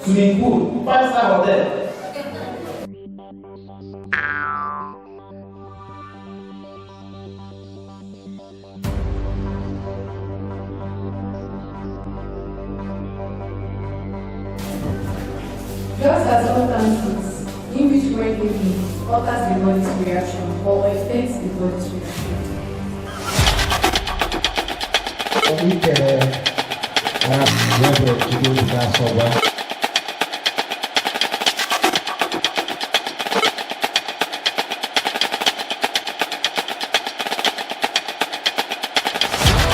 swimming pool, 5-star hotel. Just as substances in which when taken alters the body's reaction or affects the body's reaction.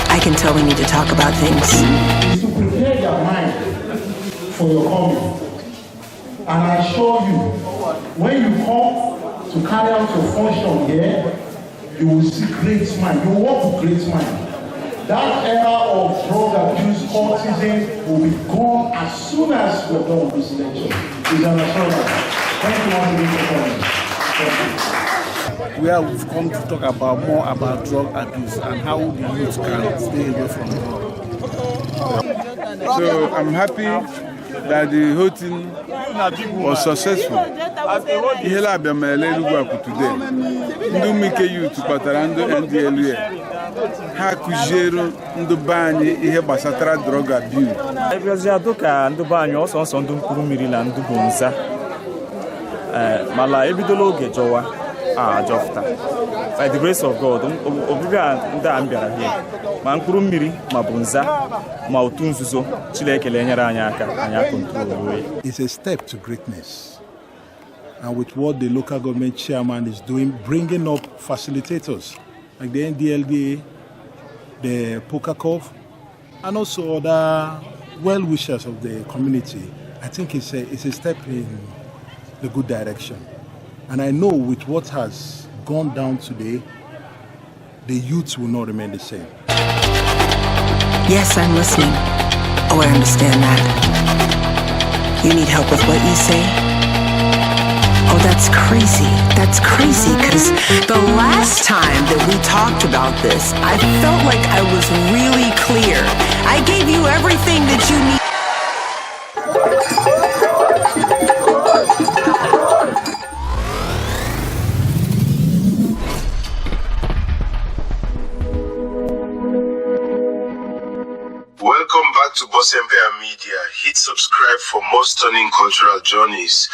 I can tell we need to talk about things. Is to prepare your mind for your coming. And I assure you, when you come to carry out your function here, you will see great mind. You will walk with great mind. That era of drug abuse, cultism will be gone as soon as we're done with this lecture. It's an assurance. Thank you once again for coming. Where we've come to talk about more about drug abuse and how the youth can stay away from it. So I'm happy that the whole thing was successful. Ihe la abịa ma Elugwu Akwu today. Ndị ụmụike youth kpatara ndị NDLEA. Ha kụziere ndị be anyị ihe gbasatara drug abuse. Ebiazi ado ka ndị be anyị ọsọ ndị mkpụrụ mmiri na ndị bụ nza. Mala ebidola oge jọwa ajọfta. By the grace of God, obibia ndị a mbịara here. Ma mkpụrụ mmiri ma bụ nza ma otu nzuzo Chineke lenyere anyị aka anyị control. It's a step to greatness. And with what the local government chairman is doing, bringing up facilitators like the NDLEA, the Pokakov, and also other well-wishers of the community, I think it's a step in the good direction. And I know with what has gone down today, the youth will not remain the same. Yes, I'm listening. Oh, I understand that. You need help with what you say? Oh, that's crazy. That's crazy, because the last time that we talked about this, I felt like I was really clear. I gave you everything that you need. Welcome back to Boss Empire Media. Hit subscribe for more stunning cultural journeys.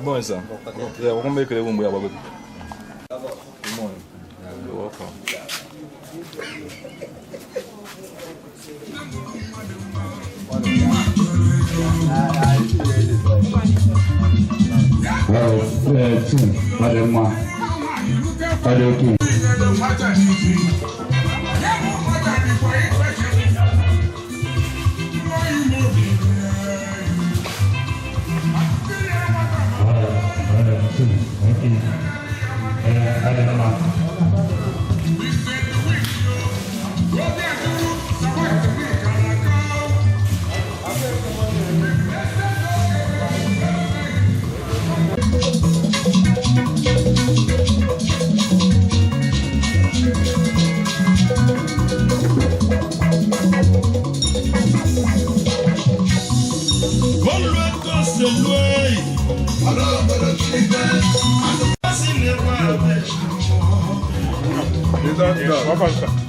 Bom, sir. Yeah, we're going to make it one way. Good morning. You're welcome.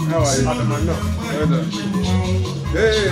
How are you? Hey,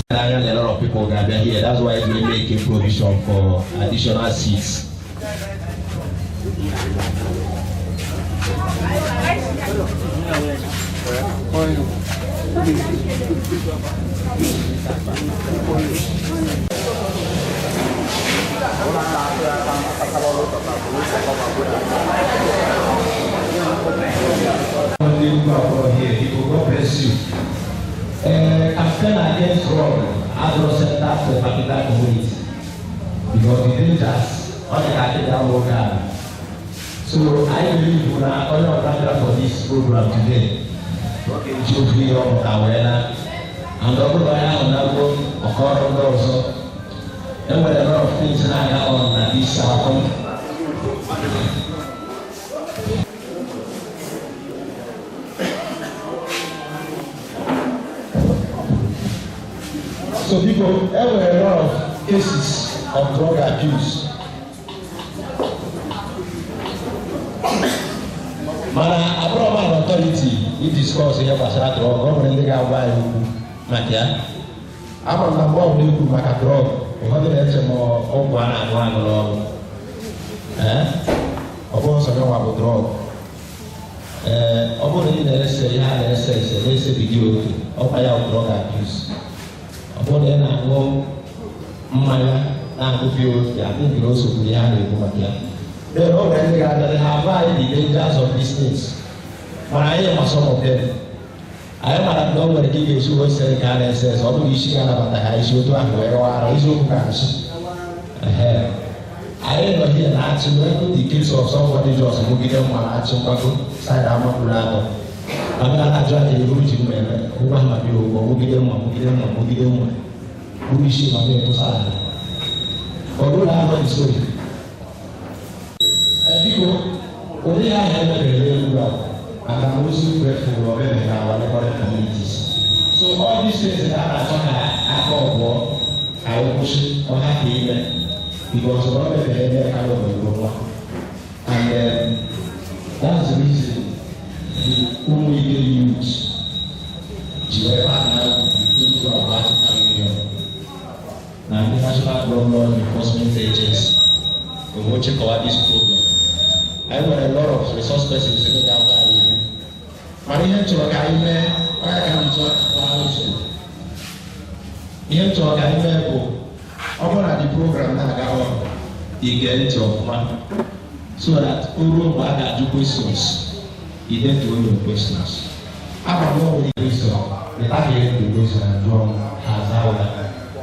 A lot of people gather here. That's why we make a provision for additional seats. God bless you. Campaign against fraud has no center for a particular community because the dangers on the capital local. So I believe we are all on for this program today. Okay, should be on Awena and Obraya on Nago, Okoro also. There were a lot of things now on that this happened. So people, there were a lot of cases of drug abuse. Mana abroad authority, we discuss here about drug. Government legal why Makia. I'm on the board of the Maka drug. We have to say more of one and one along. Of course, I know about drug. About the necessary, how necessary, they say video of drug abuse. Upon the end, I know Maya, now to feel the I think also be handed to Makia. They know that they have the dangers of these things. But I am some of them. I am not known where the kids who was saying, can says, or we should have about the issue to have where our issue comes. I am not here and answer the case of somebody just moving them one action, side arm of Lado. I'm not judging the routine man who might be moving them, who is she my to side. For good, I want to say. People, only I have a very well, and I'm also grateful for them in our local communities. So, all these things that I talk I call for, I will push it or happy even because one of the area kind of and that's the reason the only use to ever now into our African Union. Now, the National Drug Law Enforcement Agency, we will check out this program. I want a lot of resource persons in the Gaba. Maria Chogayme, I can join here to Gayme. Over the program that I get of man so that all of our questions he then to your questions. I'm not really question. The target the question and drum has our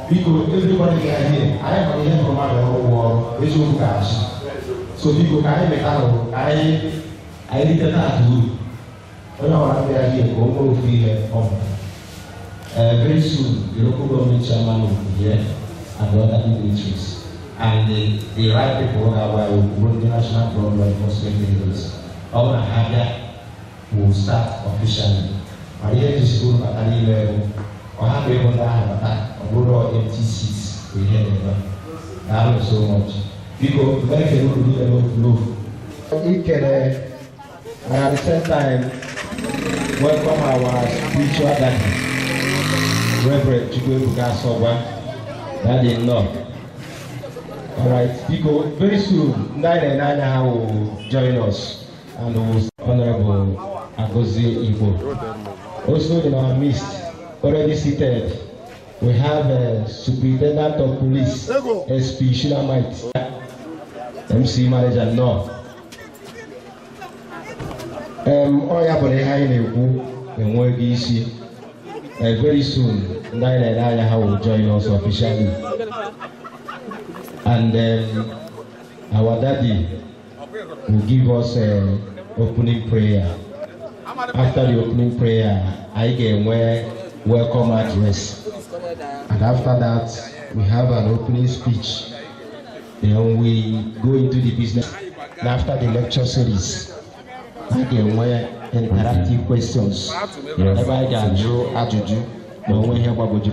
because everybody can hear. I am here from my own world. It's your cash. So people can make I need that to do. When I want to here, go over here home. Very soon, the local government chairman will be here and the other dignitaries. And the right people will run the national problem enforcement agencies. Our Haga will start officially. And here is school at any level. Or have people that have attacked or rural empty seats we hear them. Thank you so much. Because very few people need a lot of love. And at the same time, welcome our spiritual daddy, Reverend Chukwu Soba, daddy in law. Alright, people, very soon, Nana will join us and will Honorable Agozie Igbo. Also in our midst, already seated, we have Superintendent of Police, SP Shulamite, MC Manager No. Oya Boreha in Elugwu and Wegisi. Very soon, Nana will join us officially. And our daddy will give us an opening prayer. After the opening prayer, I get welcome address. And after that, we have an opening speech. Then we go into the business. And after the lecture series, I get interactive questions. Everybody can draw ajuju. No one here will do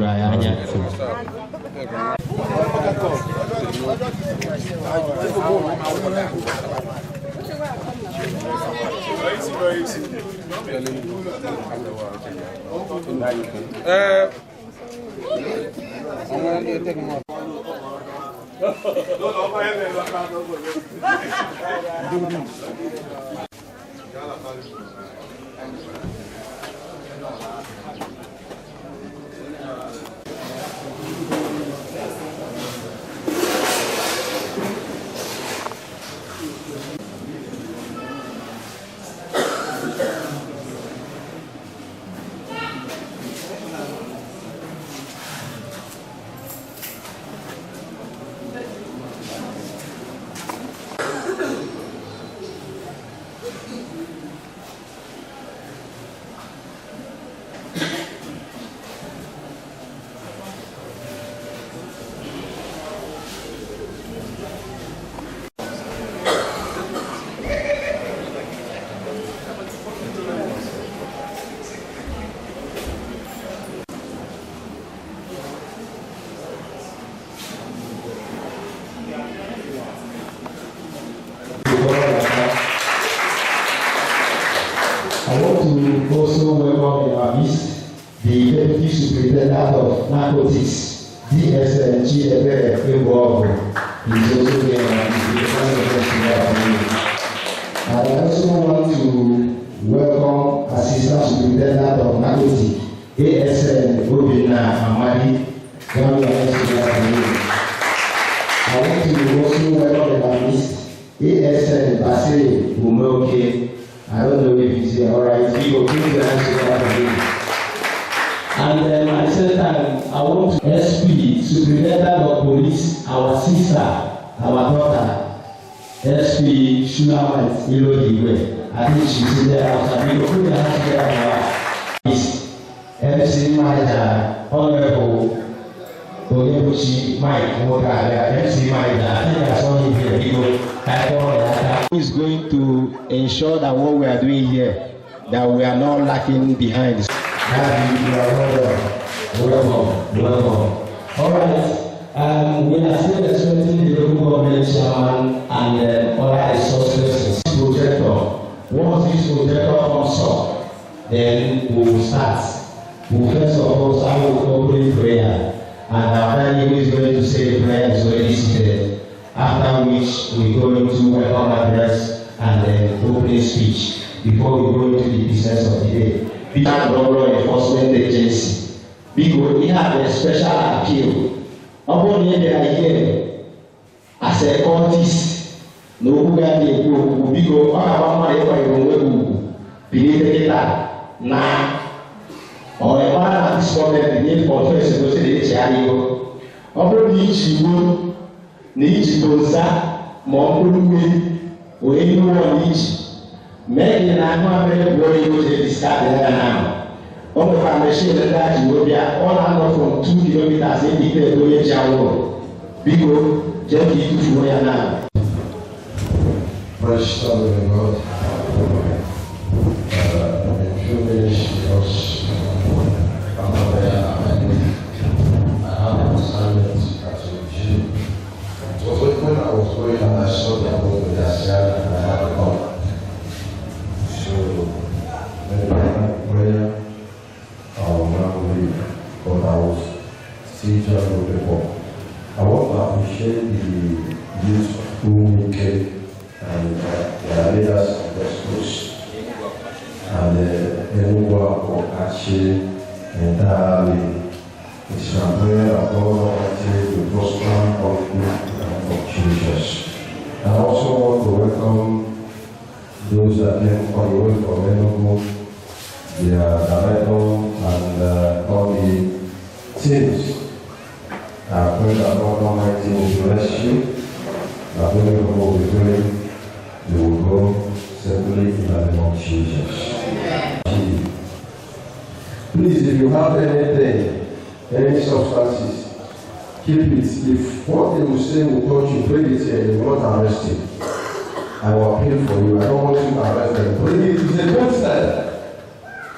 I want to also welcome in our midst the Deputy Superintendent of Narcotics, DSNG Ebo. He's also here and I also want to welcome Assistant Superintendent of Narcotics, ASN Obina Amadi. I want to also welcome in our midst ASN Basile Umeoke. I don't know if it's here. All right, people, please your hands together for me. And at the same time, I want to SP, Superintendent of Police, our sister, our daughter, SP Shulamite Ilodiwe. I think she's there outside. People, put your hands together for her. MC Manager, Honorable Oyebuchi Mike Woka, MC Manager. I think I saw him here. People, who is going to ensure that what we are doing here, that we are not lacking behind. Welcome. All right. We are still expecting the local government chairman and other resources. Projector. Once this projector comes up, then we will start. We will first of all start with opening prayer, and our daddy who is going to say the prayer is already seated. After which we go into welcome address and then opening speech before we go into the business of the day. We have Law Enforcement Agency. Because we have a special appeal. Upon the idea as a cultist, no one can because Pilih na ọ̀rẹ́mà this government ní ọ̀tún ẹ̀sìn tó ṣe lè ṣe àríwó. Ọ̀pọ̀ ní ìjìgbó ní ìjìgbó nsá mọ̀ ọ́nkúlùmí òye ní wọ́n ní ìjì. Mẹ́rin náà ní wọ́n bẹ̀rẹ̀ wọ́n yóò ṣe discard ẹ̀rọ náà. Wọ́n mú fàmẹ́ṣẹ́ ìrẹ́lẹ́ àjìwó bí i all out from 2 kilometers ní ìpínlẹ̀ tó yẹ jáwọ́. Bí o jẹ́ kí ìtú fún ya náà. Praise the Lord. Because I have an assignment at the gym. It was when I was going and I saw the boat with the Asian and I had to come. So, when I had prayer, I will not leave, but I was still trying to report. I want to appreciate the youth who came and their leaders of the schools. And Elugwu actually entirely is my prayer that God Almighty will prosper all the and of Jesus. I also want to welcome those that came all the way from Elugwu, their director and all the teams. I pray that God Almighty will bless you, that when you go with you, you will go simply in the name of Jesus. Please, if you have anything, any substances, keep it. If what they will say will touch you, bring it here. They will not arrest you. I will appeal for you. I don't want you to arrest them. Bring it. It's a good step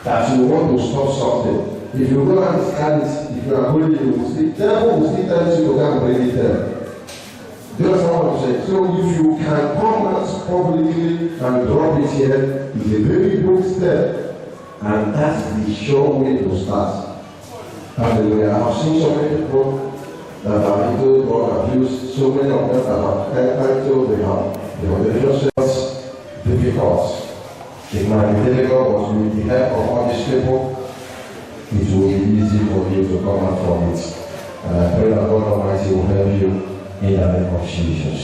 that you want to stop something. If you go and stand it, if you are holding it, the devil will still tell you to go and bring it there. Do you understand what I'm saying? So if you can come out publicly and drop it here, it's a very good step. And that's the sure way to start. Hallelujah. I have seen so many people that are into drug abuse, so many of them that have entered they have just difficult. It might be difficult, but with the help of all these people, it will be easy for you to come out from it. And I pray that God Almighty will help you in the name of Jesus.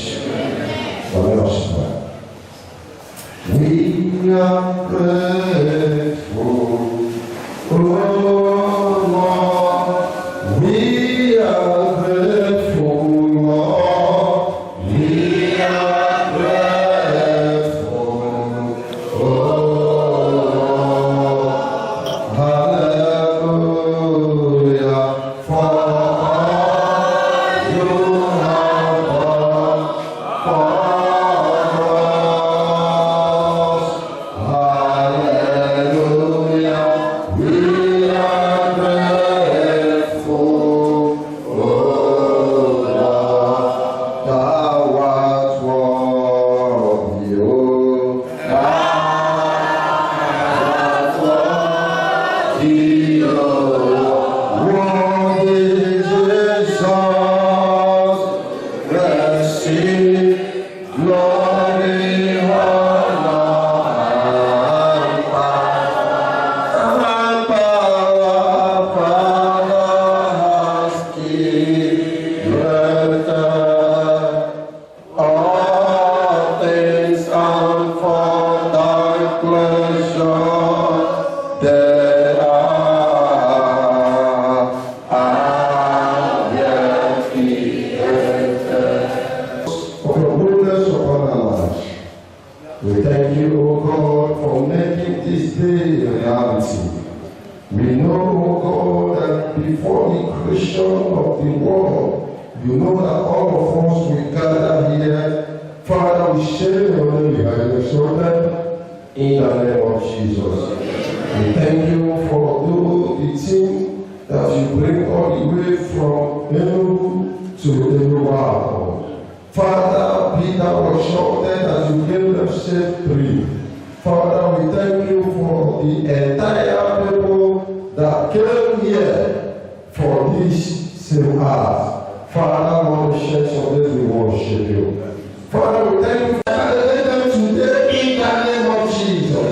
But let us pray. We are grateful, oh Lord. We are grateful, Lord. We are grateful, oh Lord. Hallelujah for all you have done for us. We thank you, O God, for making this day a reality. We know, O God, that before the creation of the world, you know that all of us will gather here. Father, we share your name behind the shoulder in the name of Jesus. We thank you for the team that you bring all the way from Elugwu to Elugwu. Father, be thou exalted as you gave them set free. Father, we thank you for the entire people that came here for this same hour. Father, Lord, the church of this we worship you. Father, we thank you for them today in the name of Jesus.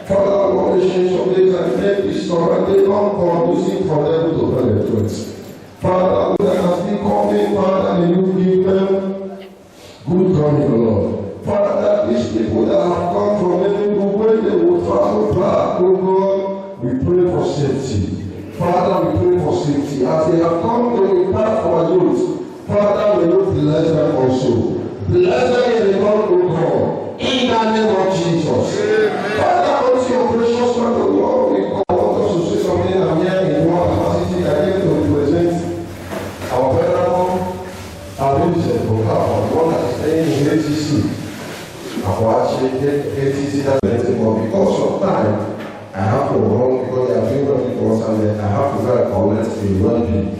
Father, Lord, the church of this and make this surrounding unconducive for them to penetrate. Father, that has been coming, Father, may you give them good coming, Lord. Father, these people that have come from Elugwu, when they will travel as they have come to impact our youth, Father, may you bless them also. Bless them in the God, O God, in the name of Jesus. Father, unto your precious Son, O Lord, we want us to say something and here in one capacity again to present our venerable Vincent Bokapa, the one that is staying in ATC. Our actually ATC that but because of time, I have to run because they are doing what it was, and then I have to go and collect the well-being.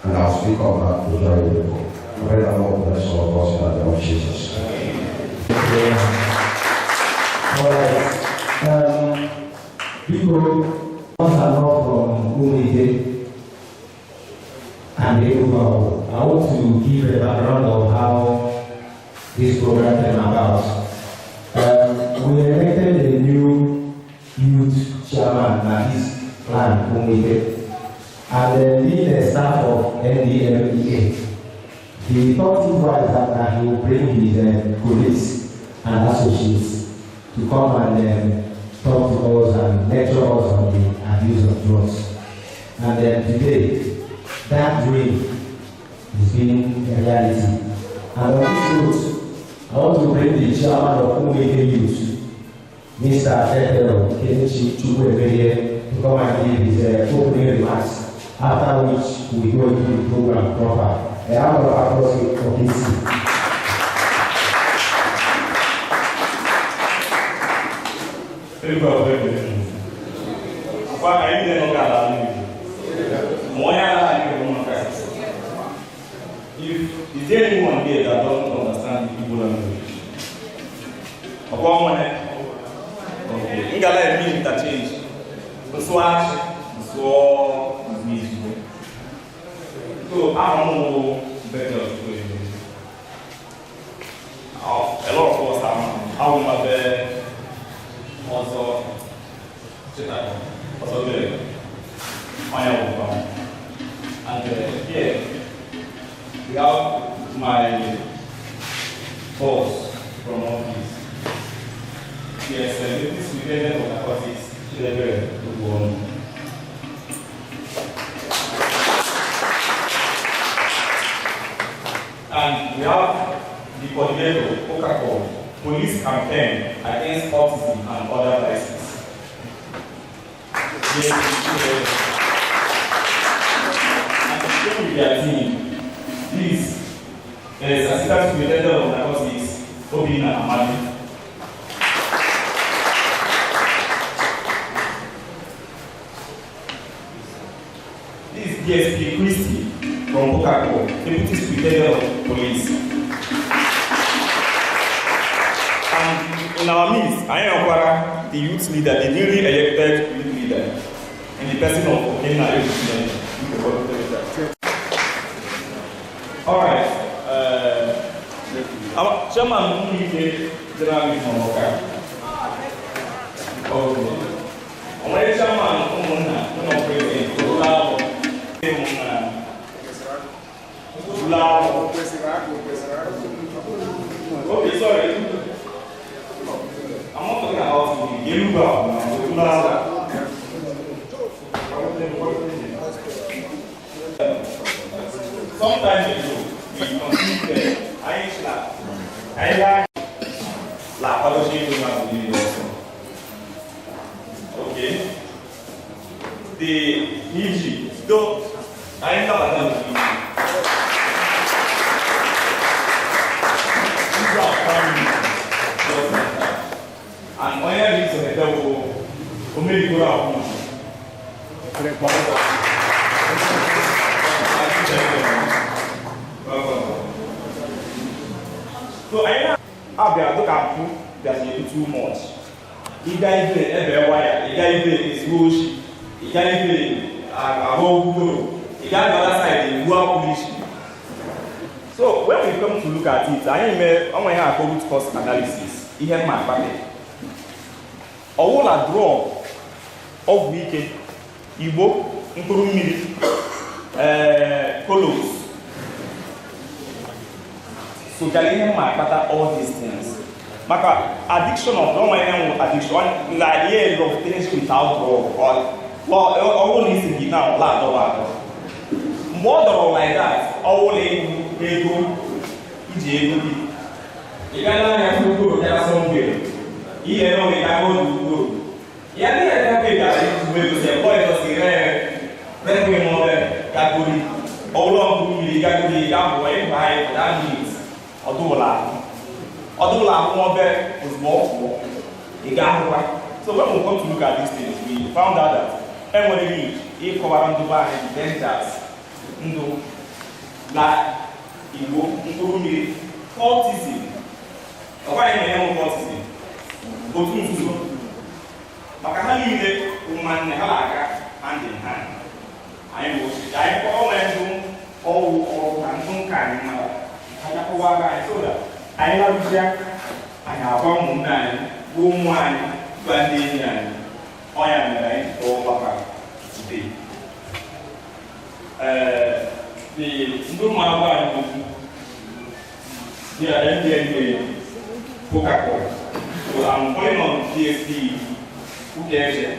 And I'll speak on that to very people. I pray that Lord bless all of us in the name of Jesus. Alright. People, once I know from Umide and Elugwu, I want to give a background of how this program came about. We elected a new youth chairman at this plan, Umide. And being a staff of NDLEA, he thought it was that he would bring his colleagues and associates to come and talk to us and lecture us on the abuse of drugs. And today, that dream is being a reality. And on this note, I want to bring the chairman of Umide Youth, Mr. Tetero Kenichi Chukwuemeye, to come and give his opening remarks. After which we go into the program proper. A round of applause for his. Is there anyone here that doesn't understand the Igbo language? Okay. You gotta let me interchange. So I don't know better. A lot of us are my bed also there. And here we have my boss from office. Yes, this is related to narcotics. And we have the coordinator, Coca-Cola, police campaign against cultism and other vices. And to stay with their team, please, there is Assistant Superintendent of Narcotics, Obina Amadi. This is DSP Christie from Coca-Cola, Deputy Superintendent of Police. And in our midst, I am the youth leader, the newly elected youth leader, in the person of Okena Elugwu. Alright. Our chairman Umide General from Oka. Okay. Our chairman Umuna, President, okay, sorry. I'm not talking about the Elugwu. Sometimes ago, we completed okay. The EG, though I never done the and when I reach the devil, only go out. So I look at you that too much. He died every wire, he died his bush, he died a whole guru, he died the other side in polish. So when we come to look at it, I am a root cause analysis. He had my packet. All a draw of weekend, Igbo, including colors. So telling my pattern all these things. Maka addiction of don't mind addiction like years of things without drug or all these things now lot of Mgbe ọ dọrọ like that, ọ wụla ego iji ego gị. Ị gaa n'anya ugoro ya sọmgbe, ihe na oge ga-aga oge ugoro. Ya ndị na-eke gara izugbe ego si ekpọ ịzọ si rekwe n'ọbẹ gagori. Ọwụlọ mbụ mmiri gagori ga-abụ ịgba anyị for that minute. Ọdụụla akwụ ọbẹ ozugbo ọkwụ. Ị ga-ahụkwa. So when we come to look at these things, we found out that enwere ịkọwara ndị be anyị dangers ndụ na Igbo mkpụrụ mmiri cultism. Ọkwa anyị na-enwe cultism otu nzuzo maka ha niile ụmụnne ha na-aga hand in hand. Anyị bụ osisi anyị kpọrọ na ndụ ọwụ ọrụ na ndụ nka anyị mara anyị akọwa aka anyị so that anyị na-arụzi anyị agwa ụmụnne anyị bụ ụmụ anyị gwa ndị enyi anyị ọnya mere anyị kpọọ gbaka today. The Ndumagwa they are NDLEA Coca-Cola. So I'm calling on PSP who cares it.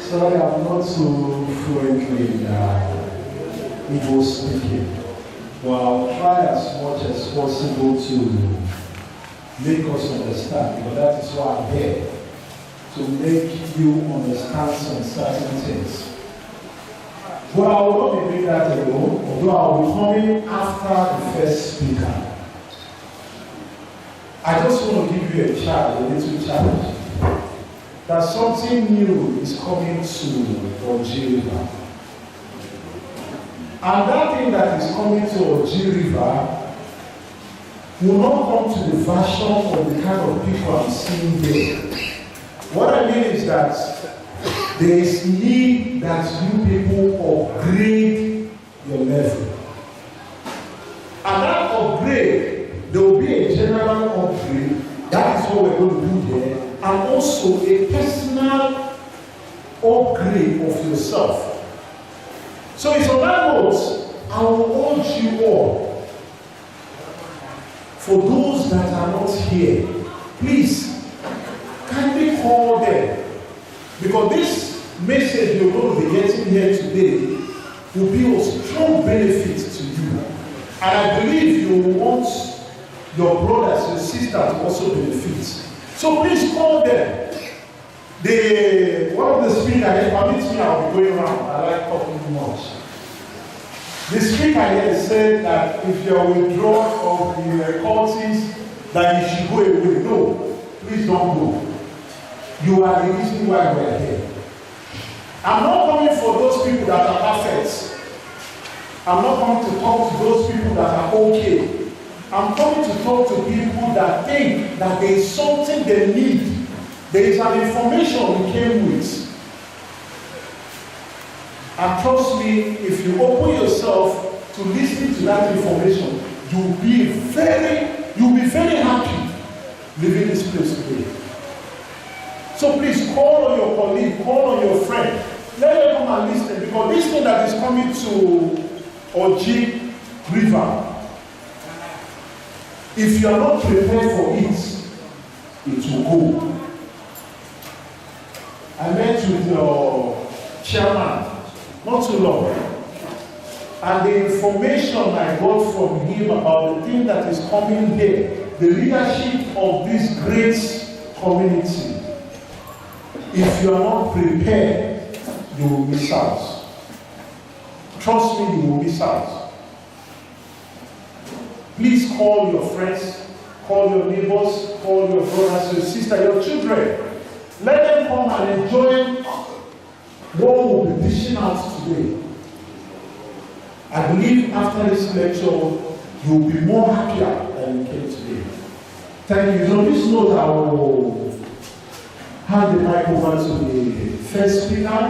Sorry, I'm not so fluently Igbo speaking, but I'll try as much as possible to make us understand, because that is why I'm here, to make you understand some certain things. But I will not be doing that alone, although I will be coming after the first speaker. I just want to give you a little challenge, that something new is coming to Oji River. And that thing that is coming to Oji River will not come to the version of the kind of people I'm seeing there. What I mean is that there is need that you people upgrade your level. And that upgrade, there will be a general upgrade. That is what we're going to do there. And also a personal upgrade of yourself. So it's on that note, I will urge you all, for those that are not here, please, kindly call them. Because this message you're going to be getting here today will be of strong benefit to you. And I believe you want your brothers, your sisters to also benefit. So please call them. One of the speakers, permit me, I'll be going around. I like talking too much. The speaker here said that if you are withdrawn of the cultists, that you should go away. No, please don't go. You are the reason why we are here. I'm not coming for those people that are perfect. I'm not coming to talk to those people that are okay. I'm coming to talk to people that think that there is something they need. There is an information we came with. And trust me, if you open yourself to listen to that information, you'll be very happy leaving this place today. So please call on your colleague, call on your friend. Let them come and listen, because this thing that is coming to Oji River, if you are not prepared for it, it will go. I met with your chairman not too long, and the information I got from him about the thing that is coming here, the leadership of this great community, if you are not prepared, you will miss out. Trust me, you will miss out. Please call your friends, call your neighbors, call your brothers, your sisters, your children. Let them come and enjoy what we'll be dishing out today. I believe after this lecture, you'll be more happier than you came today. Thank you. On this note, I will hand the mic over to the first speaker.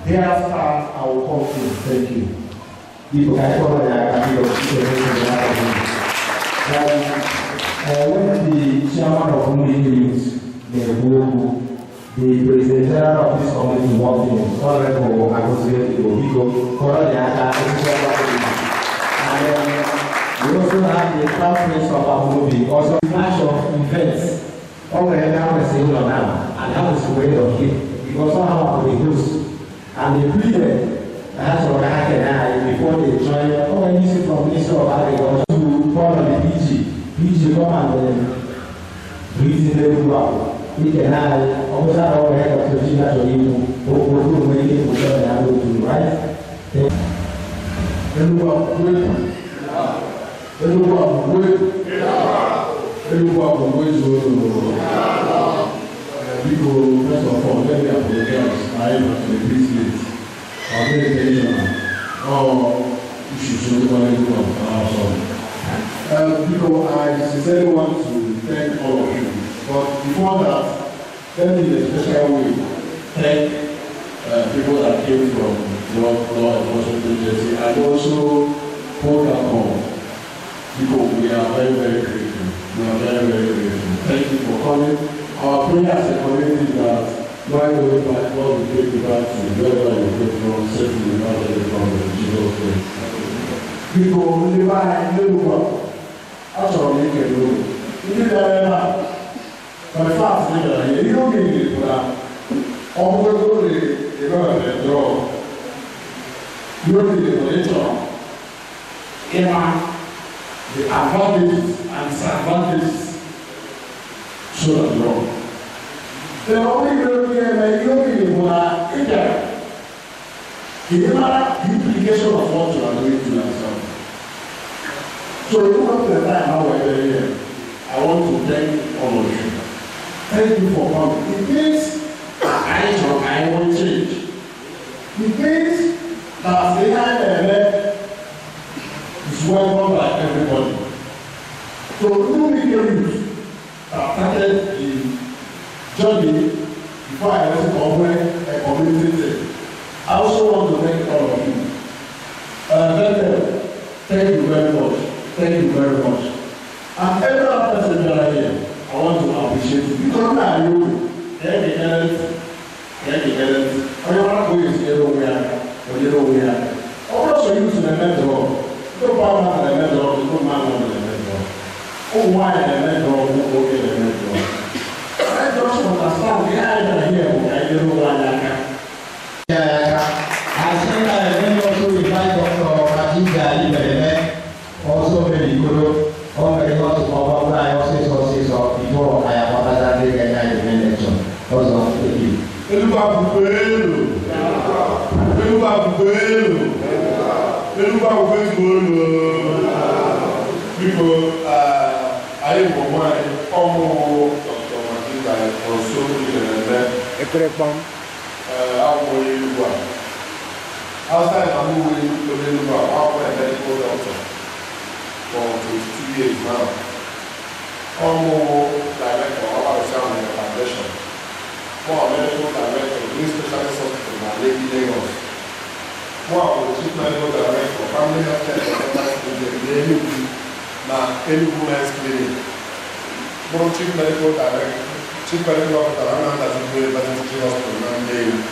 Thereafter, I will conclude. Thank you. When the chairman of Umili Youth, the president general of this committee walked in, Honorable Akwu, And we also have the Crown Prince of Akwu, also a bunch of events. All we have is a now, and that is the way of it. Because somehow we host, and they pleaded that's what I can before they join. Oh, I used from Minister of Agriculture to follow the PG. PG come and breathe in the world. We can have almost our head of the China to you, who make it for sure and to right. People, first of all, let me apologize. I am the priest. I'm very intentional. You should show the money to people, I sincerely want to thank all of you. But before that, let me in a special way thank people that came from law enforcement agency and also protocol. People, we are very, very grateful. We are very, very grateful. Thank you for coming. Our prayer as a community is that while we go back, God will take you back to wherever you go from, safely without any problem in Jesus' name. People, we buy a little work. That's all we can do. You did that ever. But the fact is that you don't need it for that. All we go to the government draw. You don't need it for the job. The advantages and disadvantages show that wrong. The only European implication of what you are doing to yourself. So you come to the time now we're here. I want to thank all of you. Thank you for coming. It means that I will change. It means that the IMF is welcome by everybody. So you make your use. I started the journey before I went to cover a community thing. I also want to thank all of you. Thank you very much. Thank you very much. And every other person that are here, I want to appreciate you. Because now you can be elegant. I don't want to go to the also use the mentor. No power on the mentor, no man on the mentor. Oh, why the mentor who go get the mentor? I just understand the idea here. I don't know why I can. I think I also invite Dr. Matinga also very good. All very much to cover I also before I am on that day and I election. Also, thank you. People, I am almost Dr. Matinga also outside I'm moving to Elugwu, I'm a medical doctor for 22 years now. Almost director of our sound and foundation. More medical director, new specialist hospital in Lagos. More of the chief medical director, family health care in Elugwu, Elugwu Men's Clinic. More chief medical director, chief medical officer, I'm not as a university hospital in Lagos.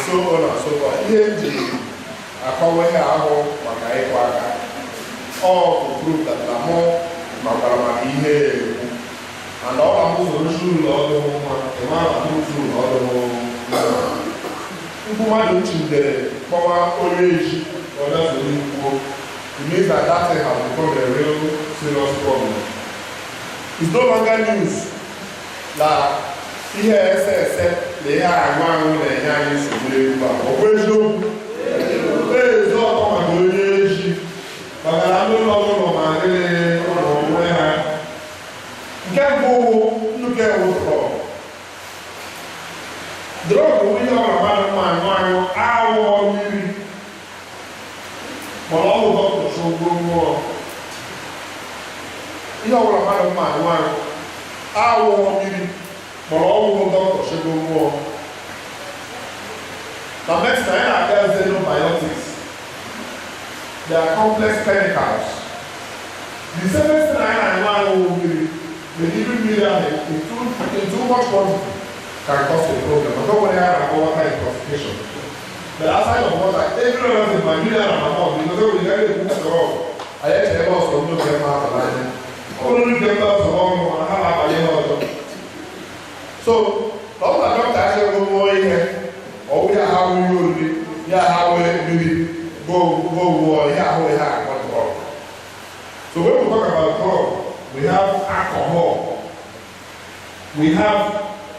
So on and so forth. Here, I all to prove that the more and all of those who all the man who all the don't the power age or that's the it means that thing has become a real serious problem. It's no longer news that ESS they are one with the young operation. There is no common age, but I don't know my can't go look at what's wrong. Drug we are about my hour maybe. But all the doctors show go more. You know what about my hour maybe. But all the doctors should go more. Now next time I tell xenobiotics. They are complex chemicals. The same thing I want to be they even be in too much quantity. can cause a problem. I don't want to have water intoxication. But outside of water, everyone else is my million and my mom, because we get it at all. I actually lost some new them out of line. Only them out of all, and how I know. So, all the doctor actually go more here, or we are how we will be, yeah, how we do go, yeah, how we have one drug. So, when we talk about drug, we have alcohol, we have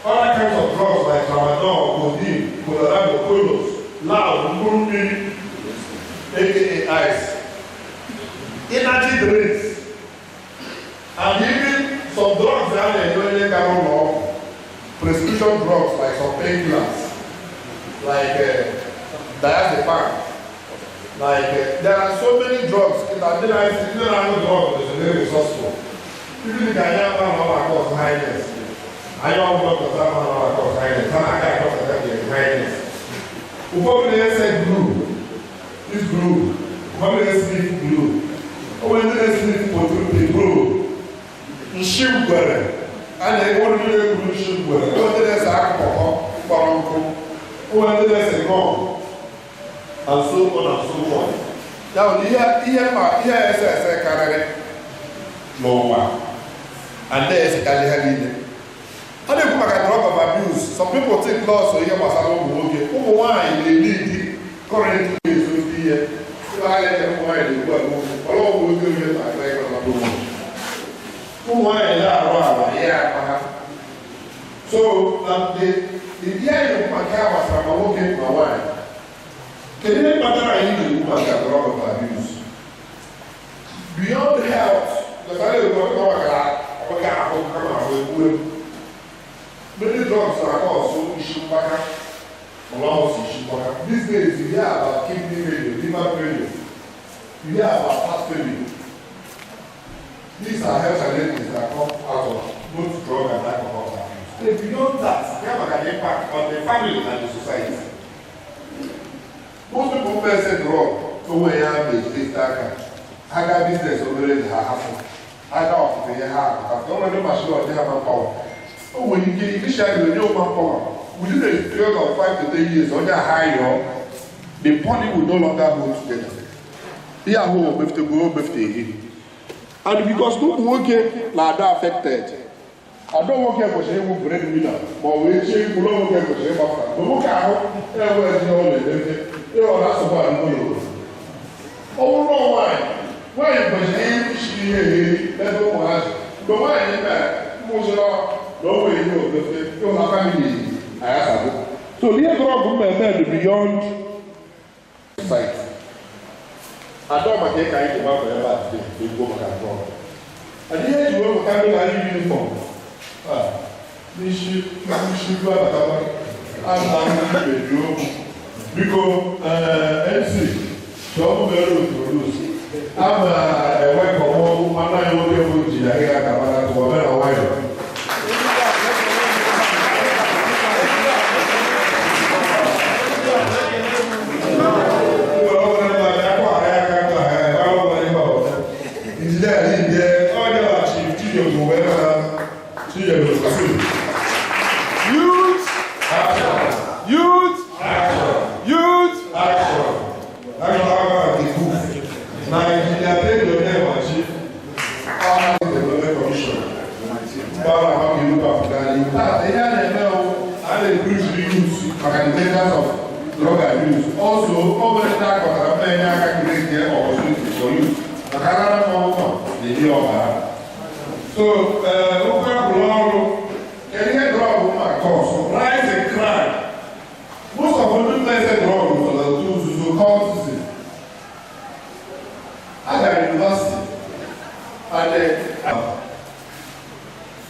other kinds of drugs like tramadol, codeine, colorado, colos, loud, kurumi, aka ice, energy drinks, and even some drugs that are enjoying law, prescription drugs like some painkillers, like diazepam, like there are so many drugs in the general drug is very resourceful. Even the Ghanaian man cause highness. I don't want to have man cause highness. I can't talk about highness. Before they say glue, this glue. When they sleep glue, or when they sleep for glue, sugar, and they want to do sugar. When they say alcohol, when they say gum, and so on and so on. Now, here is a carry no one, and there is a carry. How do you come at drug of abuse? Some people take laws so here was a little bit. Why they need currently is with the why they work all over the world. I like why yeah. So the idea of my car was from a working my wife. Can you matter I need to look at drug of abuse? Beyond health, the value of many drugs are also issue back, these days, you hear about kidney failure, liver failure, you hear about heart failure. These are health challenges that come out of both drug and alcohol abuse. Beyond that, they have an impact on the family and the society. Most people may say drug, so when you have a darker, I got business already happen. I got to have, I've already machine they have a power. Oh, when you get initially with no manpower, within a period of 5 to 10 years, on your higher, the body will no longer go together. Here, who have to go with the and because no working like that affected, I don't work here for shame bread winner, but we change for long work for shame after. But look out, everywhere you know, that's about no. Oh, no, why you let go watch, but why you back? No way you have family. So the drug beyond sight. I don't want to take it about forever. They go back and forth. And here you will carry a uniform. This should go back. I'm because MC, so very produce. I'm a wife of all, I'm not able to get a wife.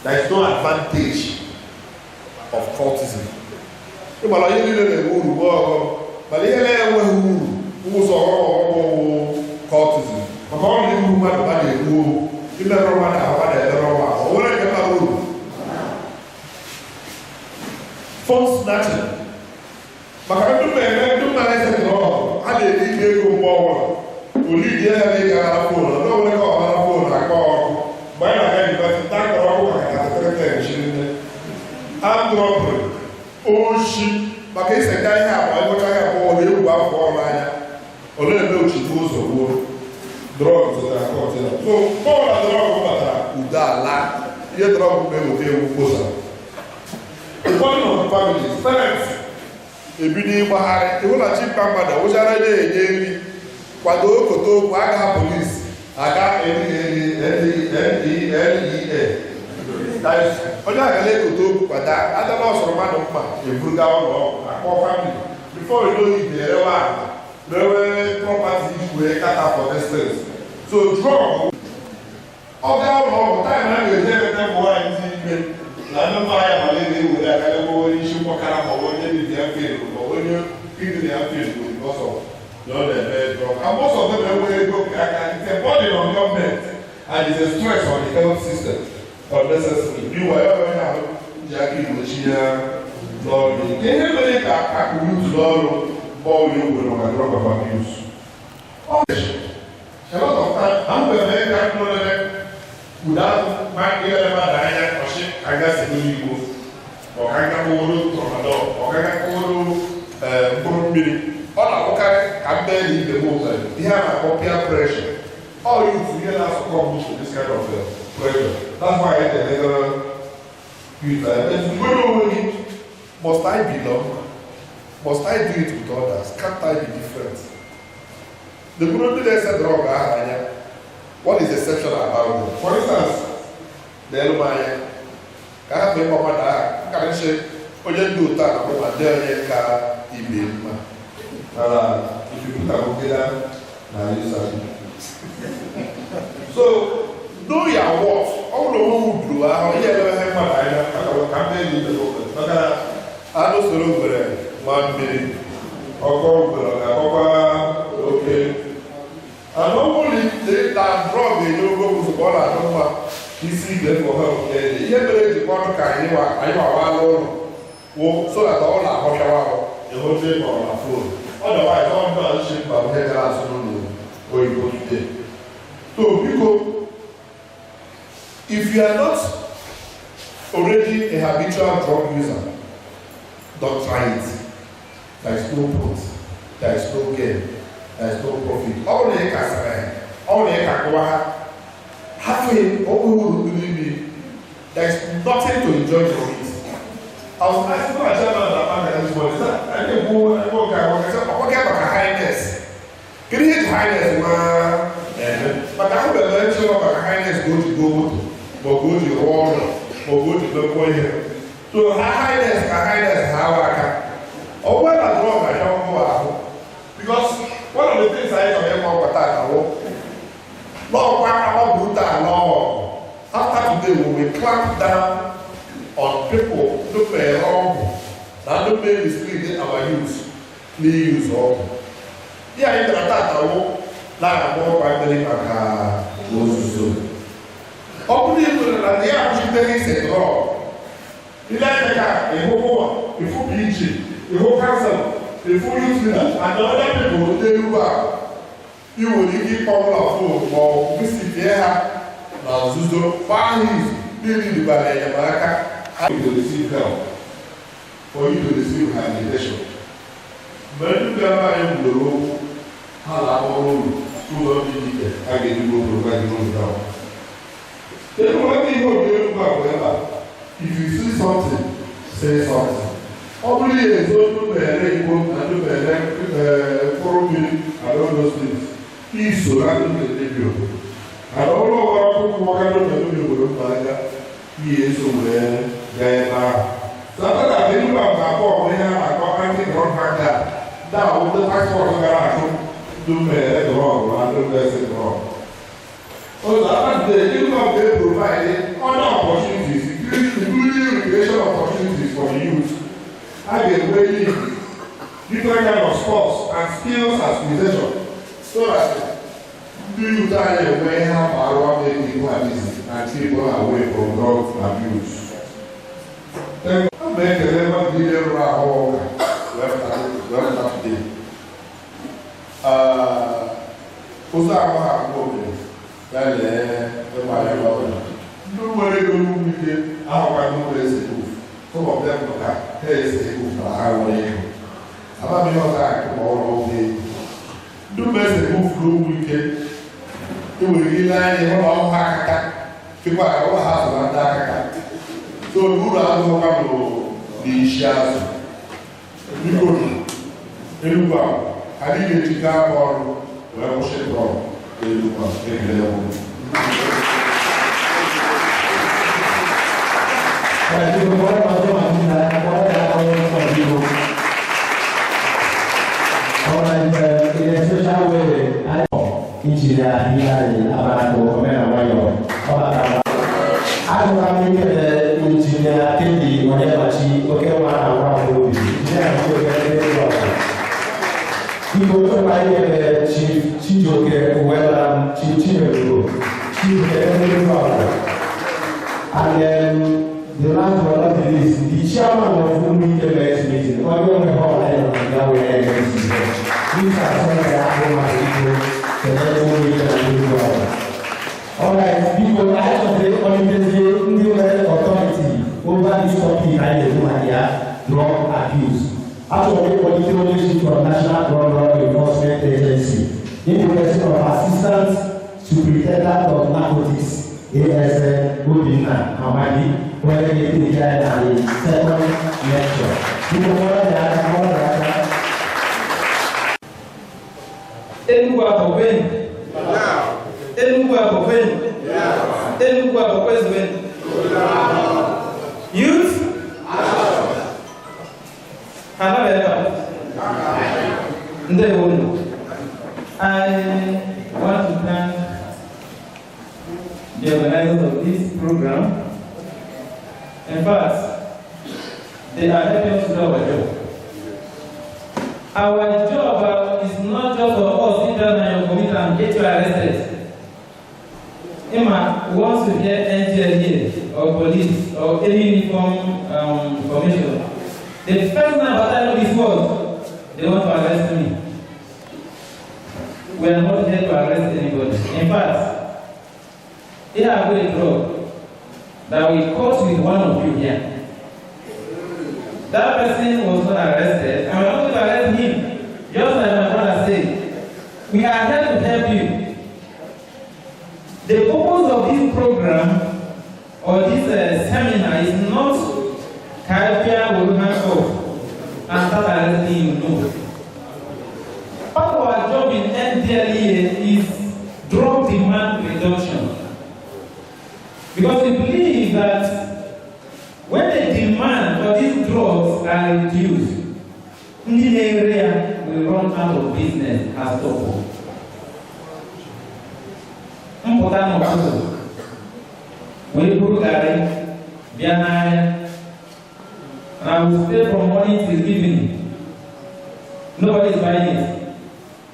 There is no advantage of cultism. But I didn't know but who saw cultism. But all the women who you never want to have what I can do. Phone snatching. But I do my lesson wrong. I didn't go forward. We leave the other phone. I don't want to call another phone. I call. But I had to thank the rock and I armed robbery. oshi maka isega ihe abụọ ịgụcha ihe abụọ ọ na-egwu afọ ọrụ anya ọ na-eme ochite ụzọ gbuo drọg zụtara kọntena so bọọlụ na drọg batara udo ala ihe drọg na-eweta ewu kposa ụfọdụ nọ families parents ebido ịgbagharị iwu na chimpa mmadụ wụchara na-enye nri kwado okoto okwu aga polisi aga NDLEA onye agala ekote okwu kwada adala ọsọrọ mmadụ mkpa eburuga ụlọ ọgwụ akpọ famili bifo iloyi ga-erewe ala rewe property wee kata for distance so drug ọbịa ụlọ ọgwụ taịm a ga-eje emete mbụ nwaanyị dị ime na ndị mma ya mara ebe ewere aka ebe onye isi mkpọkara ma onye bibi ya fil ma onye kidney ya fil because of na ọ na-eme drug and most of them enweghị ego ka aka it's a burden on government and it's a stress on the health system unnecessary meanwhile ebe onye ahụ ji aka igbochi ya n'ọrụ nke ihe mere ka akụrụ utu n'ọrụ bọọlụ egwu na drug of abuse a lot of time I'm going to make that without marking anya ọchị agasị n'igbo ọkagakpụrụ tọmadọ ọkagakpụrụ mkpụrụ mmiri ọ na-abụkarị ka mbe na ibe m ofe ihe a na-akpọ peer pressure all youth ihe na-asọkọ to this kind of pressure that's why I tell youth when onwe gị must I belong must I do it with others can't I be different the group that said drug ahụ anya what is exceptional about them? For instance, the Elumaya, I have been over that. Can I say, onye ndị ụta na ọma dị onye ka ibe mma. If you put a together, now you sabi. So, know your worth. All the one who do, how you ever have my eye, I can't believe the open. I don't know where 1 minute. Okay. And normally they that drug they don't go to ball and number isi them for help. Ihe mere ji kwano ka anyị wa n'ụlọ wo so that all na ahọchawa the whole thing on our phone. Otherwise, all the shit about head as no oyibo today. So because if you are not already a habitual drug user, don't try it. There is no point. There is no gain. There is no profit. All the ekasara, all the ekakwa, halfway, all who believe me, there is nothing to enjoy from it. I was asking my chairman about this one. I didn't go. I said, "What kind of highness? Can you hit highness?" But I would have mentioned about highness go to gold, or go to water, or go to the point. So highness, how I can. Or when I draw my young boy, because one of the things I have about that, law, after today, we will clamp down on people who pay wrong, that don't make mislead our youth, use wrong. Yeah, in the attack, I won't like a more primary Moses. Opening that they are actually saying wrong. You like a whole if you preach, the whole council, the full youth leader, and other people will tell you back. You will give popular food or visit there. Now, Zuzo, why is building the ballet in America? I will receive help for you to receive habilitation. But you can buy the road, how I will do it. I get you to provide the road down. Then, one thing you will do, if you see something, say something. Only a zone to rainbow and to forum and all those things. He's surrounded the video. And all over the world, he is aware they are. Sometimes I think about when I got anti-drug factor. Now, the passport do the wrong, and do the wrong. So that the income they provided other opportunities, including recreation opportunities for the youth. I get really different kind of sports and skills acquisition so that you try way how our make people are busy and people away from drug abuse. Then make a level video left today. Also, I have problem. No way to move it. I have no place to move. Some of them look at, hey, na ha nwere ego ama m ihe ọzọ akụ ma ọrụ ọgwụ ego ndị mmezi ebufuru ụmụ ike enwere ike ile anya ụlọ ọhụụ ha akaka tupu aka ụlọ ha azụ na ndị akaka so uru azụkwa bụ n'isi azụ biko Elugwu ahụ adịghị ejikọ aka ọrụ wee kwụsị trọm Elugwu ahụ ekele ọgwụ And the last but not the least, the chairman of the meeting, all the whole island of Yahweh, these are some of the people all right, people, I have the authority over this topic I do here, drug abuse. Actually, political leadership from National Drug Enforcement Agency, in the person of Assistant Superintendent of Narcotics. ASN Udina Hamadi, where they did the second lecture. Elugwu for win. Elugwu for win. Elugwu for always win. Youth? I want to thank the organizers of this program. In fact, they are helping us do our job. Our job is not just for us sit down and commit and get you arrested. Emma, once you hear NDLEA or police or any uniform formation, the first thing about I know is what? They want to arrest me. We are not here to arrest anybody. In fact, they have a drug that we caught with one of you here. That person was not arrested, and we are not going to arrest him. Just like my brother said, we are here to help you. The purpose of this program or this seminar is not Caribbean will hand off and start arresting you. No. Part of our job in NDLEA is drug demand reduction. Because we believe that when the demand for these drugs are reduced, the area will run out of business as well. Important also, we put Gary, Bianai, and I will stay from morning till evening. Nobody is buying it.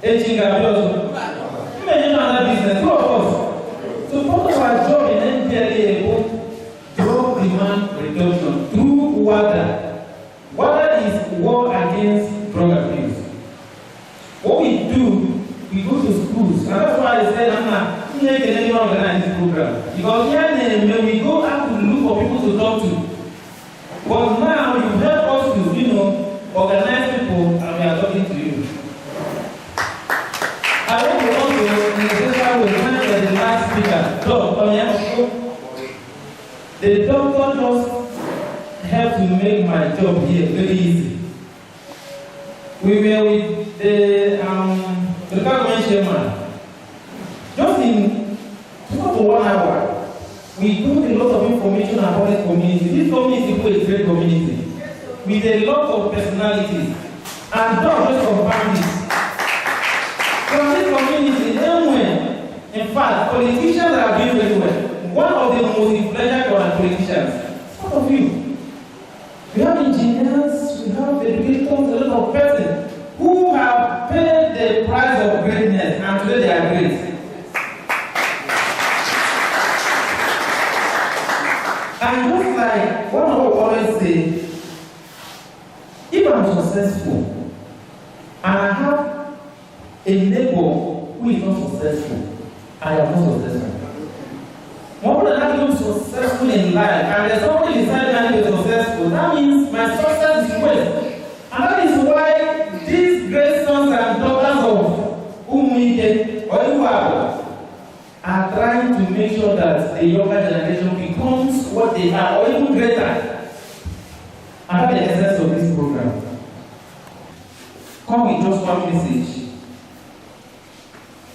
Aging also. Imagine another business, two of us. So part of our job in NDLEA is drug demand reduction through WADA. WADA is war against drug abuse. What we do, we go to schools, and that's why I said, I'm not making anyone organize this program. Because here, when we go out to look for people to talk to, but now you help us to, organize people, and we are talking to you. I want to also, in the special way, thank the last speaker, the doctor just helped to make my job here very easy. We were with the government chairman. Just in about 1 hour, we put a lot of information about the community. This community is a great community with a lot of personalities, and not just of bandits. From this community, anywhere, in fact, politicians are doing very well. One of the most influential politicians, some of you. We have engineers, we have educators, a lot of persons who have paid the price of greatness, and today they are great. And just like one of us always say, if I'm successful and I have a neighbor who is not successful, I am not successful. More than I'm successful in life, and there's somebody inside me who is successful, that means my success is great. trying to make sure that the younger generation becomes what they are, or even greater. And that's the essence of this program. Come with just one message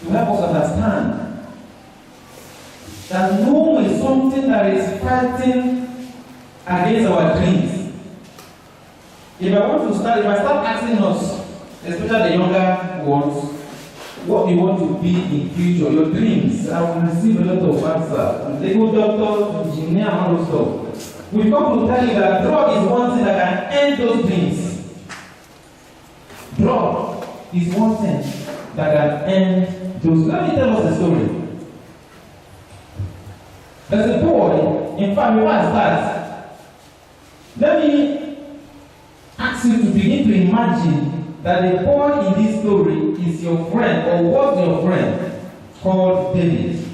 to help us understand that no is something that is fighting against our dreams. If I start asking us, especially the younger ones, what you want to be in future, your dreams, I will receive a lot of answers. Legal doctor, engineer, and all those stuff. We've come to tell you that drug is one thing that can end those dreams. Drug is one thing that can end those. Let me tell us a story. There's a boy, in fact, before I start, let me ask you to begin to imagine that the boy in this story is your friend, or was your friend, called David.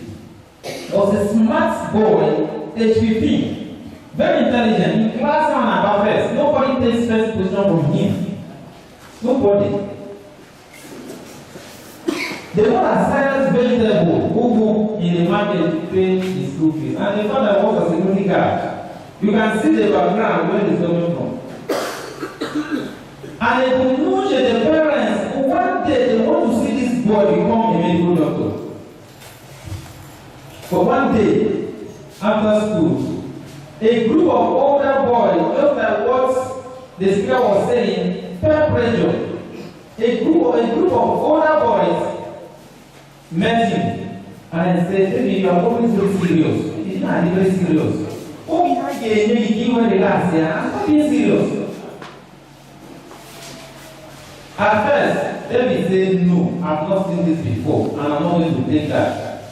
Was a smart boy, age 15, very intelligent, in class 1 and above first. Nobody takes first position from him. Nobody. The one sells vegetable, go in the market to pay his school fees. And the father was a security guard. You can see the background where he's coming from. And the parents, one day they want to see this boy become a medical doctor. But one day, after school, a group of older boys, just like what the speaker was saying, peer pressure. A group of older boys met him and said, "Baby, you are always very serious." He's not very serious. Oh, you were relaxed, I'm not being serious. At first, David said, "No, I've not seen this before, and I'm not going to take that."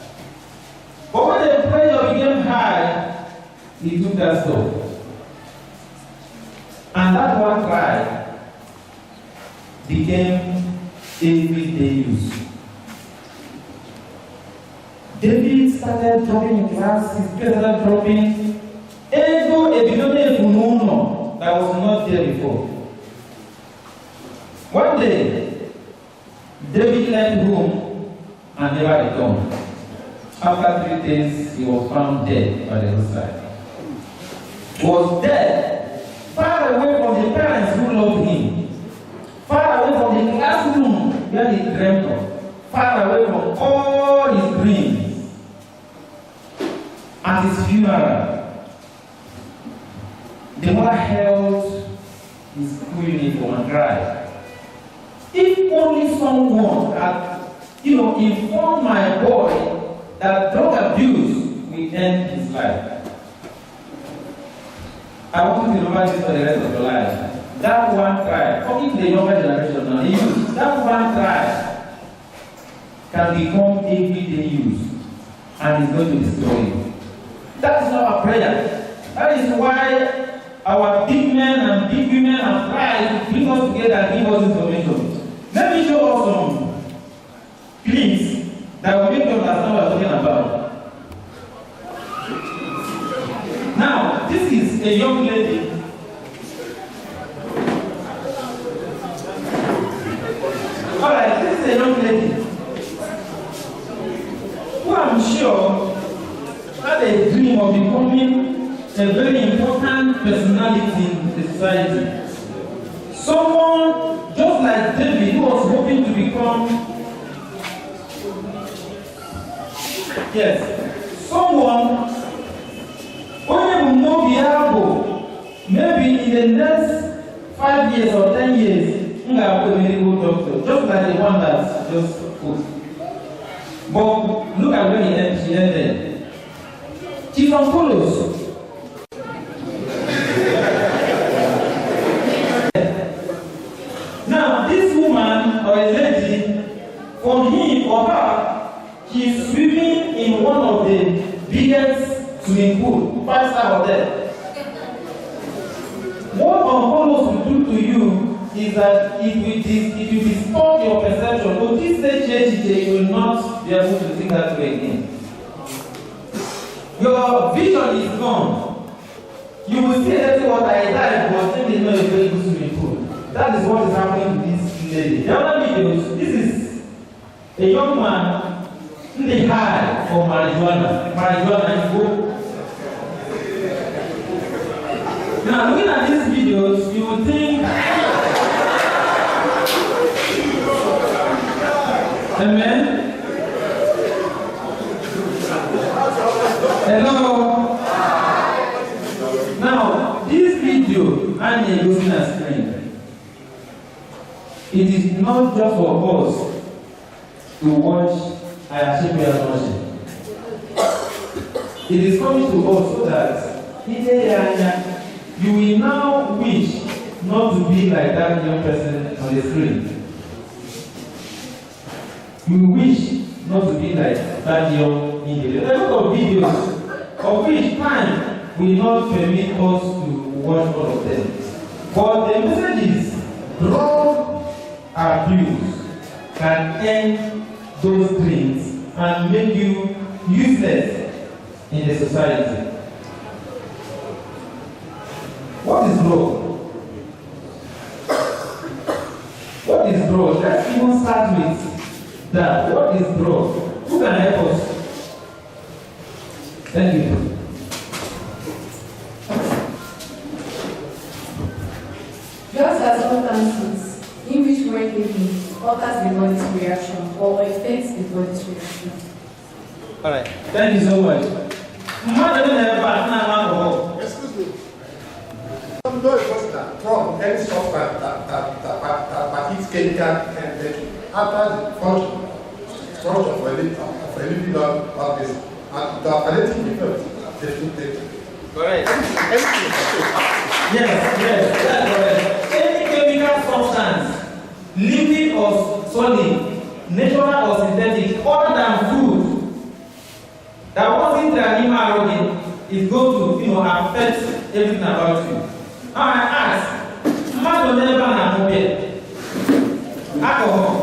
But when the pressure became high, he took that step. And that one cry became everyday use. David started dropping in class, his grades started dropping. Ego a billionaire phenomenon that was not there before. One day, David left home and never returned. After 3 days, he was found dead by the roadside. He was dead, far away from the parents who loved him, far away from the classroom where he dreamt of, far away from all his dreams. At his funeral, the mother held his school uniform and cried. If only someone had, informed my boy that drug abuse will end his life. I want you to remember this for the rest of your life. That one cry, talking to the younger generation now, that one cry can become everyday use and is going to destroy you. That is not our prayer. That is why our big men and big women have tried to bring us together and give us information. Let me show us some clips that will make you understand what I'm talking about. Now, this is a young lady. Alright, this is a young lady who I'm sure had a dream of becoming a very important personality in the society. Someone just like David who was hoping to become, someone who will not be able, maybe in the next 5 years or 10 years, to be a medical doctor, just like the one that just put. But look at where she ended. She's on follows. Now, this woman or a lady, for him or her, she's swimming in one of the biggest swimming pool, 5-star hotel. What Oncolos will do to you is that it will distort your perception. But this stage, you will not be able to think that way again. Your vision is gone. You will see everything what I died, but then they know a very good swimming pool. That is what is happening to this lady. The other videos, this is a young man the high for marijuana go. Now, looking at these videos, you would think, amen? Hello? Now, this video, and you're looking at screen, it is not just for us to watch Ayashipia's worship. It is coming to us so that you will now wish not to be like that young person on the screen. You wish not to be like that young individual. There are a lot of videos of which time will not permit us to watch all of them. But the message is drug abuse can end those dreams and make you useless in the society. What is drug? What is drug? Let's even start with that. What is drug? Who can help us? Thank you. Drugs are substances in which when taken alters the body's reaction or affects the body's reaction. Alright, thank you so much. Excuse me. Some drugs from any substance that is chemical and after the function for a living organism and the palliative effect they should take. Correct. Yes, that's correct. Any chemical substance, living or solid, natural or synthetic, other than food, that wasn't the animal organ is going to, affect everything about you. Now I ask, man will never have beer. Alcohol.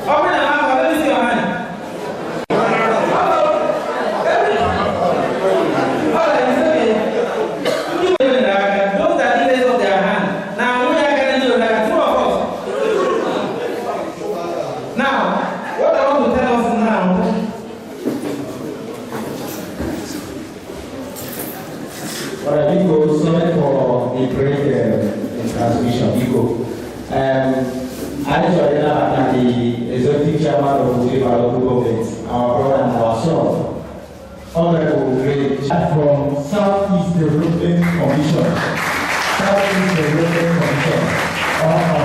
Open the alcohol, let me see your hand. Sorry for the break in transmission. I am the executive chairman of the local government, our brother and our son, Honorable Greg from Southeast Development Commission. Southeast Development Commission. Our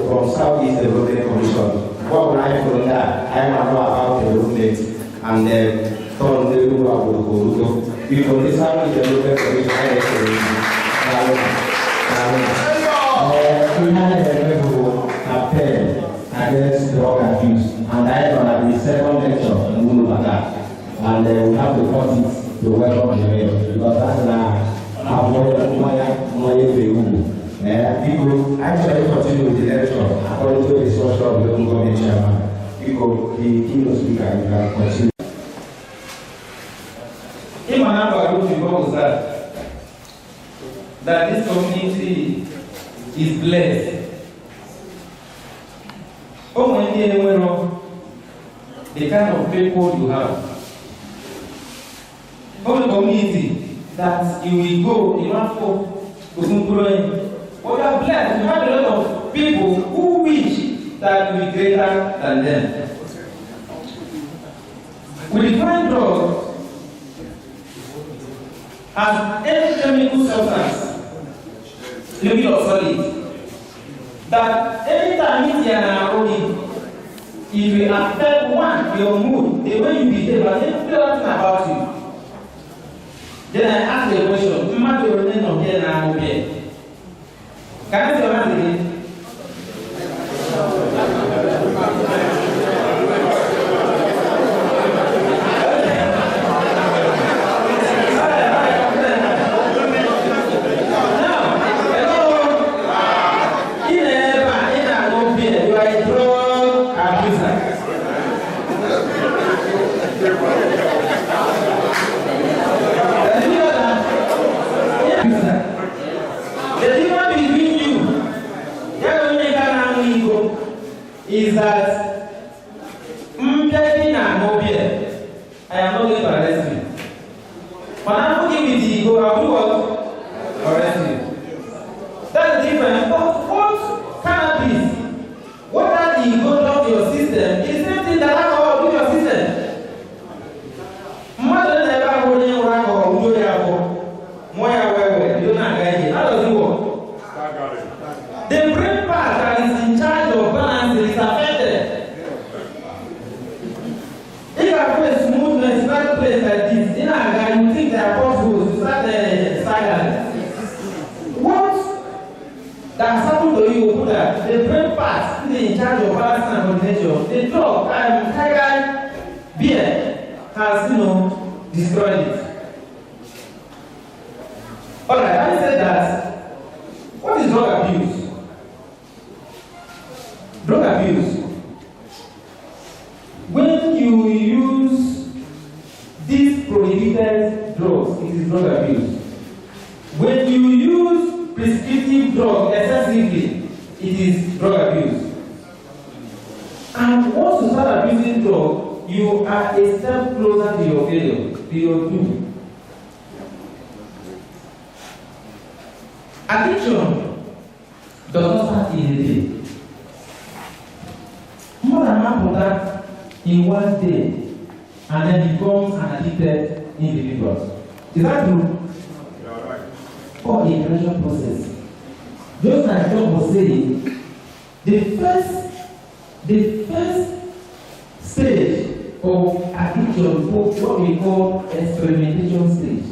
from Southeast Development Commission. What would I from that? I am about development and turn the Elugwu because the Southeast Development Commission we had a level appel against drug abuse, and I am the second lecture in Mulubaka, and we have to cut it to welcome the mayor because that's people actually continue with the election according to the instruction of the local government chairman. because the keynote speaker can continue. In my number, because that this community is blessed. Oh, when you know the kind of people you have. Oh, the community that you will go, you want to grow. But you are blessed. You have a lot of people who wish that you will be greater than them. We define drugs as any chemical substance, liquid or solid, that anytime you are aerobic, it will affect one, your mood, the way you behave, and everything about you. Then I ask you a question, you might be running on here now, okay? Can I say your hand again? Is that I am not going to arrest you. When I'm looking with the ego, I will do what? Arrest you. That's the difference. But what cannabis, what that the ego does to your system is the same thing that alcohol do to your system. Mother never holding alcohol, you don't know how does it work? The brain part that is in charge of balance is affected. If I put a smoothness in that place like this, in a guy, you think there are possible to start staggering. What that has happened to you will put that the brain part is in charge of balance and coordination. The drug, Tiger beer has, destroyed it. Alright, having said that, what is drug abuse? Drug abuse. When you use these prohibited drugs, it is drug abuse. When you use prescriptive drugs excessively, it is drug abuse. And once you start abusing drugs, you are a step closer to your failure, to your doom. Addiction does not start in a day. More than half of that in one day, and then becomes an addicted individual. Is that true? Or a gradual process. Just like John was saying, the first stage of addiction is what we call experimentation stage.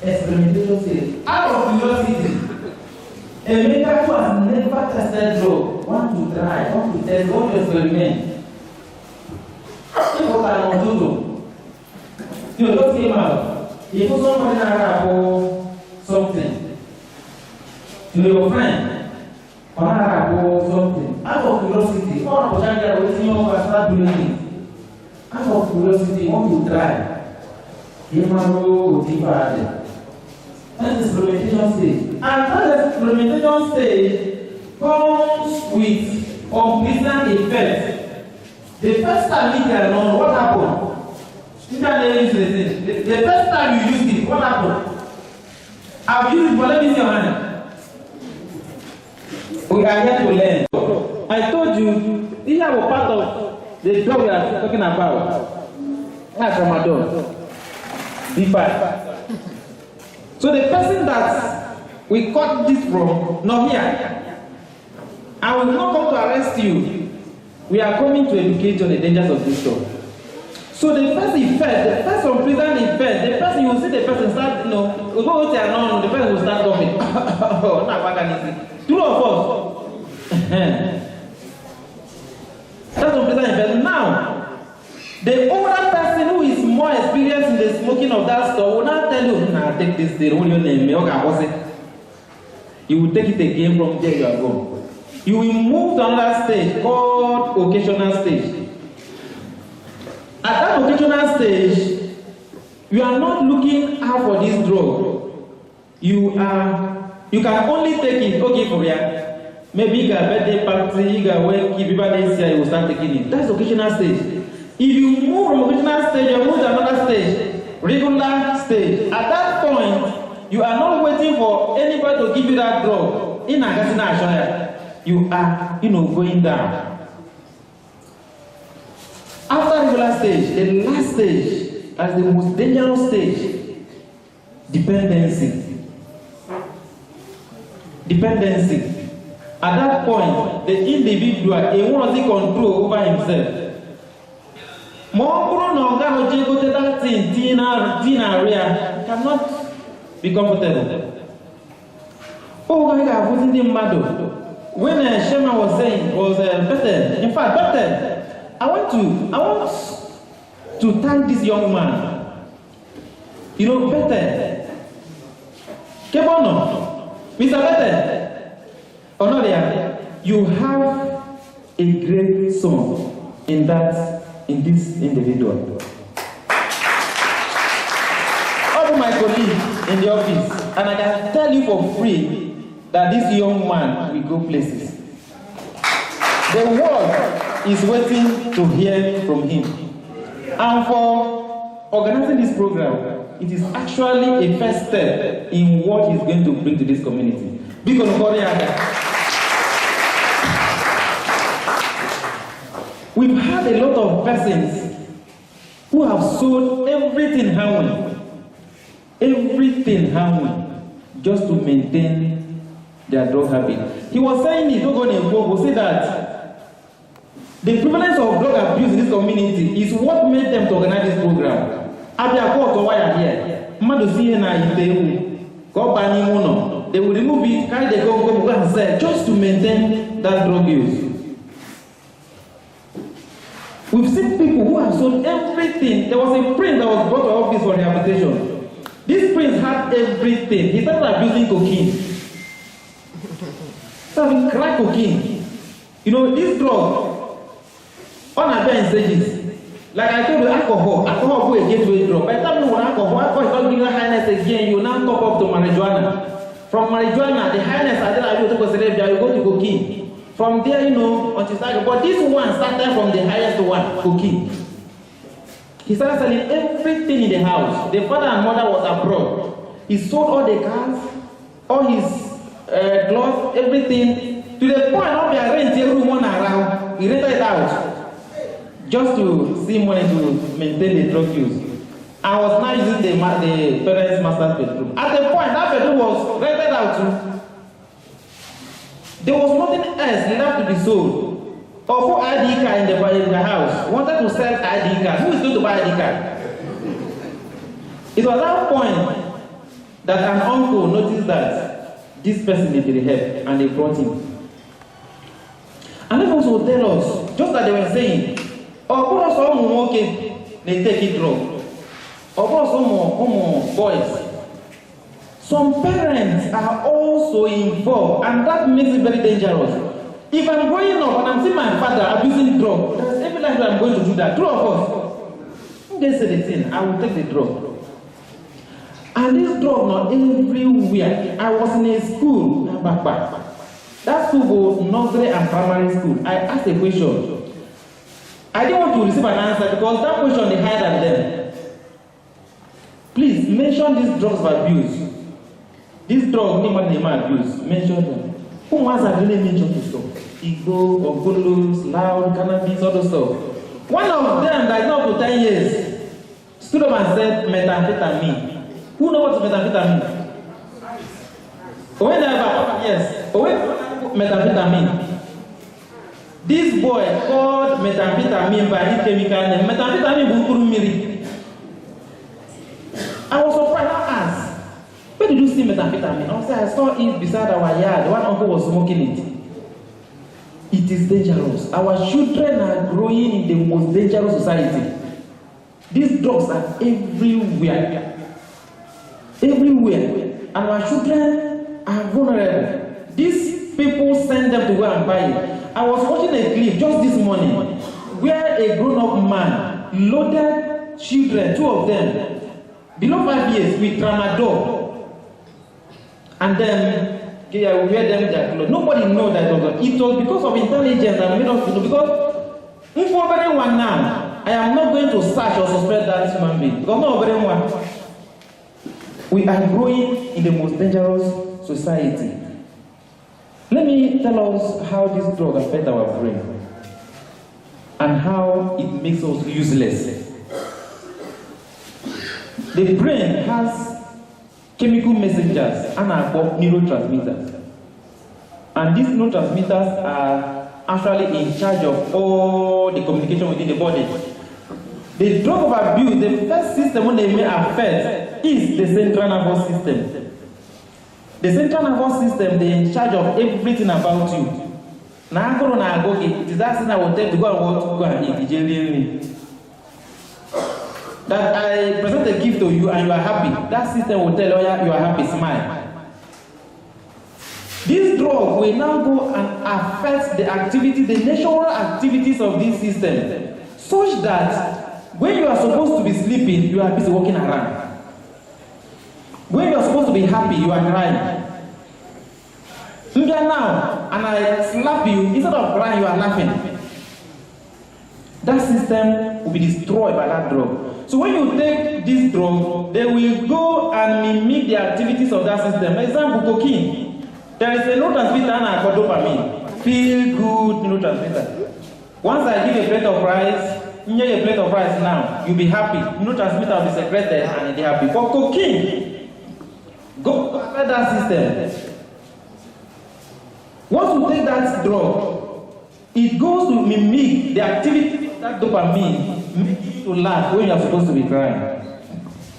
Experimentation stage. Out of curiosity, a maker who has never tested drug want to try, want to test, want to experiment. People can do just came out. If somebody has something to your friend, or something, out of curiosity, or opportunity waiting you to start doing it. Out of curiosity, want to try. That's experimentation stage. And that experimentation stage comes with unpleasant effects. The first time you can know what happened. The first time you used it, what happened? I've used it, but let me see your hand. We are here to learn. I told you, these are part of the job we are talking about. That's Ramadan. B5. So the person that we caught this from, not here. I will not come to arrest you. We are coming to educate you on the dangers of this stuff. So the first effect, the first unpleasant effect, the person, you will see the person start, the person will start talking. Oh, not back. Two of us. That's unpleasant effect. Now, the older person who is more experienced in the smoking of that stuff will not tell you, nah, take this thing, what your name? You will take it again from there you are going. You will move to another stage called occasional stage. At that occasional stage, you are not looking out for this drug. You can only take it, okay, for ya. Maybe you got a birthday party, you got work, people next year, you will start taking it. That's occasional stage. If you move from occasional stage, you move to another stage, regular stage. At that point, you are not waiting for anybody to give you that drug. In a you are, going down. After regular stage, the last stage, as the most dangerous stage, dependency. Dependency. At that point, the individual he wants the control over himself. More no that thing, Tina cannot be comfortable. Oh my God, wasn't the mad? When Shema was saying was better. In fact, better. I want to thank this young man. Better. Kebono, Mr. Better. Honoria, you have a great son in this individual. All my colleagues in the office, and I can tell you for free that this young man will go places. The world is waiting to hear from him. And for organizing this program, it is actually a first step in what he's going to bring to this community. Because we've had a lot of persons who have sold everything just to maintain their drug habit. He was saying it, will say that the prevalence of drug abuse in this community is what made them to organize this program. They will remove it, carry the go and sell just to maintain that drug use. We've seen people who have sold everything. There was a prince that was brought to office for rehabilitation. This prince had everything. He started abusing cocaine. Started crack cocaine. This drug, on advanced stages. Like I told you, alcohol is a gateway drug. By the time you want alcohol is not giving you highness again, you now top up to marijuana. From marijuana, the highness I did to consider you go to cocaine. From there, until started. But this one started from the highest one, cocaine. He started selling everything in the house. The father and mother was abroad. He sold all the cars, all his clothes, everything. To the point of the rent every one around. He rented it out. Just to see money to maintain the drug use. I was now using the parents' master's bedroom. At the point, that bedroom was rented out too. There was nothing else left to be sold. Or for ID card in the house. Wanted to sell ID card. Who is going to buy ID card? It was that point that an uncle noticed that this person needed help and they brought him. And they also tell us, just like they were saying, they take it wrong. Boys. Some parents are also involved, and that makes it very dangerous. If I'm growing up and I'm seeing my father abusing drugs, there's every life I'm going to do that. Two of us. They say the thing, I will take the drug. And this drug not everywhere. I was in a school, back. That school was nursery and primary school. I asked a question. I didn't want to receive an answer because that question they hide at them. Please mention these drugs of abuse. This drug, name abuse. Mention them. Who wants to really mention this stuff? Ego, Ogulus, loud, cannabis, all those stuff. One of them that is not for 10 years stood up and said methamphetamine. Who knows what methamphetamine? Yes. Methamphetamine. This boy called methamphetamine by his chemical name. Methamphetamine. I was surprised. I asked, where did you see methamphetamine? I saw it beside our yard. One uncle was smoking it. It is dangerous. Our children are growing in the most dangerous society. These drugs are everywhere. Everywhere. And our children are vulnerable. These people send them to go and buy it. I was watching a clip just this morning where a grown-up man loaded children, 2 of them, below 5 years, with tramadol, and then we wear them their clothes. Nobody knows that it was because of intelligence that made us to know. Because for everyone now, I am not going to search or suspect that human being. Because not everyone. We are growing in the most dangerous society. Let me tell us how this drug affects our brain and how it makes us useless. The brain has chemical messengers and are called neurotransmitters. And these neurotransmitters are actually in charge of all the communication within the body. The drug of abuse, the first system when they may affect is the central nervous system. The central nervous system, they're in charge of everything about you. Now, it is that thing I will tell to go and eat. That I present a gift to you and you are happy. That system will tell you you are happy, smile. This drug will now go and affect the activity, the natural activities of this system, such that when you are supposed to be sleeping, you are busy walking around. When you are supposed to be happy, you are crying. Now, and I slap you, instead of crying, you are laughing. That system will be destroyed by that drug. So when you take this drug, they will go and mimic the activities of that system. For example, cocaine. There is a neurotransmitter called dopamine. Feel good neurotransmitter. Once I give a plate of rice, a plate of rice now, you'll be happy. Neurotransmitter will be secreted and you'll be happy. For cocaine, go affect that system. Once you take that drug, it goes to mimic the activity of that dopamine, make you to laugh when you are supposed to be crying.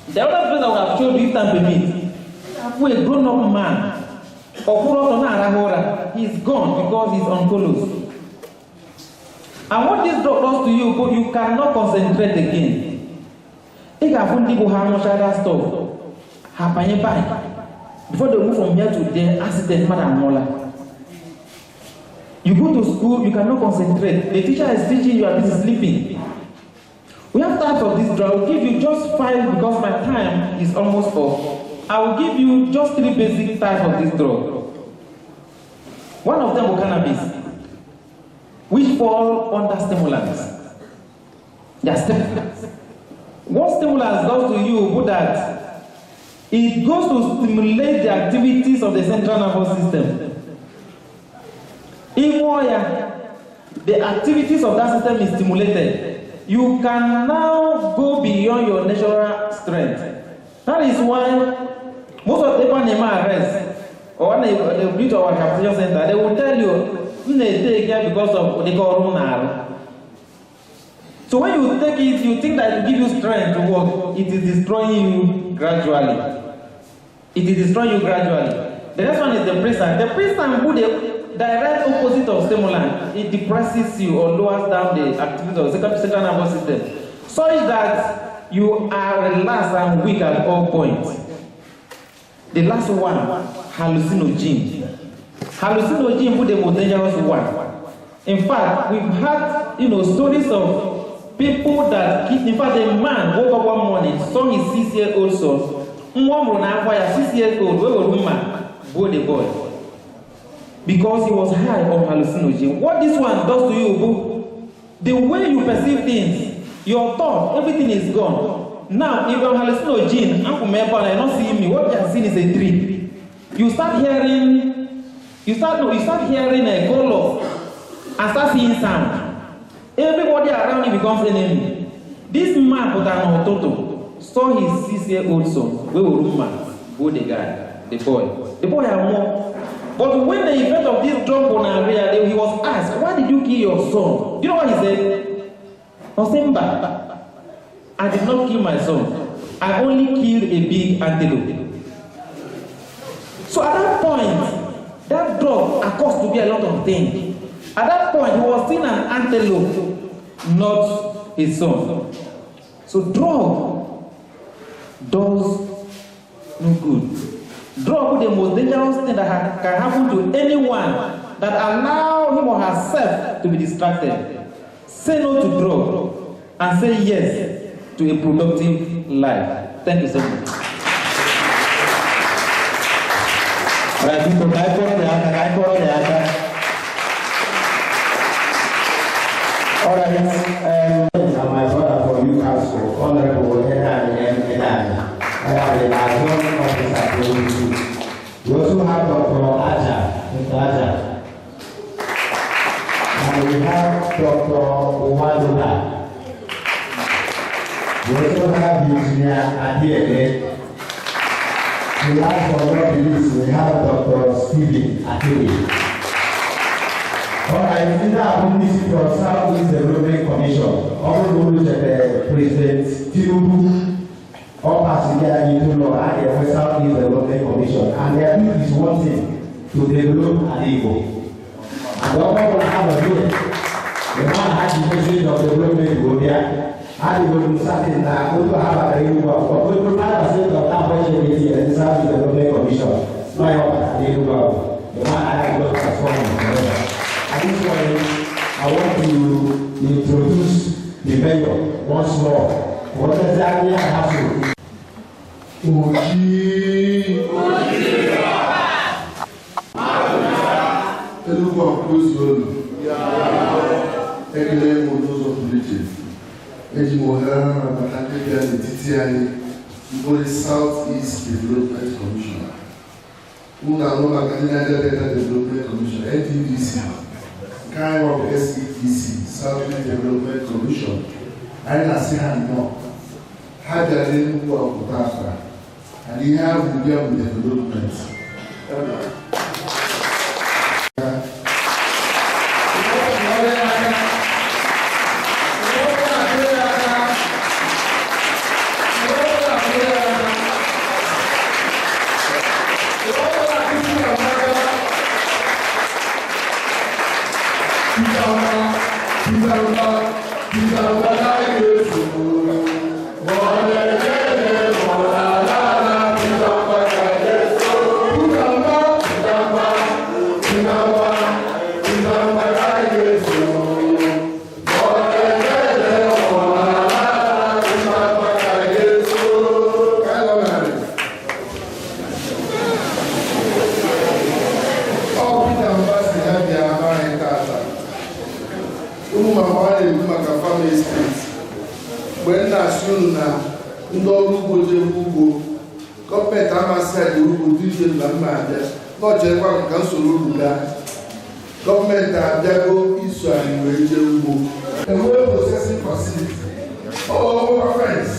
The other place I would have showed you if time permits, Akwu, a grown-up man, he's gone because he's on colos. And what this drug does to you, you cannot concentrate again. If I find people how much other stuff, happen before they move from here to there, accident, madam Mola. You go to school, you cannot concentrate. The teacher is teaching, you are busy sleeping. We have types of this drug. I will give you just 5 because my time is almost up. I will give you just 3 basic types of this drug. One of them is cannabis, which fall under stimulants. They are stimulants. What stimulants does to you is that it goes to stimulate the activities of the central nervous system. If the activities of that system is stimulated, you can now go beyond your natural strength. That is why most of the people they might arrest or when they reach our rehabilitation center, they will tell you, they take it because of what they call runal. So when you take it, you think that it will give you strength to work. It is destroying you gradually. It is destroying you gradually. The next one is the depressant. The depressant would the direct opposite of stimulant. It depresses you or lowers down the activity of the central nervous system, such that you are relaxed and weak at all points. The last one, hallucinogen. Hallucinogen would the most dangerous one. In fact, we've had stories of people that in fact a man woke up one morning, saw his 6-year-old son, 6-year-old, where was woman, go the boy. Because he was high on hallucinogen. What this one does to you, the way you perceive things, your thought, everything is gone. Now, if you're hallucinogen, I'm not seeing me. What you are seeing is a tree. You start hearing a color and start seeing sound. Everybody around you becomes enemy. This man put an Toto saw his 6-year-old son. Where will woman? Go the guy, the boy. The boy had more. But when the event of this drug on area, he was asked, why did you kill your son? You know what he said? Osemba, I did not kill my son. I only killed a big antelope. So at that point, that drug caused to be a lot of things. At that point, he was still an antelope, not his son. So drug does no good. Drug is the most dangerous thing that can happen to anyone that allow him or herself to be distracted. Say no to drug and say yes to a productive life. Thank you so much. Alright, people, can I follow the answer? Alright, and my brother for you council, Honorable Edan. I have a liaison officer. We also have Dr. Aja, and we have Dr. Uwadula. We also have Engineer Adiele. We have for not least, we have Dr. Stephen Akwu. Alright, these are policy from Southeast Development Commission. Honorable President Tinubu. All parts together into law and the Southeast Development Commission, and their view is one thing: to develop an Igbo. And the government will have a view. The man has the message of development in Gambia, and he will be certain that we will have a Igbo. But 25% of that budget is in the Southeast Development Commission. My own Igbo. The man has to transform it. At this point, I want to introduce the mayor once more. What exactly I have to Elugwu Akwu ekele m n'ụzọ pụrụ iche eji m ohere maka ndị bịa n'etiti anyị mbụrụ South-East Development Commission na-anụ maka ndị Niger Delta Development Commission NDLEA nke anyị bụ SEDC South-East Development Commission anyị na-asị ha nnọọ ha bịara Elugwu Akwu tata and ihe ha bụ bịa bụ development. Government abịago iso anyị wee jee ugbo enwee processing facility. Oh, my friends,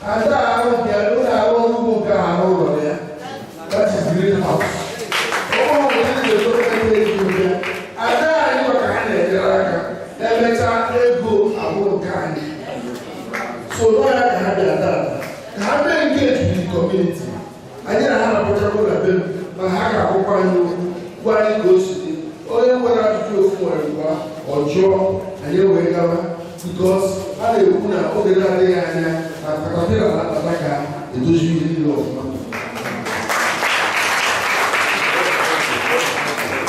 ada arụ nke ụlọ arụ ugbo nke arụ ụlọ ya, that is greenhouse. Oh, ndị development ego ya, ada anyị maka ha na-enyere aka emechaa ego abụrụ nke anyị. So n'ọ ya ka ha bịa data ka ha bịa engage with the community. Anyị na ha na-apụchakwa na be ma ha ga-akwụkwa anyị gwa anyị ka o si onye nwere ajụjụ ofu nwere ngwa ọjọọ anyị wee gawa because a na-ekwu na oge na-adịghị anya na katapila na-akpata ka edozi ihe niile ọfụma.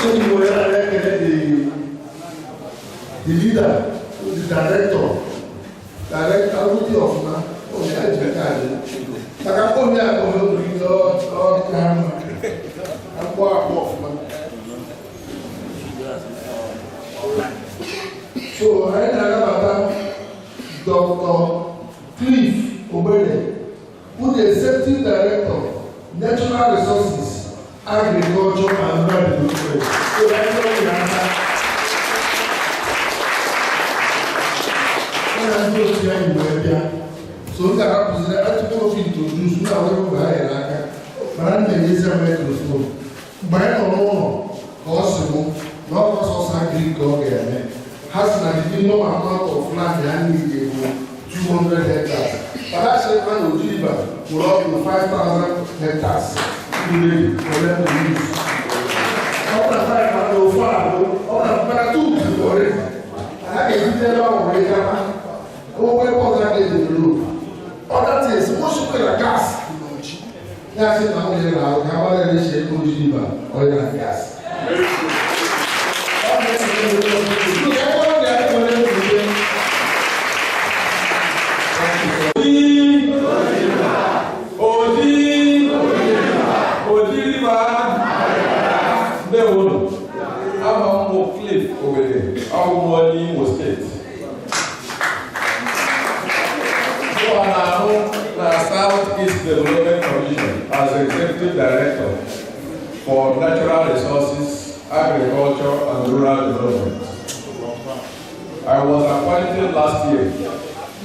Eji wee na-ekele the leader, the director ndị ọfụma onye ya ji kaadị maka onye akpọrọ obi ọdịka ha mma akpọ ọfụma. So I have Dr. Cliff Obede, who is the Executive Director, Natural Resources, Agriculture and Rural Development. So that's what we have. So we have to introduce now but I'm the microphone. But I don't know possible, not also agriculture. Has a minimum amount of land they need 200 hectares. But that same man will deliver will up to 5,000 hectares today for them to use. Up to 5 and up to 2 already. I can tell you already. Oh, where was that in the road? Other things, most of the gas. That's it, I'm going to have a relationship with you, oil and gas. Southeast Development Commission as Executive Director for Natural Resources, Agriculture and Rural Development. I was appointed last year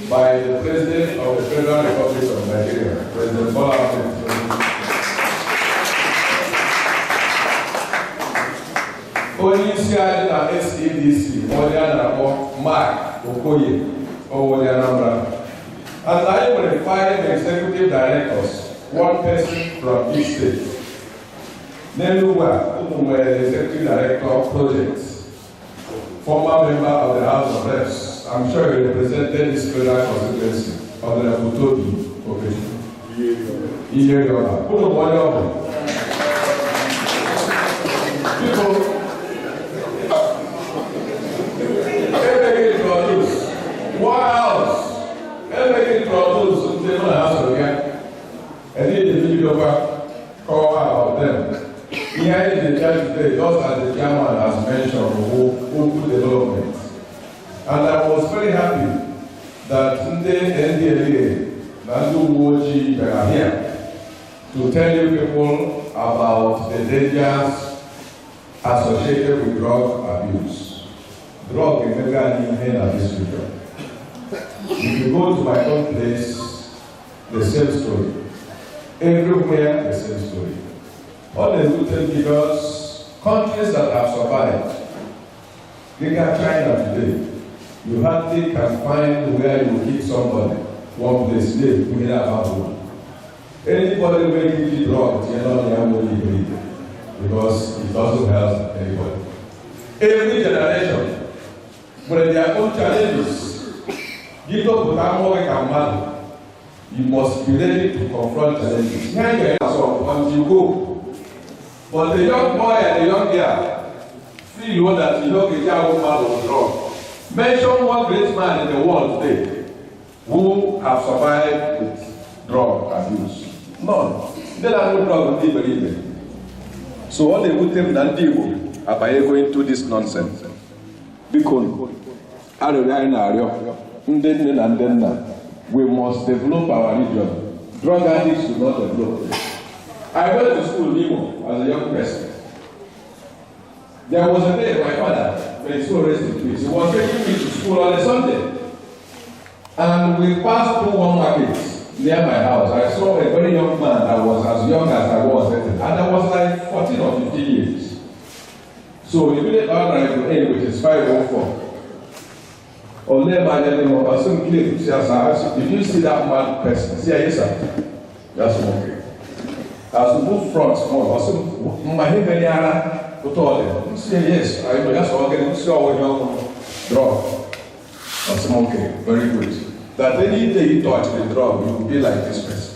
by the President of the Federal Republic of Nigeria, President Bola Ahmed Tinubu. Onyeisiala na SEDC, Modiana Mark Okoye, Owodianambra. And I will find executive directors, one person from each state. Elugwu, who were the executive director of projects, former member of the House of Reps. I'm sure he represented this federal constituency of the Tobi operation. Iyeyola. Who know what you what else? Everything troubles in the house of again. And then the video call about them. Here in the church today, just as the chairman has mentioned, who development. And I was very happy that in the NDLEA, Elugwu are here to tell you people about the dangers associated with drug abuse. Drug is never an this region. If you go to my own place, the same story. Everywhere, the same story. All the good thing because countries that have survived, look at China today. You hardly can find where you hit somebody. One place, they bring it about one. Anybody will give you drugs, you know, they will breathe because it doesn't help anybody. Every generation, with their own challenges, you must be ready to confront challenges. Until you go. But the young boy and the young girl feel that the young girl was wrong. Mention one great man in the world today who have survived with drug abuse. None. They are no drug with people. So all the good things that people are going into this nonsense. Because we must develop our region. Drug addicts do not develop. I went to school in Imo as a young person. There was a day my father, when he was arrested, he was taking me to school on a Sunday. And we passed through one market near my house. I saw a very young man that was as young as I was then. And I was like 14 or 15 years. So he made out to A, which is 504. Or never if you see that mad person, see yes sir. That's okay. As we move front small, my head to told them. Say yes, I just organize drug. That's okay, very good. That any day you touch the drug, you will be like this person.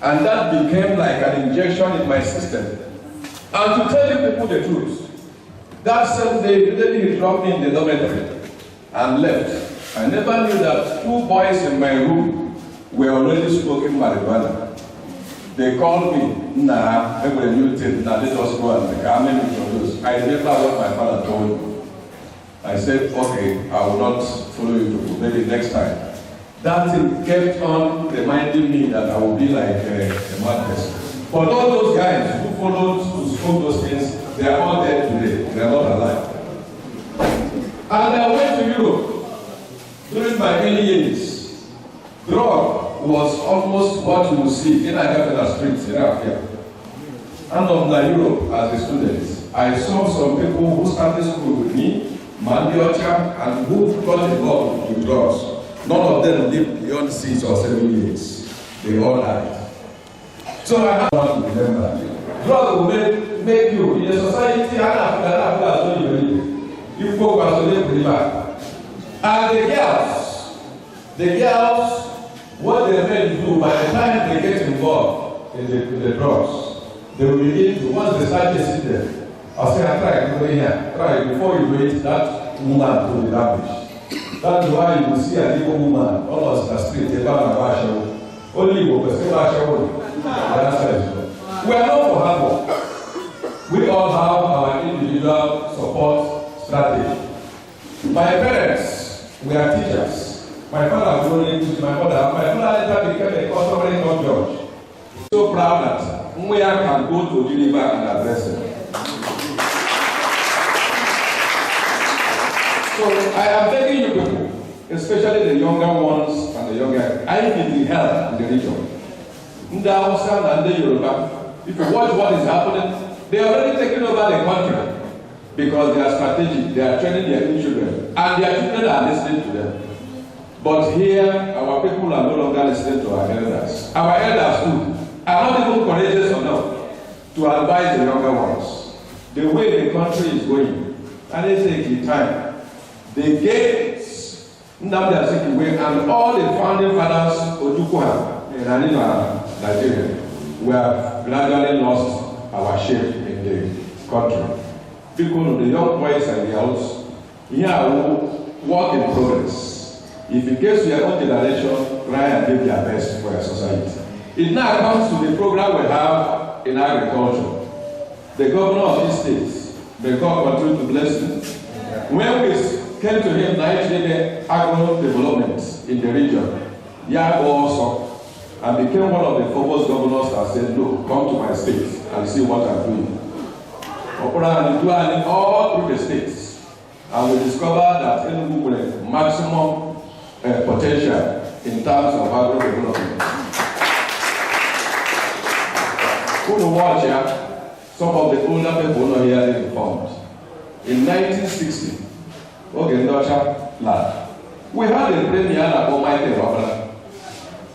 And that became like an injection in my system. And to tell you people the truth, that same day, they dropped me in the dormitory and left. I never knew that two boys in my room were already smoking marijuana. They called me, nah, let us go and make a introduce. I remember what my father told me. I said, okay, I will not follow you to maybe next time. That thing kept on reminding me that I will be like a mad person. But all those guys who followed to smoke those things, they are all dead today. They are not alive. And I went to Europe during my early years. Drug was almost what you would see in the streets in Africa. And of Europe as a student, I saw some people who started school with me, Mandiocha, and who got involved with drugs. None of them lived beyond 6 or 7 years. They all died. So I have to remember. Drugs will make you in a society and Africa you go back to the back. And the girls, what they men do by the time they get involved, in the drugs, they will begin to, once they start chasing them, I'll say, I try to go here, try before you wait, that woman will be damaged. That's why you will see an evil woman, almost a street, they found a basho. Only you will say basho. We are not for hard work. We all have our individual support strategy. My parents were teachers. My father was only teaching my mother. My father later became a customary court judge. So proud that Mwea can go to Geneva and address them. So I am begging you people, especially the younger ones and the younger, I need the help in the region. If you watch what is happening, they are already taking over the country because they are strategic, they are training their children, and their children are listening to them. But here, our people are no longer listening to our elders. Our elders too are not even courageous enough to advise the younger ones. The way the country is going, and they take the time. The gates, Nnamdi Azikiwe, and all the founding fathers of Ojukwuha in Nigeria, we have gradually lost our shape in the country. People, the young boys and girls, here work in progress. If in case we are one generation, try and give their best for our society. It now comes to the program we have in agriculture. The governor of this state, may God continue to bless him. When we came to him, Nigeria agro development in the region, Yag also, and became one of the foremost governors that said, look, come to my state and see what I'm doing. And doing all through the states. And we discovered that Elugwu with maximum potential in terms of agro development. Who will watch here? Some of the older people not here informed. In 1960, lad, we had a premier called Michael Wabara.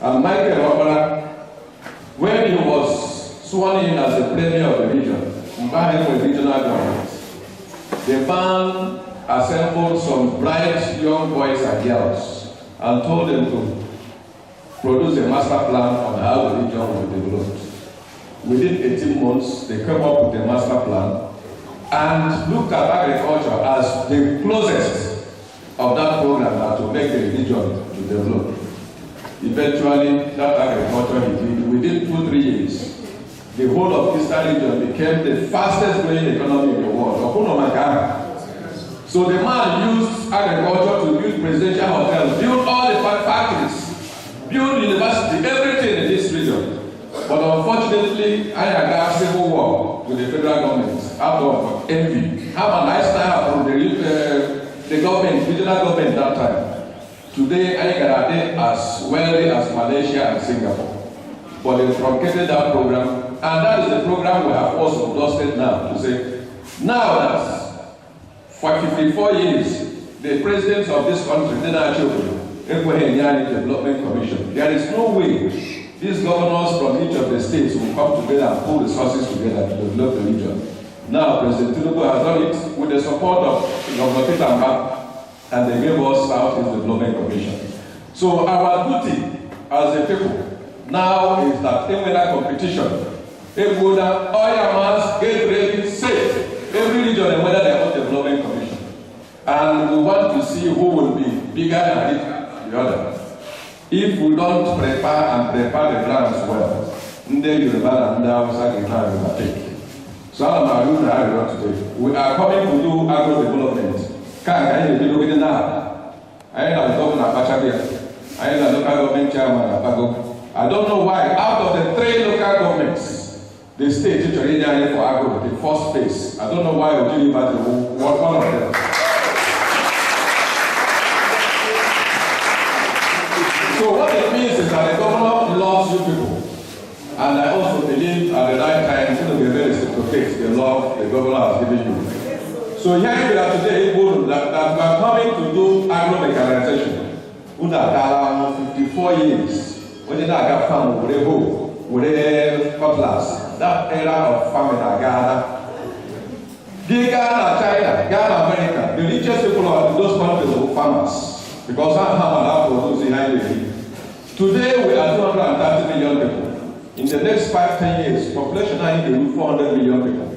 And Michael Wabara, when he was sworn in as the premier of the region, with regional government, the man assembled some bright young boys and girls and told them to produce a master plan on how the region will be developed. Within 18 months, they came up with a master plan and looked at agriculture as the closest of that program to make the region to develop. Eventually, that agriculture he did, within 2-3 years, the whole of Eastern region became the fastest growing economy in the world. So the man used agriculture to build presidential hotels, build all the factories, build university, everything in this region. But unfortunately, I had a civil war with the federal government out of envy. Have a nice time from the government, regional government that time. Today, I got as wealthy as Malaysia and Singapore. But they truncated that program. And that is the program we have also endorsed now to say, now that for 54 years, the presidents of this country, Development Commission, there is no way these governors from each of the states will come together and pull resources together to develop the region. Now, President Tinubu has done it with the support of Governor Kitamba, and they gave us Southeast Development Commission. So our duty as a people now is that in that competition, every get ready, safe. Every region and whether they have development commission. And we want to see who will be bigger than the other. If we don't prepare the grounds well, then you will take. So I'm doing today. We are coming to do agro development. Can you do it now? I am the governor of Pachabia. I am the local government chairman of Pago. I don't know why, out of the 3 local governments, the state is already there for agro, the first phase. I don't know why we didn't invite one of them. So what it means is that the government loves you people. And I also believe at the right time, it's going to be very reciprocate the love the government has given you. So here we are today, that we are coming to do agro mechanization. We have 54 years. We did not have farm with cutlass. That era of farming in Ghana. Ghana, China, Ghana, America, the richest people of those countries are farmers. Because that farmer now produces highly. Today we are 230 million people. In the next 5-10 years, population is 400 million people.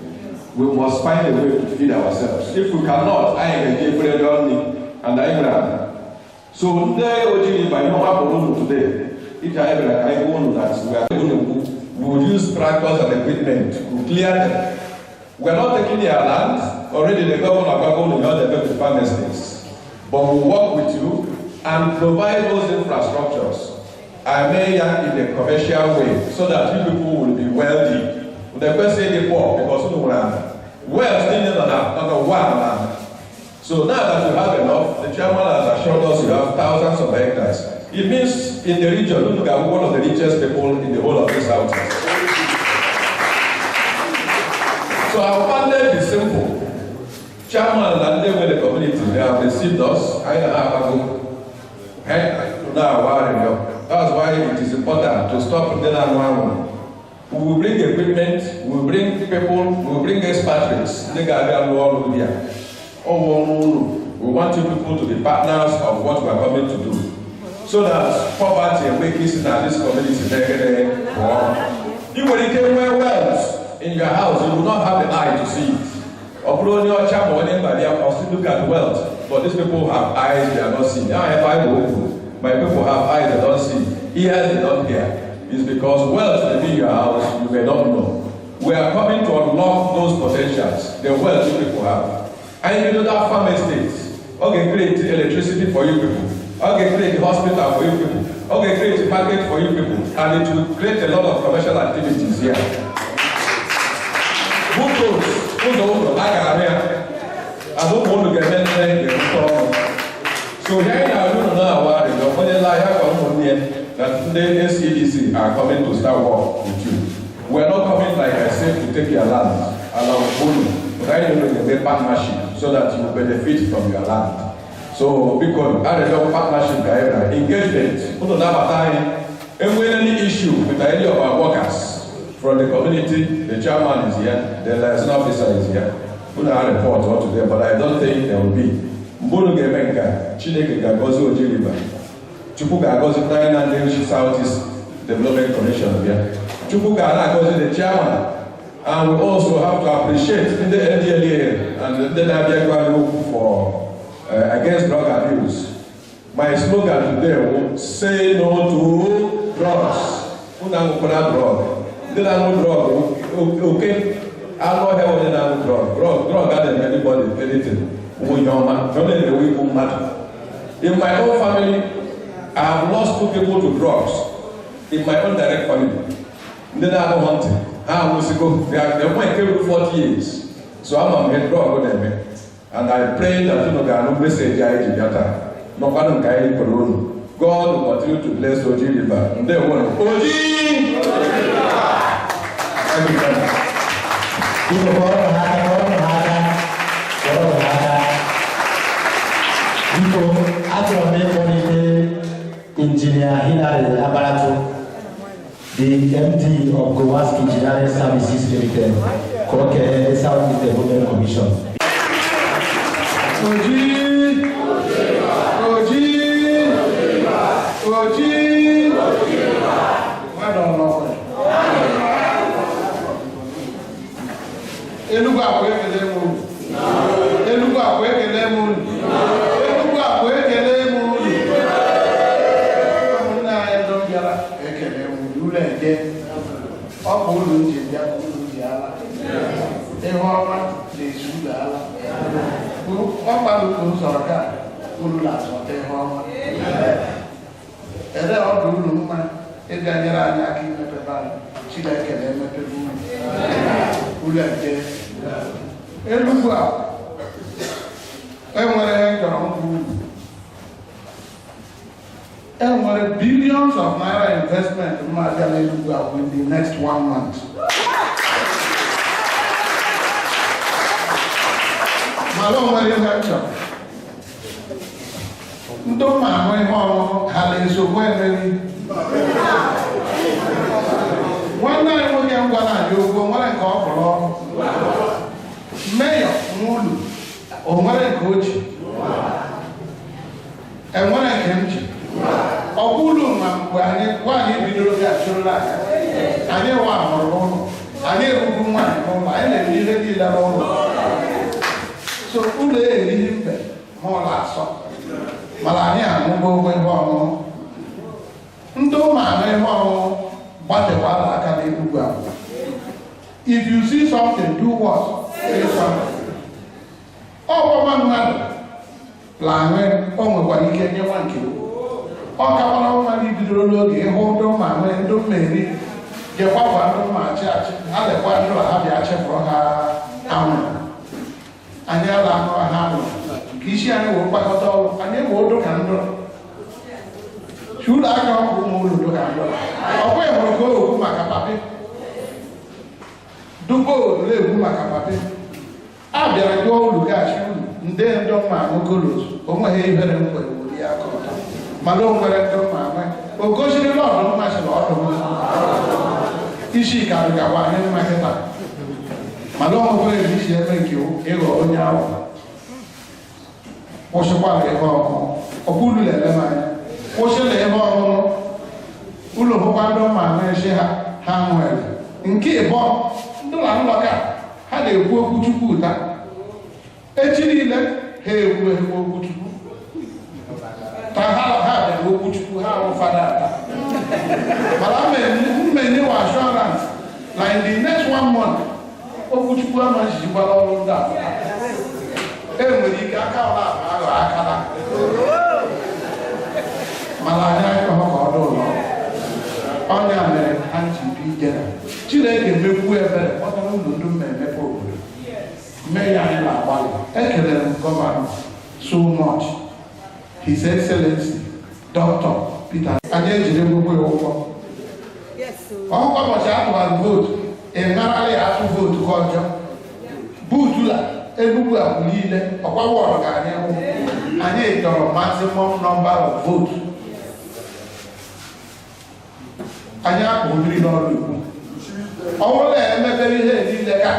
We must find a way to feed ourselves. If we cannot, I am a bread only, and I am. So today, by no today, if I go that we will use tractors and equipment to clear them. We are not taking their land. Already the government of Akwu will not develop the farm estates. But we will work with you and provide those infrastructures. I may in a commercial way so that you people will be wealthy. The person say the poor because you know wealth still not one land. So now that you have enough, the chairman has assured us you have thousands of hectares. It means in the region, look at one of the richest people in the whole of this southeast. So our mandate is simple. Chairman and they were the community, they have received us. That's why it is important to stop the one. We will bring equipment, we will bring people, we will bring expatriates. We want you people to be partners of what we are coming to do. So that poverty and weakness in this community, you will get wealth in your house, you will not have the eye to see it. Or your child or anybody else still look at wealth, but these people have eyes they are not seeing. Now if I go, my people have eyes they don't see, ears they don't hear. It's because wealth may be in your house, you may not know. We are coming to unlock those potentials, the wealth you people have. And you know that farm estates, okay, create electricity for you people. Okay, create a hospital for you people. Okay, create a market for you people. And it will create a lot of commercial activities here. Who knows? Who knows? I don't want to get anything. So here I don't know what it is. When they lie, that the NDLEA are coming to start work with you. We are not coming, like I said, to take your land. But I know you make partnership so that you benefit from your land. So, because I have partnership, engagement, we don't have time. And when any issue with any of our workers from the community, the chairman is here, the liaison officer is here. We don't have a report all today, but I don't think there will be. Mbulu Gemenga, Chineke Gagozi Ojiriba, Chupuka Gagozi Nine and Southeast Development Commission here. Chupuka Gagozi the chairman. And we also have to appreciate in the NDLEA and the NDLEA group for against drug abuse. My slogan today will say no to drugs. Who don't drug? They don't drug. Okay. I don't have any drug. Drug doesn't anybody anything. In my own family, I have lost 2 people to drugs. In my own direct family. They don't want it. They went 40 years. So I'm a drug on them. And I pray that you know no message no one can God will continue to bless Oji River. And they want Oji! Engineer Hilary Abaratu, the MD of Gowaski Engineering Services Limited, Koke Southeast Development Commission. Oji! Why don't know? Elugwu Akwu ekele mu. Elugwu Akwu ekele mu. Elugwu Akwu ekele mu. Na edo bịara ekele mu. Ule eke. Ọ bụ ụlọ nje bịa ụlọ ji ala. Ihe ọma na-ezu ụlọ ala. Ọ gbalụ ka ụzọ ka ụlọ na-azọta ihe ọma. Ede ọdụ ụlọ mma ịga nyere anyị aka imepe anyị. Chineke na-emepe ụlọ eke. Elugwu Akwu enwere njọrọ nkwu. Enwere billions of naira investment mmadụ na Elugwu Akwu in the next 1 month. Malo nwere ihe nchọrọ. Ndị mma ahụ ihe ọṅụṅụ ha na-esokwa emeri. Nwanne anyị nwoke m gwara anyị okwu nwere nke ọ kpọrọ ọrụ. Mayor Nwulu o nwere nke o ji. Enwere nke m ji. Ọ bụrụ na mgbe anyị bidoro ga-achụrụ n'aka anyị nwa mụrụ n'ụlọ anyị erugbu nwaanyị n'ụlọ anyị na-eri ihe niile n'ụlọ so ụlọ erighị mbe ma ụlọ asọ mana anyị aṅụgo ụgwọ ihe ọṅụṅụ ndị ụmụ anụ ihe ọṅụṅụ gbatekwala aka n'Elugwu ahụ. If you see something, do what? Say something. Ọgwọgwa mmadụ lanwe o nwekwara ike nye nwa nke ọ kakwara mmadụ ibidoro n'oge ịhụ ndị mma nwee ndị mmeri ga-ekwakwa ndị mma achị achị ha lekwa ndị ha bịa chepụrụ ha anwụ anyị ala anụ ha anụ ka isi anyị wee mkpakọta ọrụ anyị bụ odo ka ndụ ụlọ aka ọkụ ụmụ ụlọ odo ka ndụ ọkwa ịhụrụ ka o okwu maka papi dubo na-ekwu maka papi a bịara jụọ ụlọ gaghachi ụlọ ndị ndụ mma nwokolos onweghị ibere mgbe wuri ya aka ọtọ mana o nwere ndụ mma nwe o gosiri na ọdụ mma sịrị ọdụ isi ka gagwa anyị mma kịta mana o nwekwere isi eme nke ịghọ onye ahụ kwụsịkwala ebe ọhụrụ ọbụrụ lele m anya kwụsịla ebe ọhụrụ ụlọ hụkwa ndị mma na-echi ha nwere nke ịbọ ndị ụlọ nlọka ha na-ekwu okwu Chukwu ụta echi niile ha ekwu okwu Chukwu ka ha bịara okwu Chukwu ha ahụ fada ata mana mmenye wa assurance na in the next 1 month okwu Chukwu ama jijikwala ọrụ ndị a enwere ike aka ụlọ aghọ akala mana anyị akọghọ ka ọdụ ụlọ ọnya mere ha ji bi ike Chineke mekwu ebere ọtara ụlọ ndị mma emepe obodo mee ya anyị na-agbalị ekelere m gọvanọ so much His Excellency Dr. Peter anyị ejiri gbogbo ya ụgwọ ọkwa ụbọchị atụbara vootu ịnarala ya atụ vootu ka ọjọọ buutula Elugwu Akwu niile ọkwa wọdụ ka anyị hụ anyị dọrọ maximum number of votes anyị akpụ mmiri n'ọrụ ikwu ọnwụrụ na-emepere ihe niile ka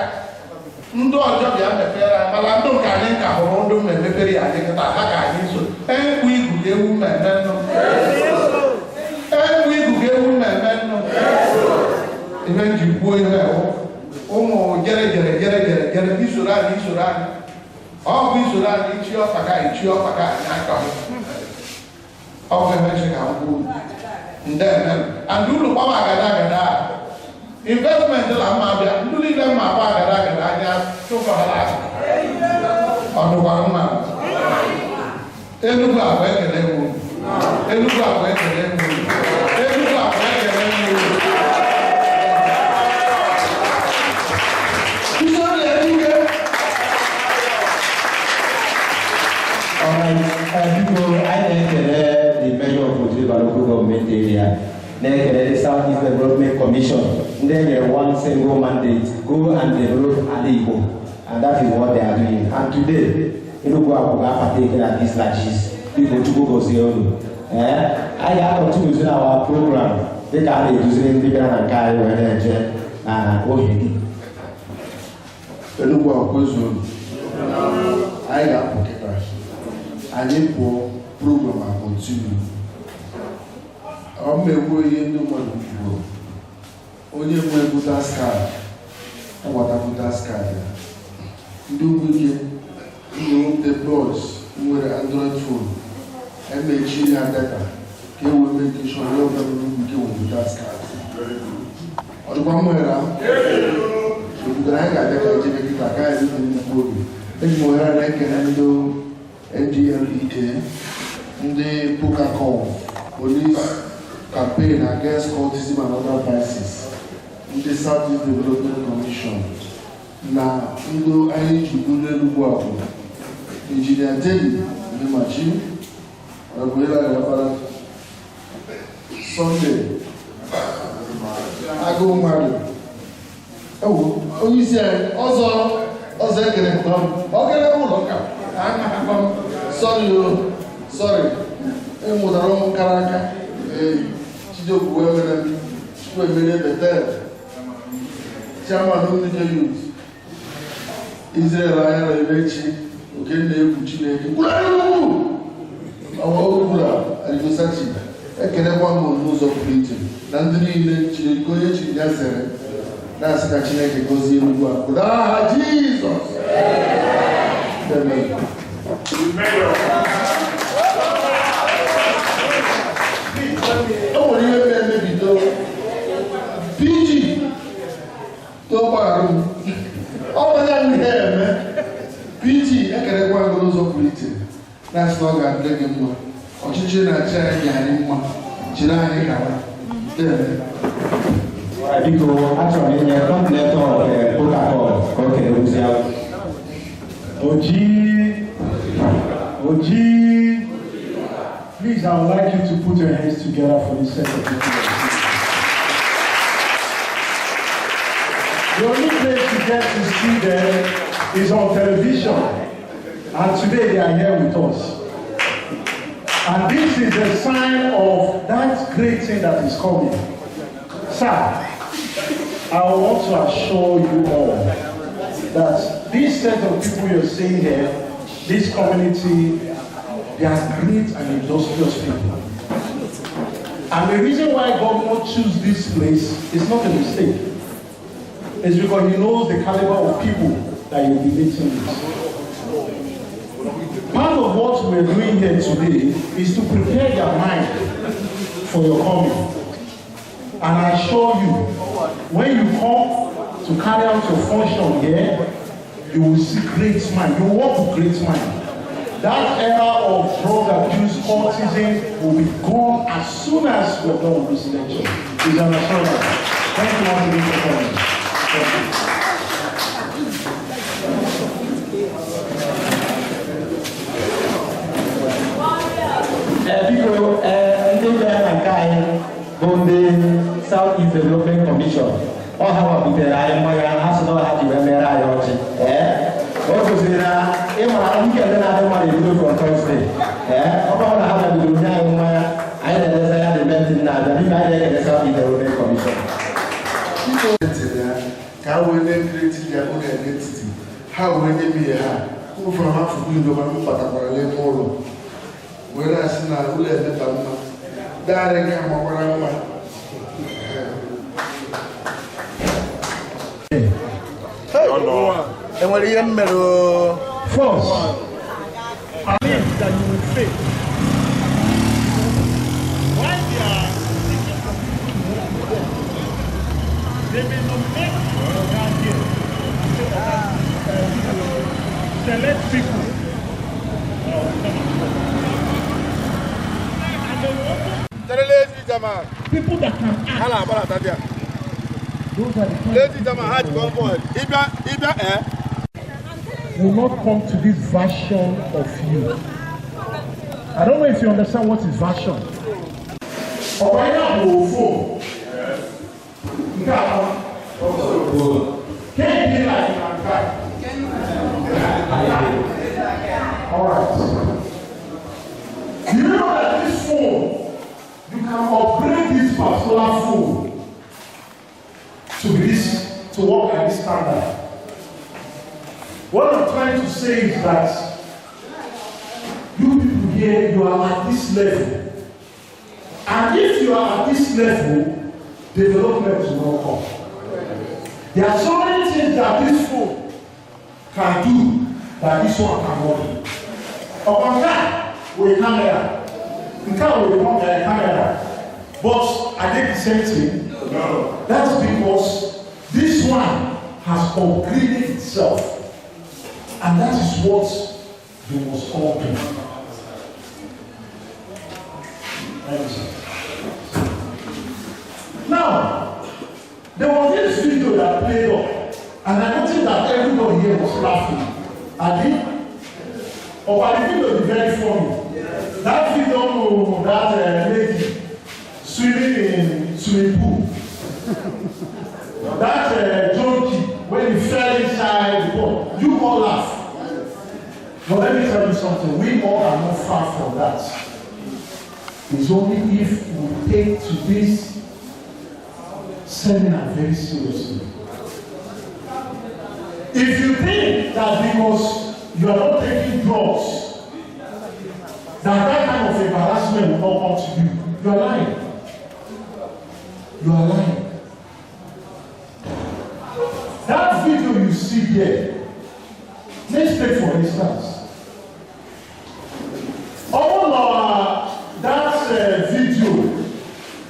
ndị ọjọọ bịa mepere mana ndụ nke anyị ka hụrụ ndụ mmepere ya anyị kịta ha ka anyị so ekwu igu ga ewu mmemme nnụ ekwu igu ga ewu mmemme nnụ ihe nji kwuo ihe ụmụ jere isoro anyị ọ bụ isoro anyị ichi ọkpaka anyị aka ọ bụ ebe chi ka mkpu ndeme and ụlọ gbawa agada investment la mma abịa ndị niile mma agba agada anya tụfọhala ọdụkwara mma Elugwu Akwu ekele mụ Elugwu Akwu ekele mụ Elugwu Akwu ekele mụ People, I the measure of Cultism local government area. The Southeast Development Commission. Then one single mandate, go and develop Igbo, and that is what they are doing. And today, Elugwu Akwu are partaking at these larges. People to go see I have continued in our program. They can be using people and carry and Ohidi. Elugwu Akwu I got pocket. Anyị pụọ program a continue ọ mmegbu ihe ndị mmadụ kwuru onye nwe voter's card agbata voter's card ya ndị ugwu ike ndị nwete plus nwere Android phone emechi ha data ka e wee make sure onye ọbụla ugwu ike nwe voter's card ọdụkwa nwere obodo anyị ga-abịa ka ejebe kịta ka anyị dị nnukwu obi eji m ohere na-ekele ndị NDLEA, the Pukakov, police campaign against cultism and other vices, the Southeast Development Commission, now, I need to do the Elugwu Engineer Teddy, the machine, Sunday, I go marry. Oh, you say, also, sorry. Mudaro Karaka, Chidoku women, women better. Chairman of the youth. Israel, I have a lechi, okay, they put you. Our old and Sachi. ekelekwa m n'ụzọ pụrụ iche na ndị niile chiri onye chiri ya zere na-asị ka Chineke gozie Elugwu Akwu n'aha Jizọs. O nwere ihe na-emebido PG tọgbarụ m ọ bụ ya ihe eme PG ekelekwa m n'ụzọ pụrụ iche na-asị na ọ ga-adịrị gị mma ọchịchị na-achị anyị dị anyị mma jiri anyị gara biko achọrọ inye kọmpletọ protocol ka o kere ozi ahụ. Oji, please, I would like you to put your hands together for this set of people. The only place you get to see them is on television, and today they are here with us. And this is a sign of that great thing that is coming. Sir, I want to assure you all that this set of people you're seeing here, this community, they are great and industrious people. And the reason why God choose this place is not a mistake. It's because He knows the caliber of people that you'll be meeting with. Part of what we're doing here today is to prepare your mind for your coming. And I assure you, when you come to carry out your function here, you will see great mind. You will walk with great mind. That era of drug abuse, cultism will be gone as soon as we're done with this lecture. It's an assurance. Thank you once again for coming. Thank you. Southeast Development Commission. All have a bit of has not had to remember. Also, we can another money to do for Thursday. About how to do now, I had the event in the Southeast Development Commission. How will they create their own identity? How will they be here? Who from Africa will go and put up a little whereas now, who let the Dama? Darling, I'm over. And what do you mean? First, I mean that you will fail. Why they are they may nominate down here. Select people. People that can act. Ladies and gentlemen, will not come to this version of you. I don't know if you understand what is version. Alright. Do you know that this phone, you can upgrade this particular phone to work at this standard? What I'm trying to say is that you people here, you are at this level. And if you are at this level, development will not come. There are so many things that this phone can do that this one cannot do. Upon that, with camera. You can't with camera. But I did the same thing. No. That's because this one has upgraded itself. And that is what you must all do. Now, there was this video that played up, and I noticed that everybody here was laughing. I did. Oh, but the video is very funny. That video, that lady swimming in swimming pool. That junkie, when he fell inside the pool, you all laugh. But let me tell you something, we all are not far from that. It's only if we take to this seminar very seriously. If you think that because you are not taking drugs, that kind of embarrassment will not come to you, you You are lying. You are lying. That video you see there, let's take for instance. That video,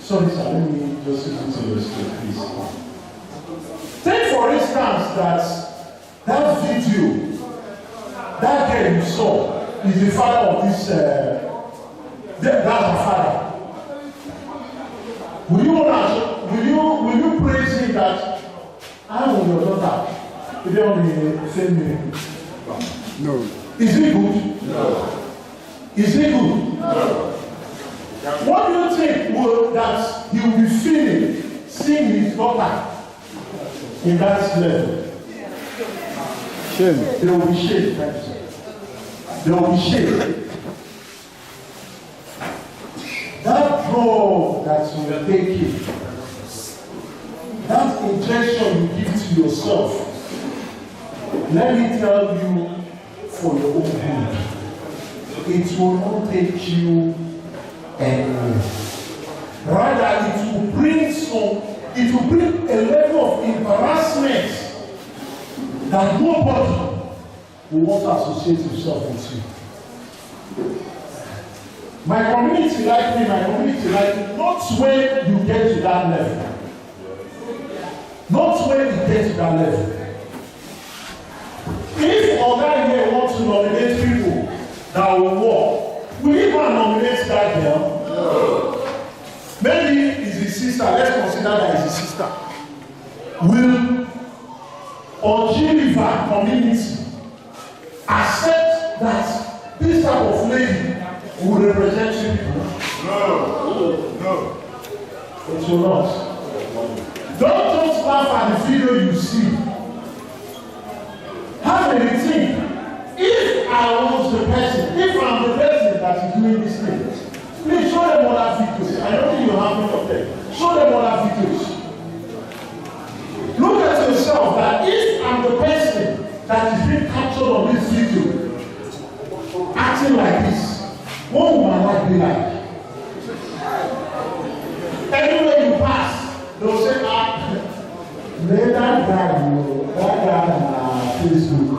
sorry sir, let me just listen to your story, please. Take for instance that video, that girl you saw is the father of this, that's her father. Will you praise him that I am your daughter? If you on the same name? No. Is it good? No. Is it good? No. What do you think that he will be feeling seeing his daughter in that level? Shame. There will be shame. There will be shame. That drug that you are taking, that injection you give to yourself, let me tell you for your own good, it will not take you anywhere. Rather, it will bring a level of embarrassment that nobody will want to associate himself with you. My community like me, not when you get to that level. Not when you get to that level. If Oga here wants to nominate people that will work, will he go and nominate that girl? No. Maybe it's his sister. Let's consider that it's his sister. Will Oji River community accept that this type of lady will represent you people? No. No. It will not. Don't just laugh at the video you see. Have a think. If I was the person, if I'm the person that is doing this thing, please show them other videos. I don't think you have enough of them. Show them other videos. Look at yourself that if I'm the person that is being captured on this video, acting like this, what would my life be like? Anywhere you pass, they'll say, let that guy on Facebook.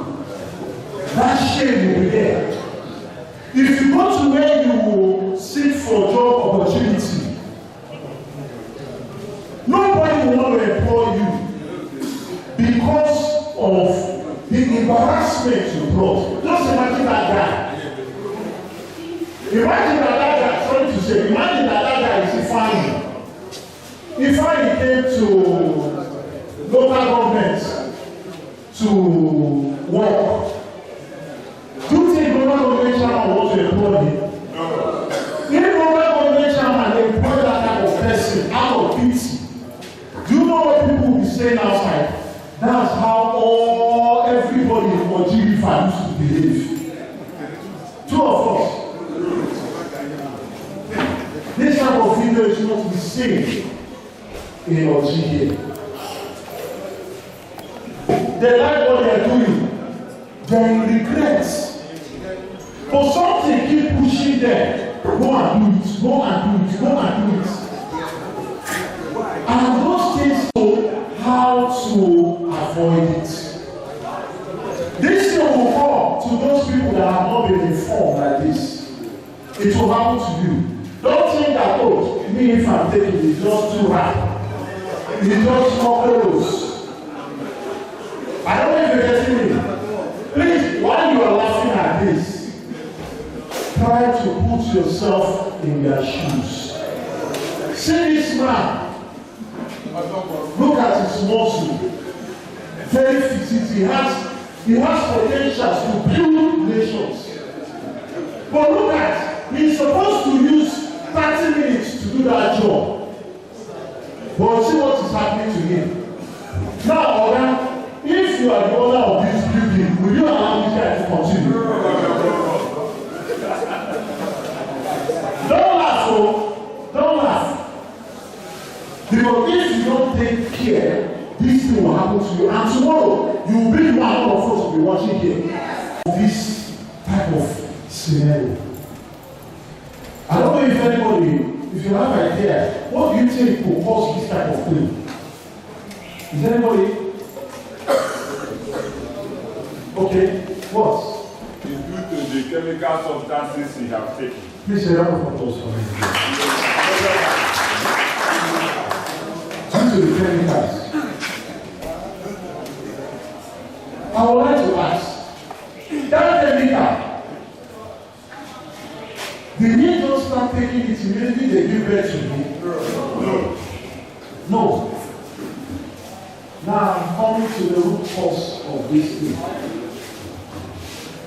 That shame will be there. If you go to where you seek for job opportunity, nobody will want to employ you because of the embarrassment you brought. Just imagine that guy. Imagine that guy, sorry to say, imagine that guy is Ifeanyi. Ifeanyi came to local government to work. Do you think local government chairman wants to employ him? No. If local government chairman employ that type of person out of pity, do you know what people will be saying outside? That's how everybody in Oji River used to behave. Two of us. This type of video is not the same in Oji here. They like what they are doing. They regrets. But something keep pushing them. Go and do it. Go and do it. Go and do it. And those things know how to avoid it. This thing will come to those people that have not been informed like this. It will happen to you. Don't think that, oh, me if I'm taking it, it's just too hard. It's just more close. I don't know if you're getting me. Please, while you are laughing at this, try to put yourself in their shoes. See this man. Look at his muscle. Very fit. He has potential to build nations. But look at, he's supposed to use 30 minutes to do that job. But see what is happening to him. Now, Oga, if you are the owner of this building, will you allow this guy to continue? Don't laugh, oh. Don't laugh. Because if you don't take care, this thing will happen to you. And tomorrow, you will be one of us to be watching here. This type of scenario. I don't know if if you have an idea, what do you think will cause this type of thing? Is anybody? Okay, what? It's due to the chemical substances you have taken. Please a round of applause for me. Due to the chemicals. I would like to ask, that chemical, did you just start taking it immediately they give birth to me? No. No. Now I'm coming to the root cause of this thing.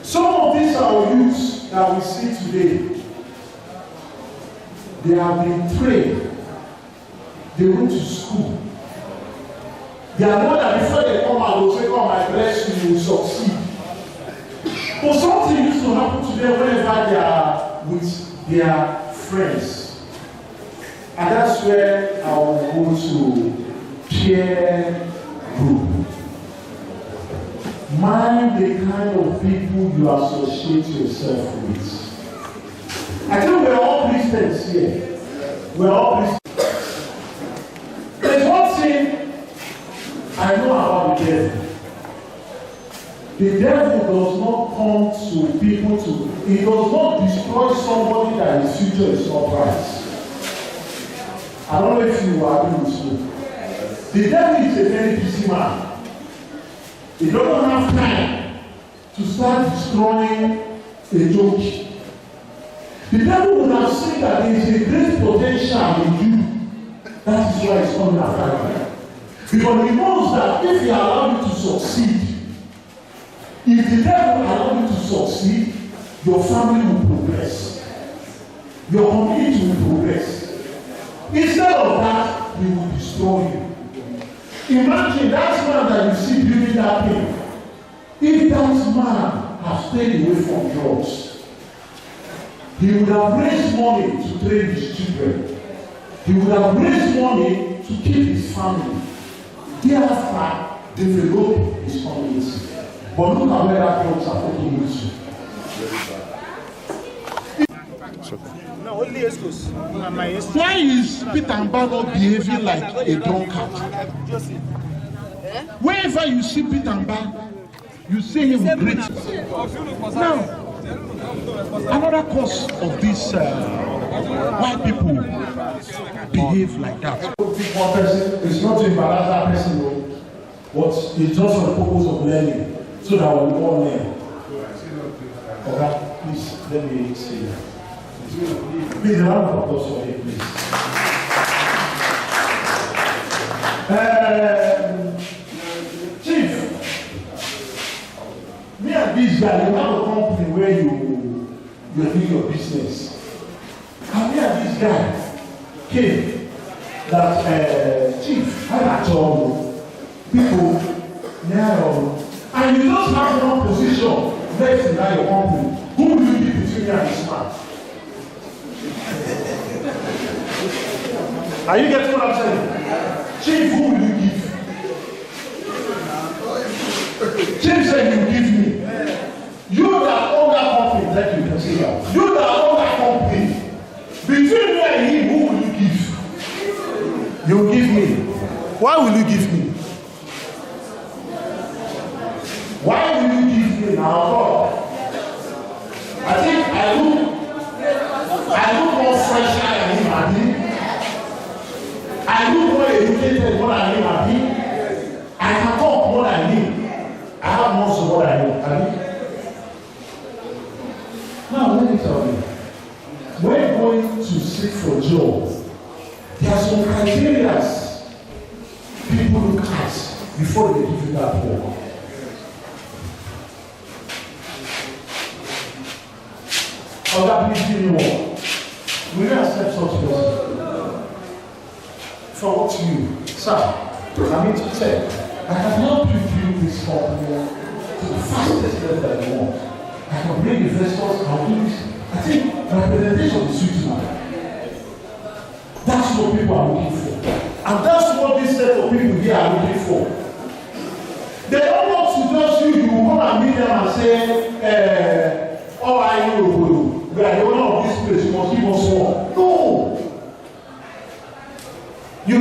Some of these are youths that we see today. They have been trained. They went to school. They are not that before they come and will say, "Oh, I bless you, you will succeed." But something used to happen to them whenever they are with their friends. And that's where I will go to peer group. Mind the kind of people you associate yourself with. I think we're all Christians here. We're all Christians. There's one thing I know about the devil. The devil does not come to people to, he does not destroy somebody that his future is not bright. I don't know if you agree with me. The devil is a very busy man. He doesn't have time to start destroying a joke. The devil would have seen that there is a great potential in you. That is why he's coming after you. Because he knows that if he allows you to succeed, if the devil allows you to succeed, your family will progress. Your community will progress. Instead of that, he will destroy you. Imagine that man that you see building that thing. If that man has stayed away from drugs, he would have raised money to train his children. He would have raised money to keep his family. Thereafter, develop his community. But look at where that drugs are taking you to. Why is Peter Mba not behaving like a drunkard? Wherever you see Peter Mba, you see him with great. Now, another cause of this, why people behave like that. One person is not to embarrass that person, but it's just for the purpose of learning, so that we all learn. Okay, please let me see that. Please, a round of applause for me, please. Chief, me and this guy, you have a company where you do your business. And me and this guy came that Chief, I got all people now, and you just have one position left in that your company. Who will you be between me and this man? Are you getting what I'm saying? Chief, who will you give? Chief said you give me. You that own that company, let me consider. You that own that company. Between me and him, who will you give? You give me. Why will you give me? Why will you give me now? I think I look more fresher than him, I think. I look more educated more than him, I think. I can talk more than him. I have more support than him, I think. Now, let me tell you. When going to seek for a job, there are some criteria people look at before they give you that work. Oga, please give me one. Will you accept such person? For what you, sir, I mean to say, I can help you build this company to the fastest level that you want. I can bring investors, I'll do this. I think representation is sweet now. That's what people are looking for. And that's what this set of people here are looking for. They don't want to just you come and meet them and say, all I know, we are the owner of this place, you must give us one. No!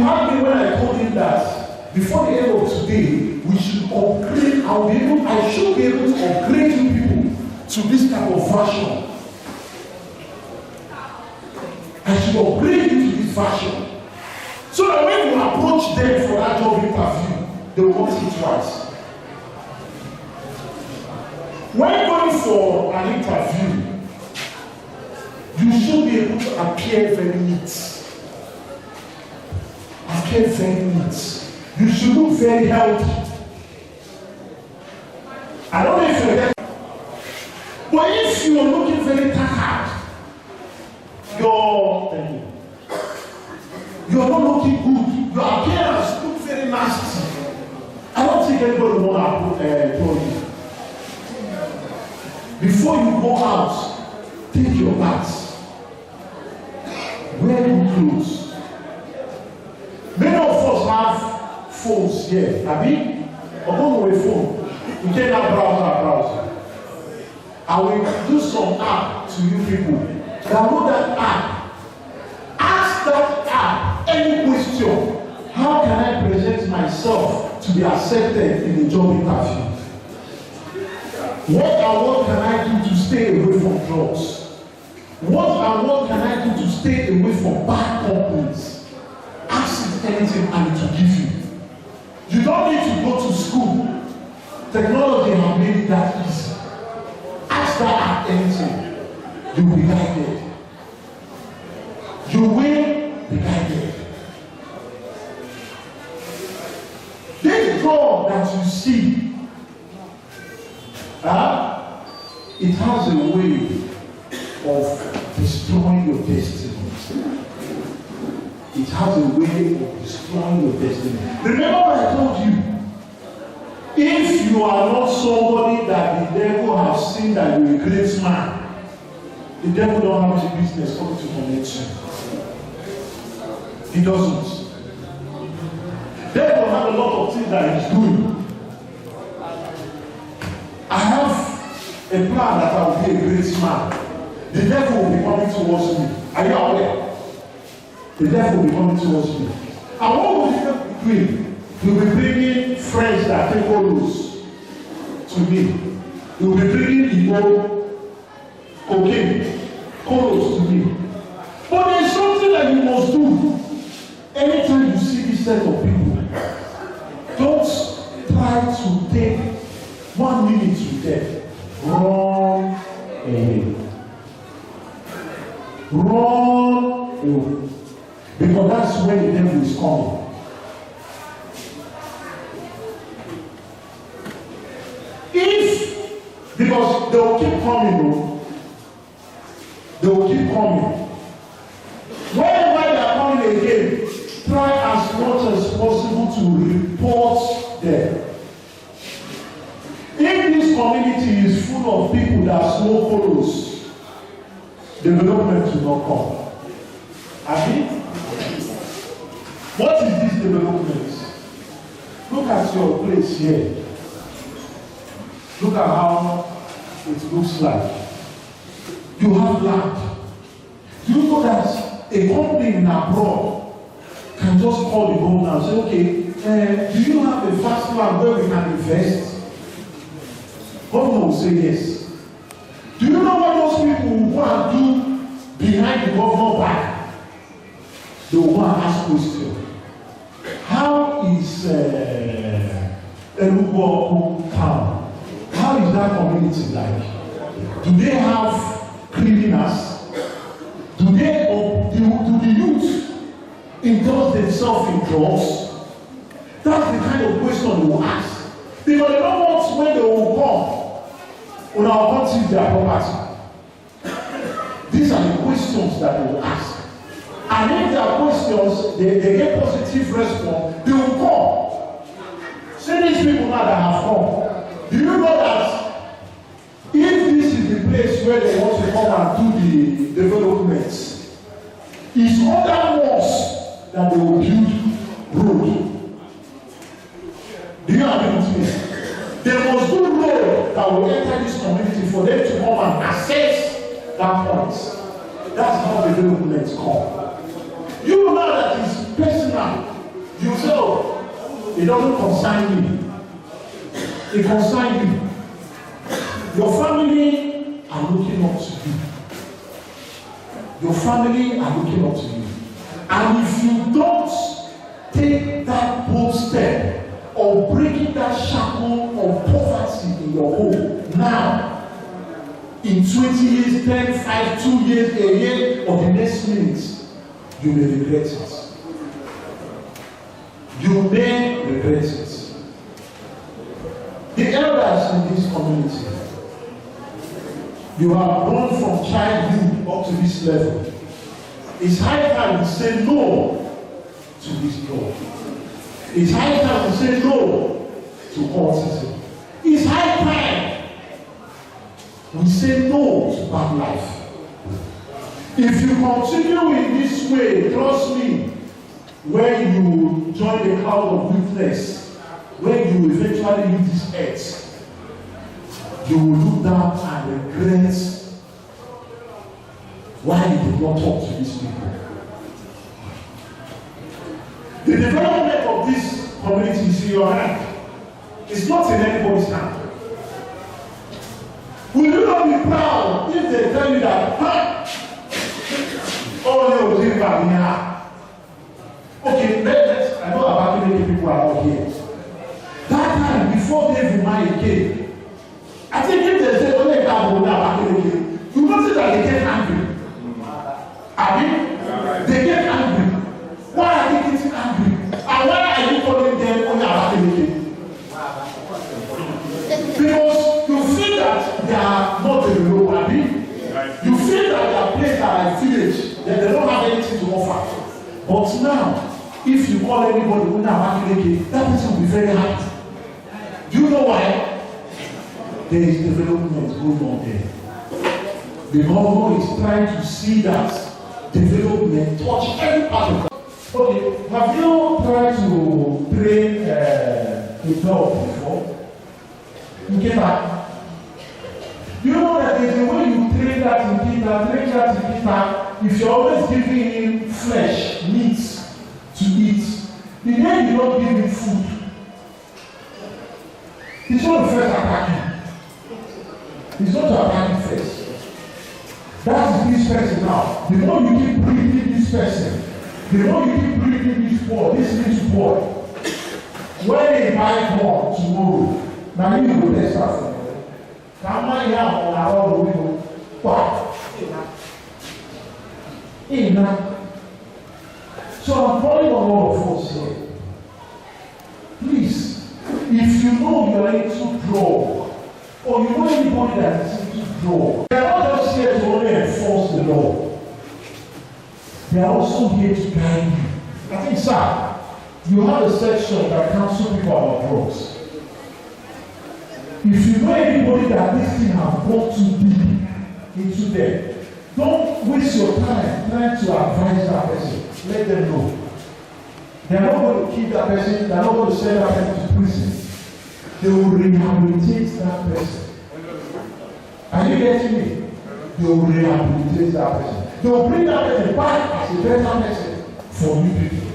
had me when I told him that before the end of today, we should upgrade, I should be able to upgrade you people to this type of version. I should upgrade you to this version. So that when you approach them for that job interview, they will not think twice. When going for an interview, you should be able to appear very neat. Appear very neat. You should look very healthy. I don't know if you're there. But if you're looking very tired, you're not looking good. Your appearance looks very nasty. I don't think anybody will want to tell you. Before you go out, take your bath. Wear good clothes. Many of us have phones here. Have you? Or go with a phone. You take that browser. I will do some app to you people. Download that app. Ask that app any question. How can I present myself to be accepted in the job interview? What and what can I do to stay away from drugs? What and what can I do to stay away from bad companies? Ask it anything and it will give you. You don't need to go to school. Technology has made it that easy. Ask that app anything. You will be guided. You will be guided. This God that you see, it has a way of destroying your destiny. It has a way of destroying your destiny. Remember what I told you. If you are not somebody that the devil has seen that you're a great man, the devil don't have the business coming to connect you. He doesn't. The devil has a lot of things that he's doing. I have a plan that I will be a great man. The devil will be coming towards me. Are you aware? The devil will be coming towards me. And what will the devil be doing? He will be bringing friends that take photos to me. He will be bringing Igbo, cocaine, photos to me. But there is something that you must do. Anytime you see this set of people, don't try to take 1 minute with them. Run away. Run away. Because that's where the devil is coming. Because they will keep coming, they will keep coming. Whenever they are coming again, try as much as possible to report them. If this community is full of people that smoke photos, development will not come. Abi? What is this development? Look at your place here. Look at how it looks like. You have land. Do you know that a company in abroad can just call the government and say, okay, do you have a vast land where we can invest? Government will say yes. Do you know what those people will go and do behind the government back? They will go and ask questions. How is Elugwu town? How is that community like? Do they have criminals? Do the youth indulge themselves in drugs? That's the kind of question they will ask. Because they don't want when they will come on our country their property. These are the questions that they will ask. And if their questions, they get positive response, they will come. See these people now that have come. Do you know that if this is the place where they want to come and do the developments, it's other ones that they will build road. Do you agree with me? They must do road that will enter this community for them to come and access that point. That's how developments come. You know that it's personal. You say, oh, it doesn't concern me. It concerns you. Your family are looking up to you. Your family are looking up to you. And if you don't take that bold step of breaking that shackle of poverty in your home now, in 20 years, 10, 5, 2 years, a year, or the next minute, you may regret it. You may regret it. The elders in this community, you have grown from childhood up to this level. It's high time to say no to this law. It's high time to say no to cultism. It's high time we say no to bad life. If you continue in this way, trust me, when you join the crowd of witness, when you eventually leave this earth, you will look down and regret why you did not talk to these people. The development of this community is in your hand. It's not in anybody's hand. Will you not be proud if they tell you that, oh, no, here. Okay, let's, I know about many people are not here. That time, before David Maya came, I think if they say, only you notice that they get angry. I mean, they get angry. Why are they getting angry? And why are you calling them only Abakaleke? Because you feel that they are not the real Abi. You feel that they are placed at a village, that they don't have anything to offer. But now, if you call anybody only Abakaleke, that person will be very happy. Do you know why? There is development going on there. The government is trying to see that development touch every part of it. Okay, have you tried to train a dog before? You get back. You know that there's a way you train that in Peter, train that in Peter. If you're always giving him flesh, meat to eat, the day you don't give him food, he's not the first attacking. He's not attacking first. That is this person now. The more you keep breathing this person, the more you keep breathing this boy, this little boy, when they buy more tomorrow, now you will test us. Come on here on our own window. What? Enough. So I'm calling on all of us here. Please, if you know you are into drug, or you know anybody that is into drug, they are not just here to only enforce the law. They are also here to guide you. I think, sir, you have a section that counsel people about drugs. If you know anybody that this thing has gone too deep into them, don't waste your time trying to advise that person. Let them know. They are not going to keep that person, they are not going to send that person to prison. They will rehabilitate that person. Are you getting me? They will rehabilitate that person. They will bring that person back as a better person for you people.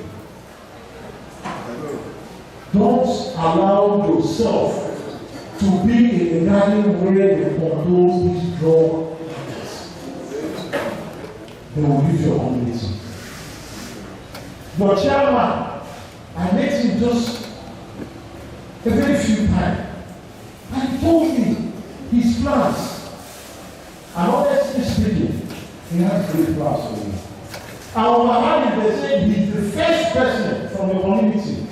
Don't allow yourself to be in a garden where they condone these drug habits. They will leave your community. Your chairman, I met him just a very few times. And he told me his plans. And honestly speaking, he has great plans for me. And on my mind, they say he's the first person from the community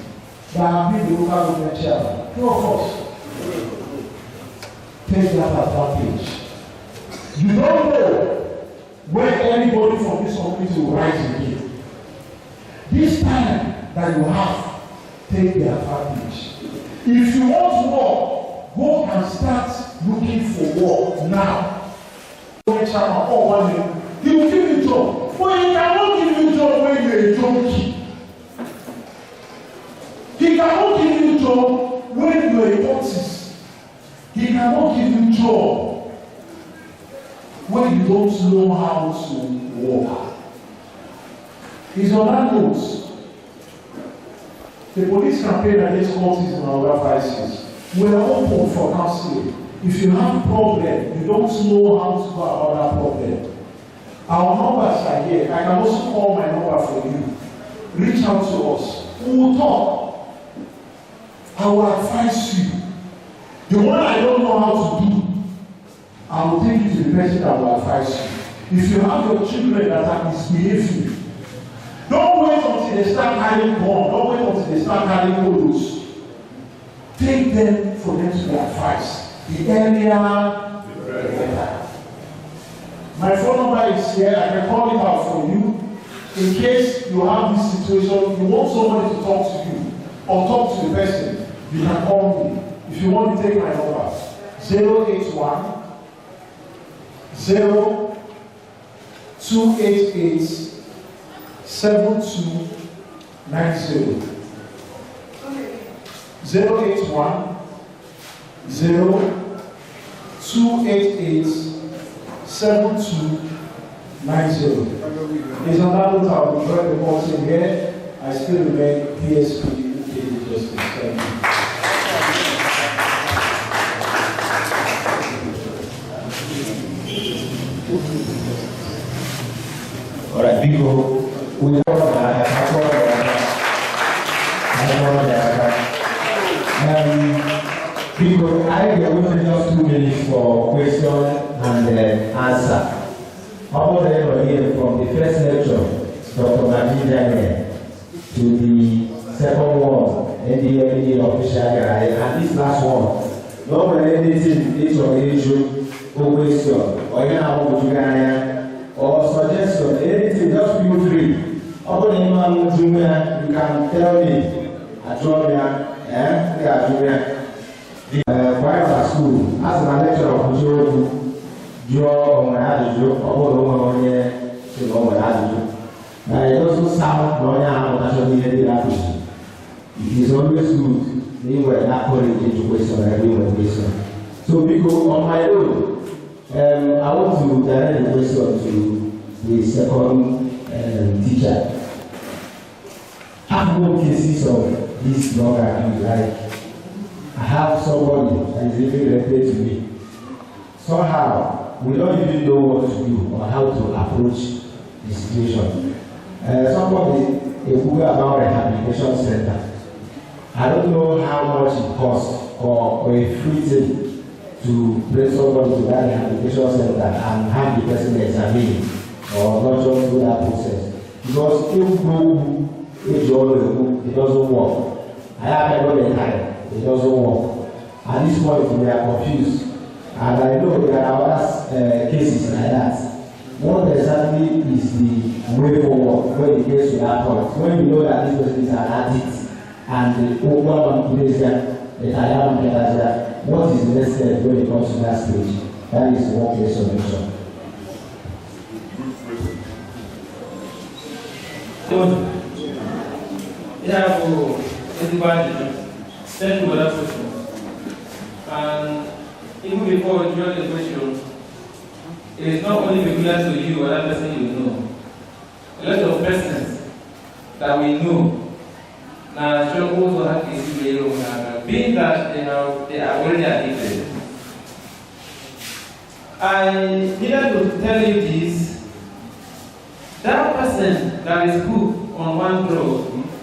that have been the local government chairman. Two of us. Take that advantage. You don't know when anybody from this community will rise again. This time that you have, take the advantage. If you want work, go and start looking for work now. He will give you a job. But he cannot give you a job when you're a junkie. He cannot give you a job when you're a cultist. He cannot give you a job when you don't know how to work. He's on that note. The police campaign against cultism and other vices. We are open for counseling. If you have a problem, you don't know how to go about that problem. Our numbers are here. I can also call my number for you. Reach out to us. We will talk. I will advise you. The one I don't know how to do, I will take you to the person that will advise you. If you have your children that are misbehaving, don't wait until they start carrying gun. Don't wait until they start carrying photos. Take them for them to be advised. The earlier, the better. My phone number is here. I can call it out for you. In case you have this situation, you want somebody to talk to you or talk to the person, you can call me. If you want to take my number, 081 0288 7290. 081 0288 7290. There's another note I will join the person here. I still remain PSP Justice. Thank you. All right, people, we people, I will wait just 2 minutes for question and answer. How about here from the first lecture, Dr. Majid to the second one, NDLEA official guy, and this last one. Not when anything is your issue or question, or you have or suggestion, anything, just feel free. Upon anyone junior, you can tell me, Junior, Junior. While at school, as an lecturer of draw on my attitude, or here to know my attitude. It also sounds how actually it is always good, they were not calling into question every question. So, because on my own, I want to direct the question to the second teacher. How many cases of this drug abuse like? I have somebody that is even related to me. Somehow, we don't even know what to do or how to approach the situation. Somebody, a Google about rehabilitation center. I don't know how much it costs or a free thing to bring somebody to that rehabilitation center and have the person examined or not just do that process. Because if it doesn't work. I have never been time. It doesn't work. At this point, we are confused. And I know there are other cases like that. What exactly is the way forward when it gets to that point? When you know that this person is an addict and the overall place that what is the next step when it comes to that stage? That is the workplace solution. Thank you for that question. And even before you join the question, it is not only peculiar to you or that person you know. A lot of persons that we know now show also have issues being that they are already addicted. I needed to tell you this. That person that is hooked on one drug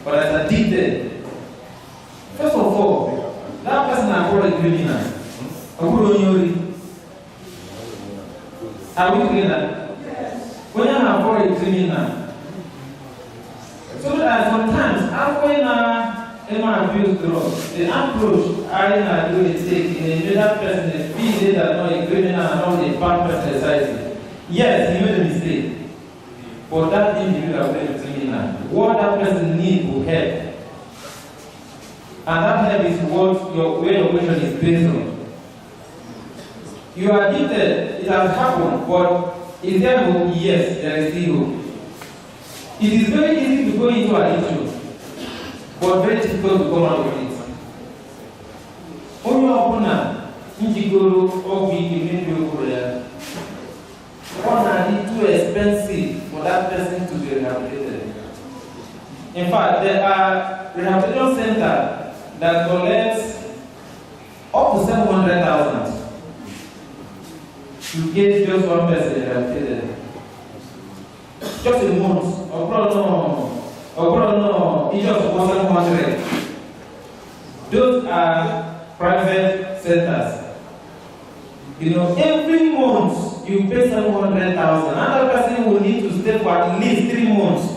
but is addicted. First of all, that person is called a criminal. Are we criminal? When you are called a criminal, so that sometimes after anyone abuse drugs, the approach I do is take in a middle person, a feel that not a criminal and not a bad person society. Yes, he made a mistake. But that individual is a criminal. What that person needs will help. And that help is what your way of operation is based on. You are addicted, it has happened, but is there hope? Yes, there is still hope. It is very easy to go into addiction, but very difficult to come out of it. Only opponent, Njigoro, Obi, one are too expensive for that person to be rehabilitated. In fact, there are rehabilitation center that collects up to 700,000 to get just one person rehabilitated. Just a month, each of 700. Those are private centers. You know, every month you pay 700,000. Another person will need to stay for at least 3 months.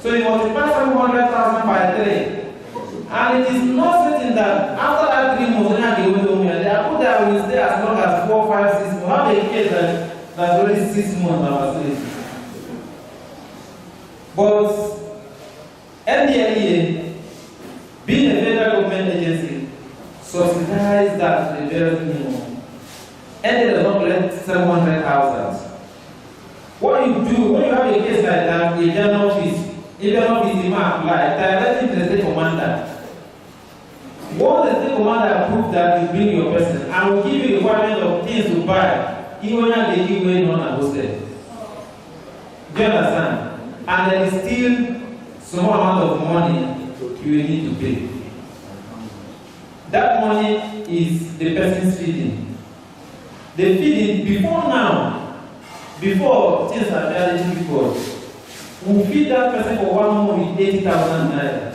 So you multiply 700,000 by 3. And it is not certain that after that 3 months, they are going to they are put that will stay as long as 4, 5, 6 months. How many kids that's already 6 months now facility? But NDLEA, being a federal government agency, subsidize that to the very minimum. NDLEA does not collect 700,000. What you do when you have a case like that, a general office, if your office is apply, directly to the state commander. Once the state commander approves that, you bring your person and will give you a requirement of things to buy, even when they give you non hosted. Do you understand? And there is still some amount of money you will need to pay. That money is the person's feeding. The feeding before now, before things are challenging before, we feed that person for 1 month with 80,000 naira.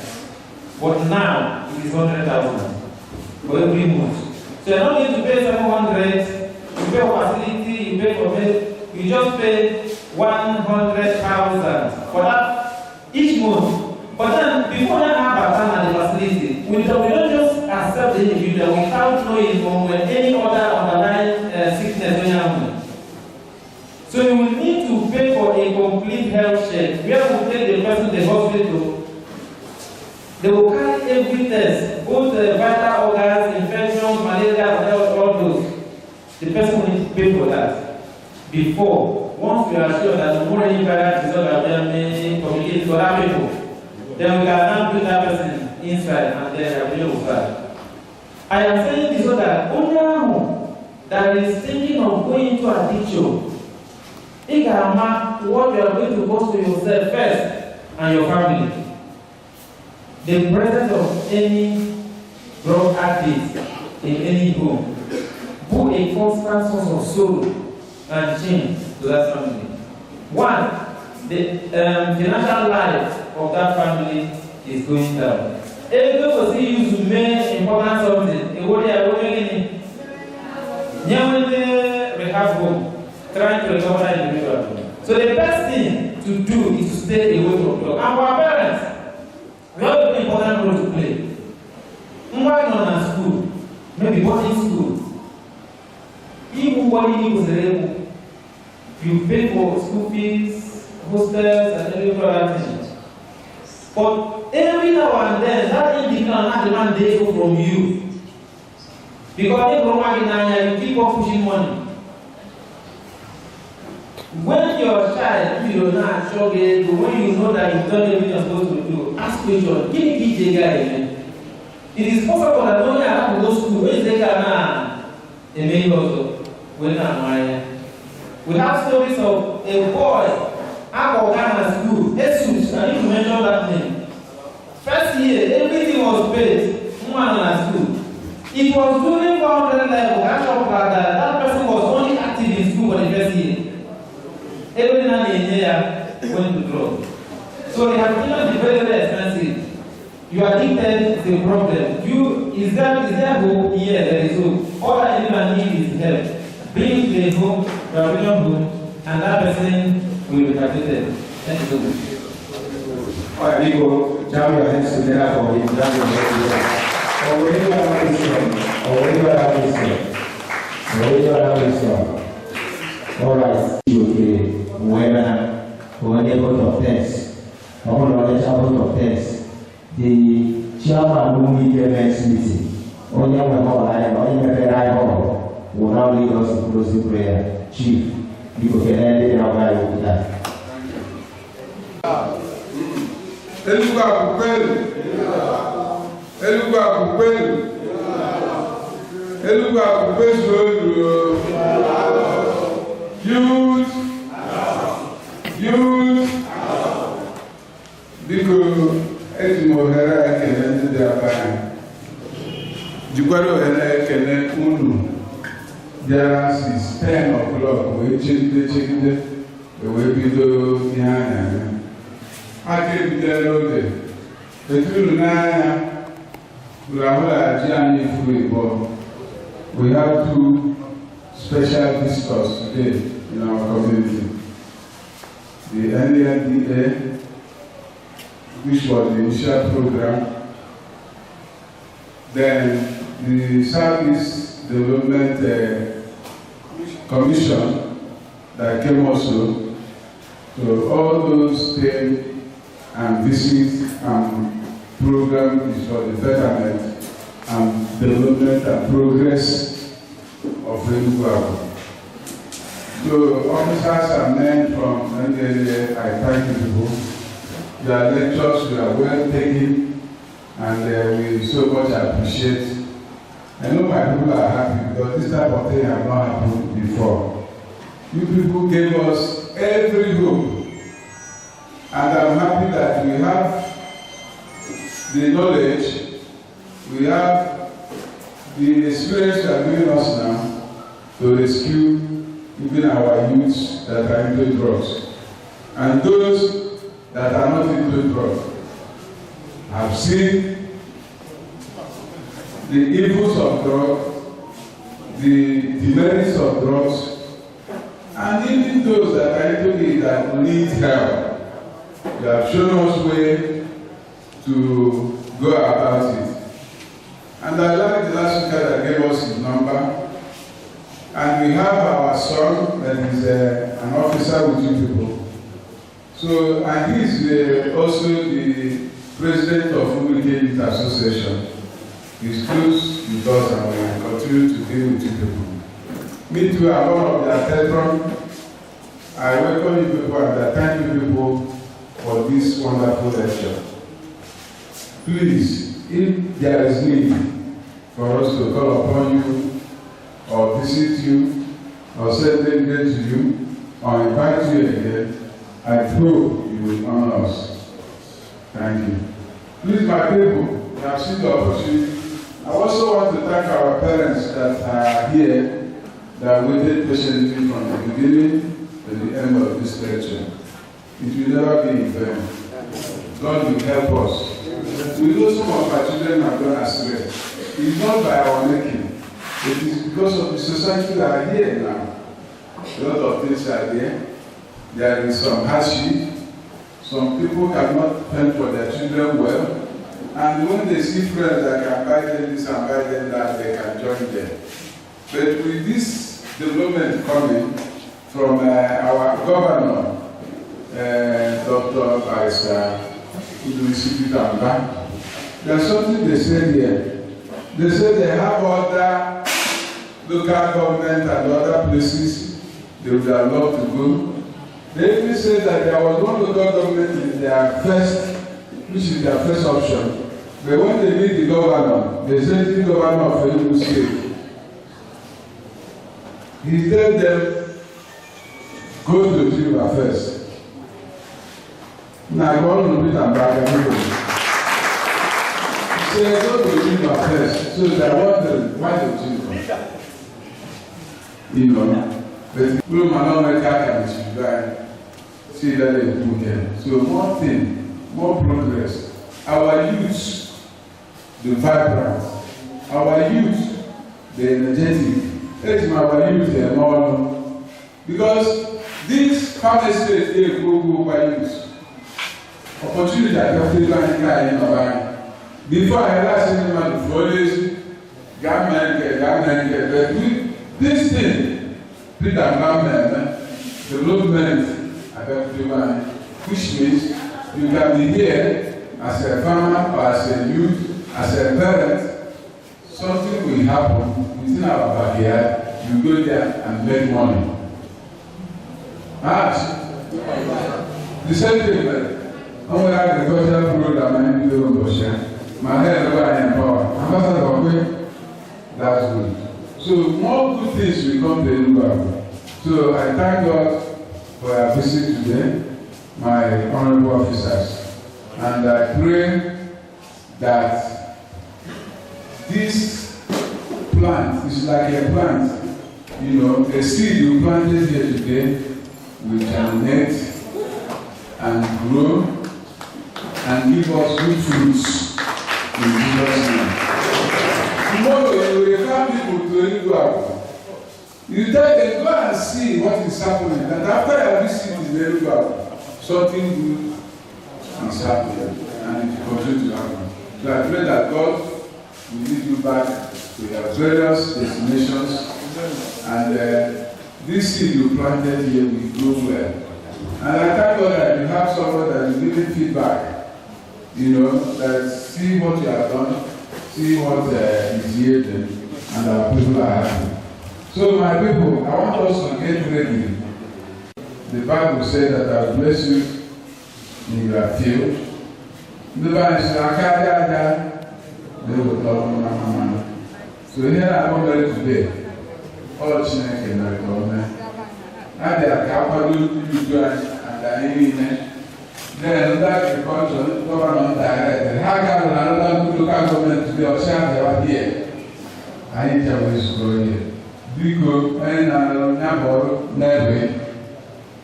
But now it is 100,000 for every month. So you're not going to pay 700, you pay for facility, you pay for bed, you just pay 100,000 for that each month. But then before that have Batan and the facility, we don't just accept the individual without knowing from any other underlying sickness going on. So you will need to pay for a complete health check where we take the person to the hospital. They will carry every test, both vital organs, infections, malaria, all those. The person will need to pay for that. Before, once we are sure that the more any viral disorder may communicate to other people, then we can now put that person inside and then rehabilitate with that. I am saying this so that only one that is thinking of going into addiction, it can mark what you are going to cost to yourself first and your family. The presence of any drug addict in any home put a constant source of sorrow and change to that family. One, the financial life of that family is going down. Every person used to make important something. Rehab home, trying to recover that individual. So the best thing to do is to stay away from drugs. And for our parents, we have an important role to play. Why not in school? Maybe boarding school. Even when you pay for school fees, hostels, and every other thing. But every now and then, that individual has demand data from you. Because they go back in you keep on pushing money. When your child, you are not sure, when you know that you've done everything you're supposed to do, ask questions. Give me DJ guy. It is possible that when you have to go to school, when they can a main also, when I'm we have stories of a boy out of Ghana school, Jesus, I need to mention that name. First year, everything was paid, one in school. It was during 100 level, that person was only active in school for the first year. Every now and then went to drug. So the rehabilitation is very, very expensive. You are addicted is a problem. Is there hope? Yes, there is hope. All I need is help. Bring the home, rehabilitation home, and that person will be rehabilitated. Thank you so much. All right, people, jam your hands together for him. Jam your hands together. All right. When they go to test, the chairman will meet the next meeting. Only when will now lead us in closing prayer. Chief, you can end it now with that. Youth, because jikwara ohere ekele unu bịara since 10 o'clock wee chegide wee bido ihe a na-eme. Aka ebidola n'oge etulu n'anya ụlọahụlaghachi anyị furu ịbụọ. We have 2 special visitors today in our community. The NDLEA, which was the initial program, then the Southeast Development Commission that came also. So all those stay and visit and program is for the betterment and development and progress of Elugwu. So officers and men from NDLEA, I thank you. Your lectures were well taken and we so much appreciate. I know my people are happy because this type of thing has not happened before. You people gave us every hope, and I'm happy that we have the knowledge, we have the experience you are giving us now to rescue even our youths that are into drugs. And those that are not into drugs have seen the evils of drugs, the demerits of drugs, and even those that are into it that need help. You have shown us way to go about it. And I like the last speaker that gave us his number. And we have our son that is an officer with you people. So, and he is also the president of Umike Youth Association. He's close with us and we will continue to deal with you people. Me too, I'm one of their patron. I welcome you people and I thank you people for this wonderful lecture. Please, if there is need for us to call upon you, or visit you, or send them to you, or invite you again, I hope you will honor us. Thank you. Please, my people, you have seen the opportunity. I also want to thank our parents that are here, that waited patiently from the beginning to the end of this lecture. It will never be in vain. God will help us. We know some of our children have gone astray. It's not by our making. It is because of the society that are here now. A lot of things are there. There is some hardship. Some people cannot fend for their children well. And when they see friends that can buy them this and buy them that, they can join them. But with this development coming from our governor, Dr. Barrister Udumisi, there's something they say here. They say they have other local government and other places they would have loved to go. They even say that there was one local government in their first, which is their first option. But when they meet the governor, they say the governor of Elugwu State. He tells them, go to Juba first. Now I want to repeat and back. He said, go to Juba first. So they are wondering, why the Juba? You know, but we don't make see that they do here. So more thing, more progress. Our youth, the vibrant, our youth, the energetic. It's our youth, the more. Because this family state, they go by youth. Opportunity that you have to learn in our before I last anyone for this, government, but with this thing, the development, which means you can be here as a farmer or as a youth, as a parent, something will happen within our backyard, you go there and make money. The same thing, our agricultural program in Russia, my head over power, Ambassador, that's good. So more good things will come to Elugwu. So I thank God for your visit today, my honorable officers. And I pray that this plant is like a plant. You know, a seed you planted here today will germinate and grow and give us good fruits in Jesus' name. Tomorrow you will refer people to Elugwu. You tell them, go and see what is happening. And after you visit Elugwu, something good is happening and it will continue to happen. So I pray that God will lead you back to your various destinations, and this seed you planted here will grow well. And I thank God that you have someone that is giving feedback, you know, that see what you have done, see what is yielding, and our people are happy. So my people, I want us to get ready. The Bible says that I will bless you in your field. The Bible says, they will talk to so here I am ready today. All Chineke na government. And they are capable to do and then that agriculture government directed. How can another local government today or share their here? I need to always go here. Because and never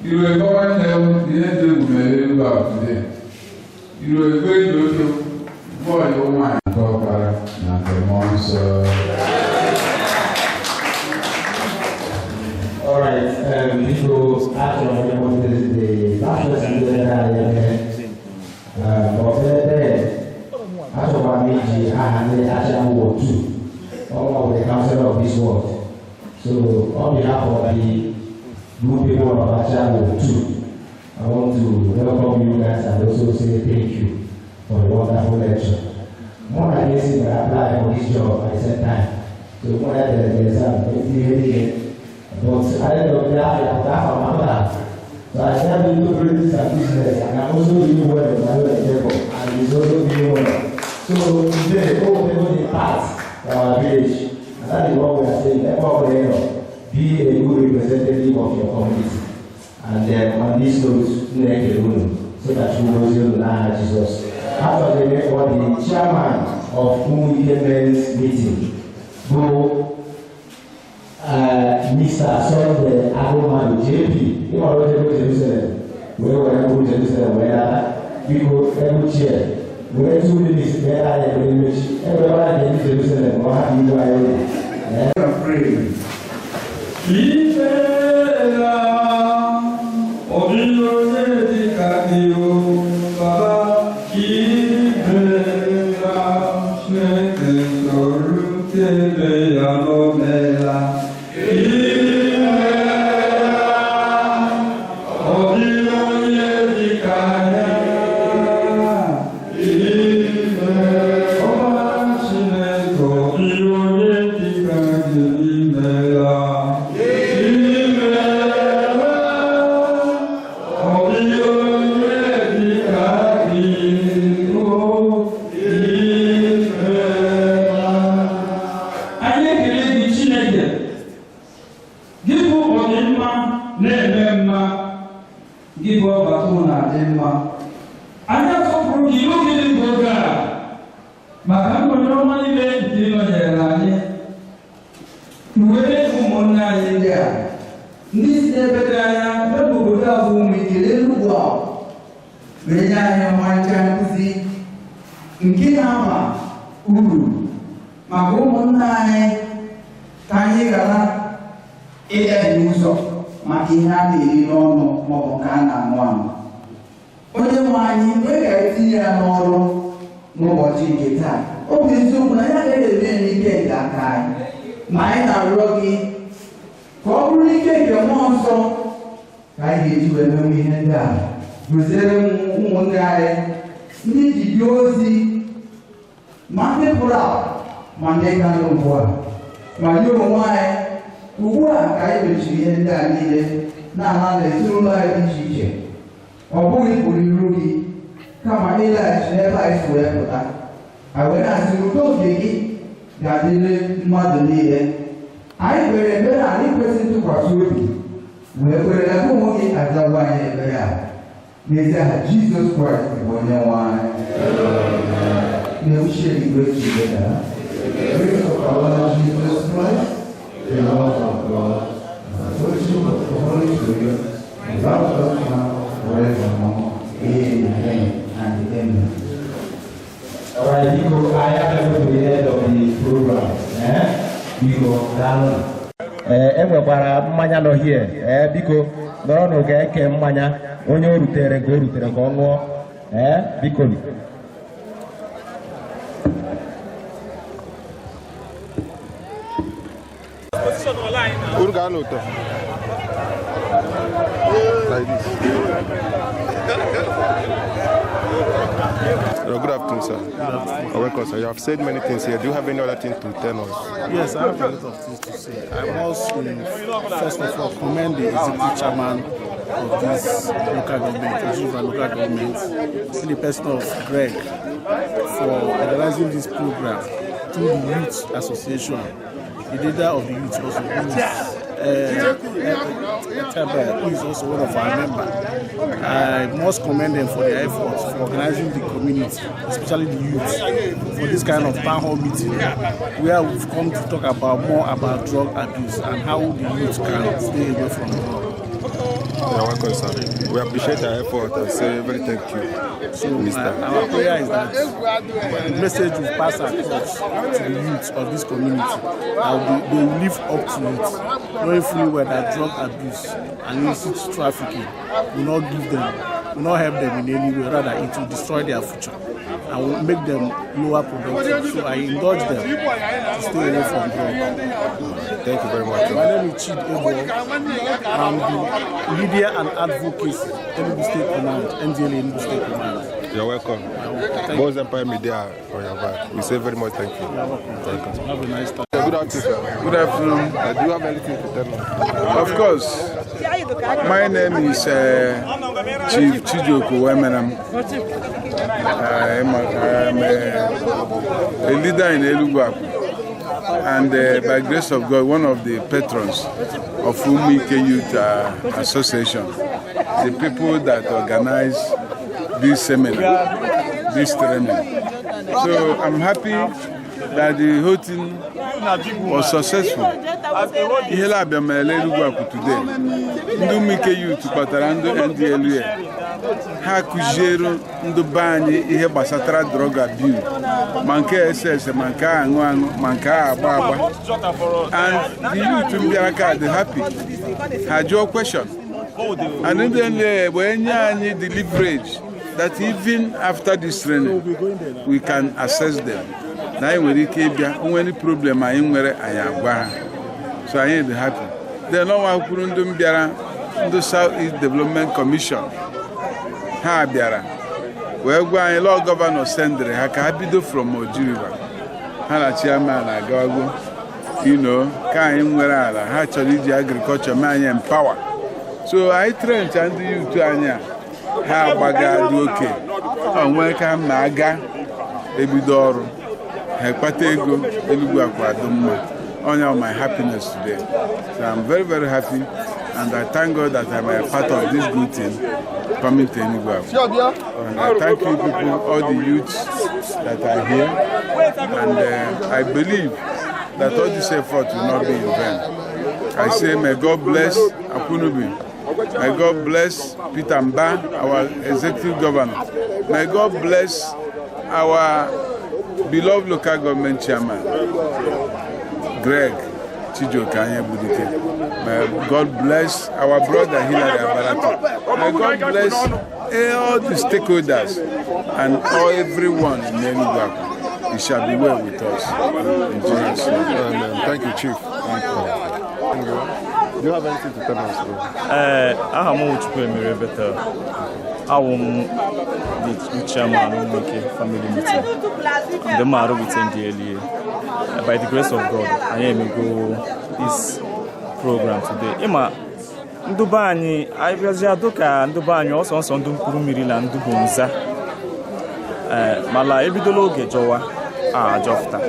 you will go and tell the end of the today. You will go to boy your mind. All right, people actually wanted the national student but then actually actually War II, all of the council of this world. So on behalf of the good people of Actual War II, I want to welcome you guys and also say thank you for the wonderful lecture. More than this, I apply for this job at the same time. So when I did the exam, but I don't know I have from another. So I started to do business and business, and I'm also doing well in my own endeavor, and it's also doing well. So today, all people in part of our village, and that is what we are saying, everybody be a good representative of your community. And then on this note, so that you know you know Jesus. After the chairman of Women's meeting, who Mr. Sunday Agomado JP, he already go to Jerusalem. We were going to Jerusalem, where we go every chair. We went to this where I am in which everybody in Jerusalem will have you by the pray. Jesus Christ is one. May we share the grace together. the grace of our Lord Jesus Christ, the love of God, and the fellowship of the Holy Spirit, and love us now forevermore. Amen and amen. All right, Nico, I have come to the end of the program. Nico, down. Enwekwara mmanya nọ here. Biko, nọrọ n'oge eke mmanya. Onye o rutere ka ọ ṅụọ. Biko. Like this. Good afternoon, sir. Welcome, sir. You have said many things here. Do you have any other thing to tell us? Yes, I have a lot of things to say. I must, first of all, commend the executive chairman of this local government, Elugwu local government, in the person of Greg, for organizing this program through the Youth Association. The leader of the youth also, who is also one of our members. I must commend them for their efforts for organizing the community, especially the youth, for this kind of town hall meeting where we've come to talk about more about drug abuse and how the youth can stay away from drug. You're welcome, sir. We appreciate your effort and say very thank you. So our prayer is that the message will pass across to the youth of this community, that they will live up to it, knowing fully well that drug abuse and illicit trafficking will not help them in any way, rather it will destroy their future and will make them lower productive. So I indulge them to stay away from drug. Thank you very much. My name is Chid Ebo. I'm the media and advocacy Elugwu State Command, NDLEA Elugwu State Command. You're welcome. Both Empire Media for your back. We say very much thank you. You're welcome. Have a nice time. Good afternoon, sir. Good afternoon. Do you have anything to tell me? Of course. My name is Chief Chijoko Wemenam. I'm a leader in Elugwu, and by grace of God, one of the patrons of Umike Youth Association, the people that organize this seminar, this training. So I'm happy that the whole thing was successful. Ihela abịamele Elugwu today. Ndị Umike Youth kpatara ndị NDLEA. Ha kụziere ndị be anyị ihe gbasatara drug abuse, ma nke SS, ma nke aṅụ, ma nke agba. And the youth bịara ka dị happy. Ha jụọ question. And NDLEA wee nye anyị the leverage that even after this training, we can assess them. Na anyị nwere ike ịbịa, onwe any problem anyị nwere anyị agwa ha. So anyị dị happy. Then ọnwa kwuru ndị mbịara, ndị South East Development Commission. Ha bịara wee gwa anyị law governor sendere ha ka ha bido from Oji River. Ha na chairman agawago, ka anyị nwere ala, ha chọrọ iji agriculture mee anyị empower. So anyị train ndị youth anyị ha agbaga dị oke. Onwe ka m na-aga ebido ọrụ. Ha ekpata ego Elugwu akwado mma. Only of my happiness today. So I'm very, very happy, and I thank God that I'm a part of this good thing coming to Elugwu. And I thank you people, all the youths that are here, and I believe that all this effort will not be in vain. I say, may God bless Akunubi. May God bless Peter Mba, our executive governor. May God bless our beloved local government chairman, Greg Chijokanye Budike. May God bless our brother Hilary Abarato. May God bless all the stakeholders and everyone in Elugwu. It shall be well with us. In Jesus' name. Thank you, Chief. Thank you. Do you have anything to tell us, bro? I have more to better. I am the chairman of the family meeting. The matter with NDLEA. By the grace of God, I am going to this program today. Ndubani, I was Yadoka, Ndubani also on Dunkuru Miriland, Dubunza. Mala Ebidologe Joa, Jofta.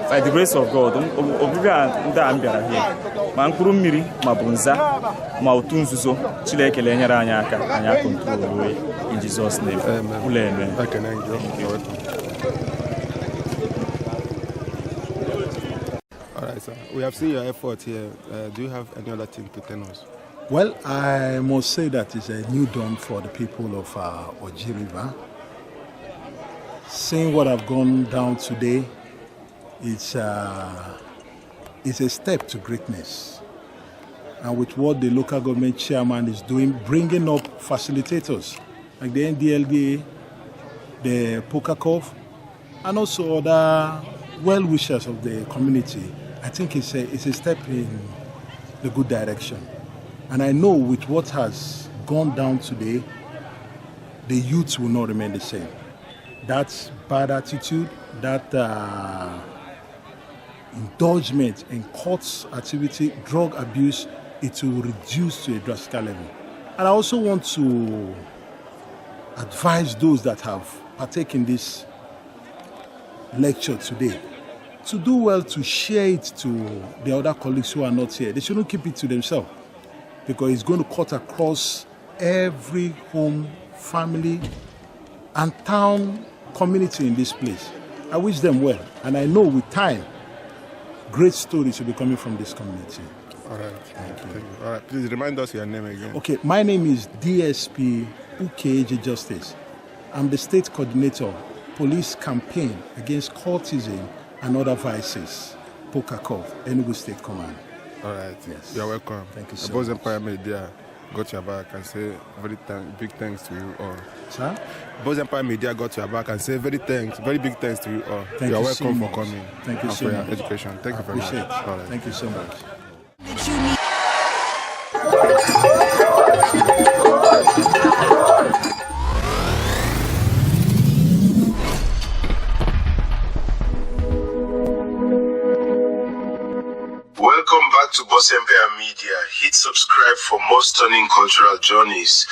By the grace of God, Obivia and Dambia here. Mankuru Miri, Mabunza, Mautunzuzo, Chileke Lenyaranyaka, and I control in Jesus' name. Amen. I can enjoy. Pastor, we have seen your effort here. Do you have any other thing to tell us? Well, I must say that it's a new dawn for the people of Oji River. Seeing what I've gone down today, it's a step to greatness. And with what the local government chairman is doing, bringing up facilitators like the NDLEA, the Pokakov, and also other well-wishers of the community, I think it's a step in the good direction. And I know with what has gone down today, the youth will not remain the same. That bad attitude, that indulgence in courts activity, drug abuse, it will reduce to a drastic level. And I also want to advise those that have partaken in this lecture today to do well to share it to the other colleagues who are not here. They shouldn't keep it to themselves because it's going to cut across every home, family, and town community in this place. I wish them well, and I know with time, great stories will be coming from this community. All right, thank you. All right, please remind us your name again. Okay, my name is DSP Ukeje Justice. I'm the state coordinator, police campaign against cultism and other vices, Pokakov, Enugu State Command. All right, yes. You're welcome. Thank you so Boss much. Empire Media got your back and say big thanks to you all. Sir? Boss Empire Media got your back and say very big thanks to you all. Thank You're you welcome so for much. coming. Thank you and so for much. your education. Thank you very much. Appreciate it. All right. Thank you so much. Welcome back to Boss Empire Media. Hit subscribe for more stunning cultural journeys.